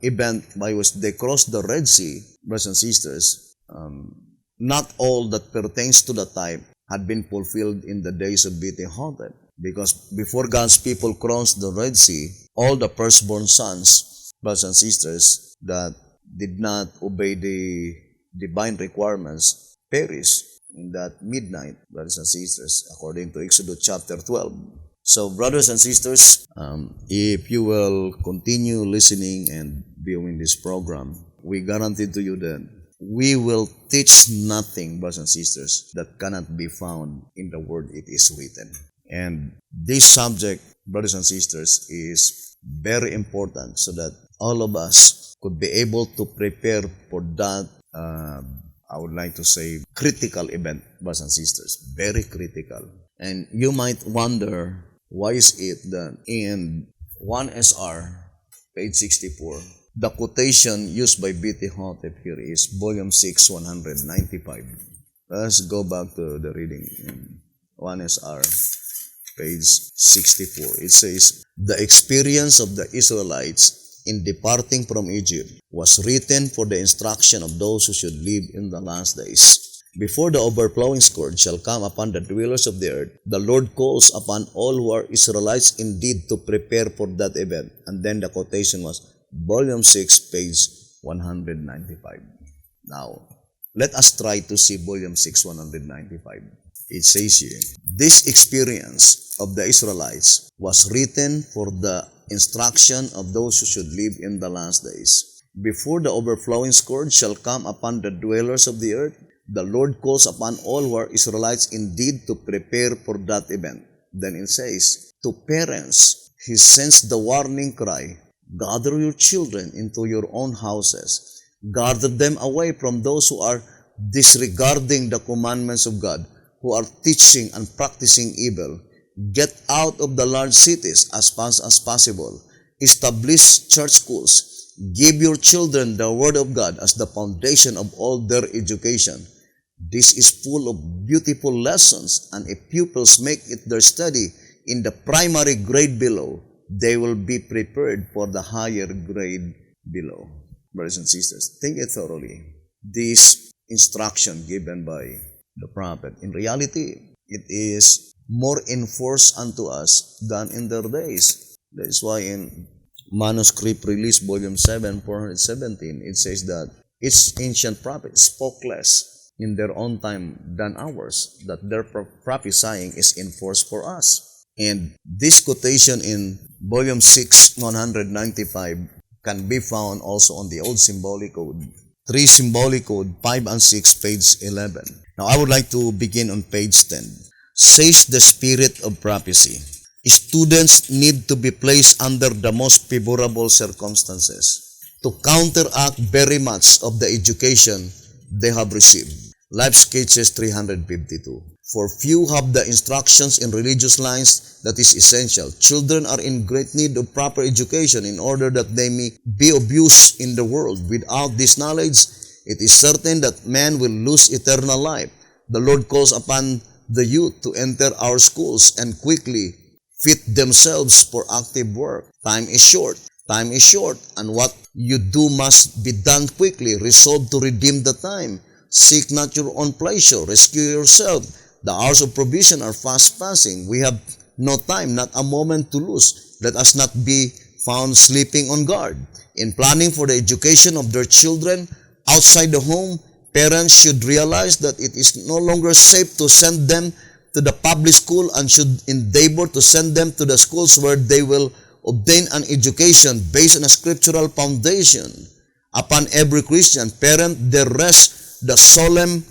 event by which they crossed the Red Sea, brothers and sisters, not all that pertains to the type had been fulfilled in the days of B.T. Hotep. Because before God's people crossed the Red Sea, all the firstborn sons, brothers and sisters, that did not obey the divine requirements perished in that midnight, brothers and sisters, according to Exodus chapter 12. So, brothers and sisters, if you will continue listening and viewing this program, we guarantee to you that we will teach nothing, brothers and sisters, that cannot be found in the word it is written. And this subject, brothers and sisters, is very important so that all of us could be able to prepare for that, I would like to say, critical event, brothers and sisters, very critical. And you might wonder, why is it that in 1SR, page 64, the quotation used by B.T. Hotep here is volume 6, 195. Let's go back to the reading in 1SR, page 64. It says, the experience of the Israelites in departing from Egypt was written for the instruction of those who should live in the last days. Before the overflowing scourge shall come upon the dwellers of the earth, the Lord calls upon all who are Israelites indeed to prepare for that event. And then the quotation was volume 6, page 195. Now, let us try to see volume 6, 195. It says here, this experience of the Israelites was written for the instruction of those who should live in the last days. Before the overflowing scourge shall come upon the dwellers of the earth, the Lord calls upon all who are Israelites indeed to prepare for that event. Then it says, to parents, He sends the warning cry, gather your children into your own houses. Gather them away from those who are disregarding the commandments of God, who are teaching and practicing evil. Get out of the large cities as fast as possible. Establish church schools. Give your children the Word of God as the foundation of all their education. This is full of beautiful lessons, and if pupils make it their study in the primary grade below, they will be prepared for the higher grade below. Brothers and sisters, think it thoroughly. This instruction given by the prophet, in reality, it is more enforced unto us than in their days. That is why in Manuscript Release, Volume 7, 417, it says that each ancient prophet spoke less in their own time than ours, that their prophesying is enforced for us. And this quotation in Volume 6, 195 can be found also on the Old Symbolic Code, 3 Symbolic Code, 5 and 6, page 11. Now, I would like to begin on page 10. Says the Spirit of Prophecy, students need to be placed under the most favorable circumstances to counteract very much of the education they have received. Life Sketches 352. For few have the instructions in religious lines that is essential. Children are in great need of proper education in order that they may be of use in the world. Without this knowledge, it is certain that man will lose eternal life. The Lord calls upon the youth to enter our schools and quickly fit themselves for active work. Time is short, and what you do must be done quickly. Resolve to redeem the time. Seek not your own pleasure. Rescue yourself. The hours of provision are fast passing. We have no time, not a moment to lose. Let us not be found sleeping on guard. In planning for the education of their children outside the home, parents should realize that it is no longer safe to send them to the public school and should endeavor to send them to the schools where they will obtain an education based on a scriptural foundation. Upon every Christian parent, there rests the solemn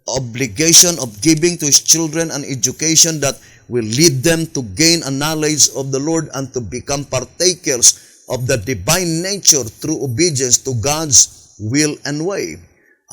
obligation of giving to his children an education that will lead them to gain a knowledge of the Lord and to become partakers of the divine nature through obedience to God's will and way.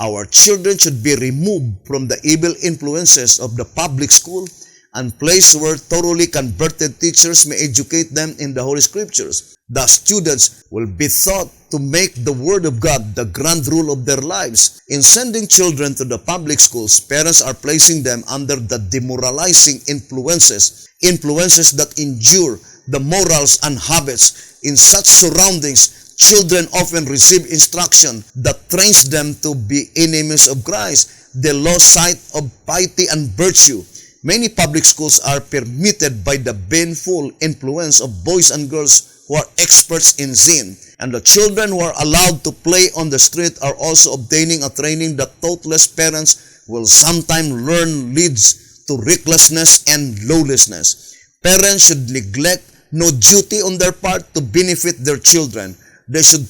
Our children should be removed from the evil influences of the public school and placed where thoroughly converted teachers may educate them in the Holy Scriptures. The students will be taught to make the Word of God the grand rule of their lives. In sending children to the public schools, parents are placing them under the demoralizing influences that injure the morals and habits. In such surroundings, children often receive instruction that trains them to be enemies of Christ. They lose sight of piety and virtue. Many public schools are permitted by the baneful influence of boys and girls who are experts in sin. And the children who are allowed to play on the street are also obtaining a training that thoughtless parents will sometimes learn leads to recklessness and lawlessness. Parents should neglect no duty on their part to benefit their children. They should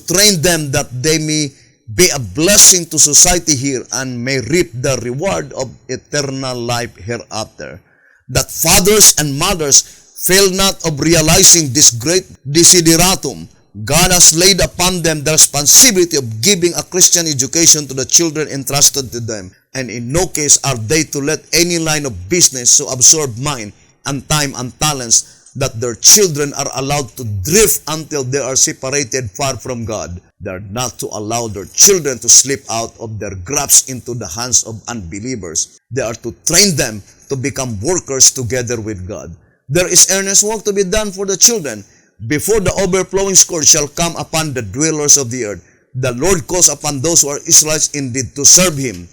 train them that they may be a blessing to society here and may reap the reward of eternal life hereafter. That fathers and mothers fail not of realizing this great desideratum. God has laid upon them the responsibility of giving a Christian education to the children entrusted to them, and in no case are they to let any line of business so absorb mind and time and talents that their children are allowed to drift until they are separated far from God. They are not to allow their children to slip out of their grasp into the hands of unbelievers. They are to train them to become workers together with God. There is earnest work to be done for the children before the overflowing scourge shall come upon the dwellers of the earth. The Lord calls upon those who are Israelites indeed to serve Him.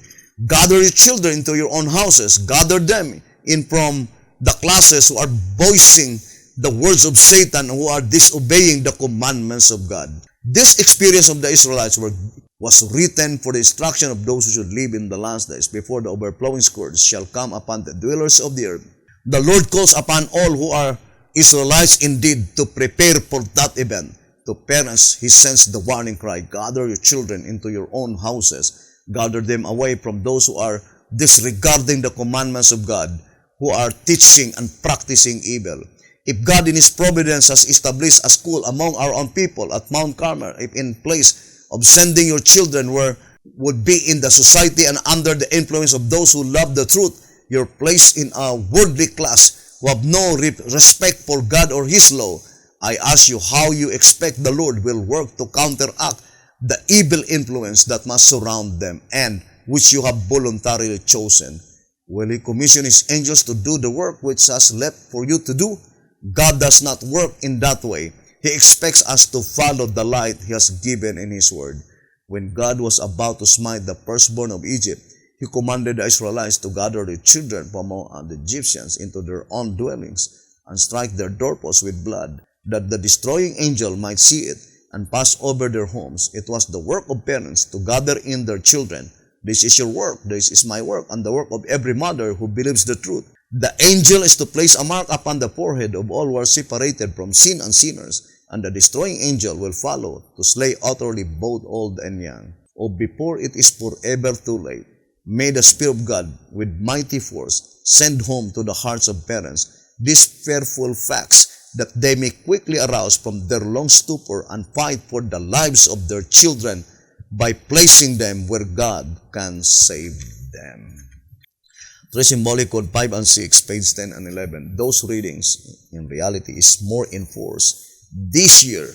Gather your children into your own houses. Gather them in from the classes who are voicing the words of Satan, who are disobeying the commandments of God. This experience of the Israelites was written for the instruction of those who should live in the last days before the overflowing scourge shall come upon the dwellers of the earth. The Lord calls upon all who are Israelites indeed to prepare for that event. To parents, He sends the warning cry, gather your children into your own houses. Gather them away from those who are disregarding the commandments of God, who are teaching and practicing evil. If God in His providence has established a school among our own people at Mount Carmel, if in place of sending your children would be in the society and under the influence of those who love the truth, you're placed in a worldly class who have no respect for God or His law, I ask you how you expect the Lord will work to counteract the evil influence that must surround them and which you have voluntarily chosen. Will He commission His angels to do the work which has left for you to do? God does not work in that way. He expects us to follow the light He has given in His word. When God was about to smite the firstborn of Egypt, He commanded the Israelites to gather their children from among the Egyptians into their own dwellings and strike their doorposts with blood, that the destroying angel might see it and pass over their homes. It was the work of parents to gather in their children. This is your work, this is my work, and the work of every mother who believes the truth. The angel is to place a mark upon the forehead of all who are separated from sin and sinners, and the destroying angel will follow to slay utterly both old and young. Oh, before it is forever too late, may the Spirit of God, with mighty force, send home to the hearts of parents these fearful facts, that they may quickly arouse from their long stupor and fight for the lives of their children by placing them where God can save them. Three symbolic code 5 and 6, page 10 and 11. Those readings, in reality, is more in force this year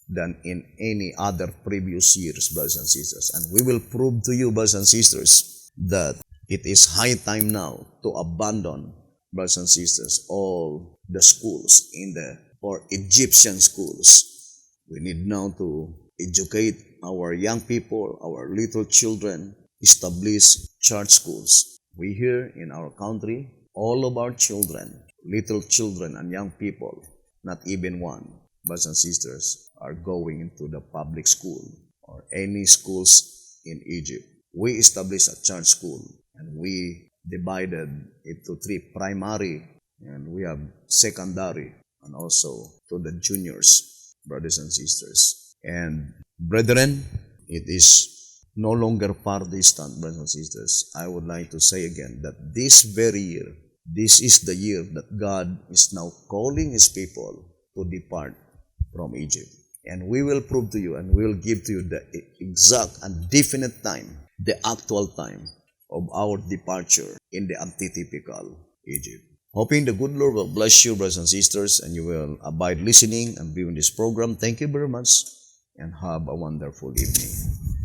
than in any other previous years, brothers and sisters. And we will prove to you, brothers and sisters, that it is high time now to abandon, brothers and sisters, all the schools or Egyptian schools. We need now to educate our young people, our little children, establish church schools. We here in our country, all of our children, little children and young people, not even one, brothers and sisters, are going into the public school or any schools in Egypt. We established a church school and we divided into three: primary, and we have secondary, and also to the juniors, brothers and sisters. And brethren, it is no longer far distant, brothers and sisters. I would like to say again that this very year, this is the year that God is now calling His people to depart from Egypt. And we will prove to you and we will give to you the exact and definite time, the actual time of our departure in the antitypical Egypt. Hoping the good Lord will bless you, brothers and sisters, and you will abide listening and viewing this program. Thank you very much and have a wonderful evening.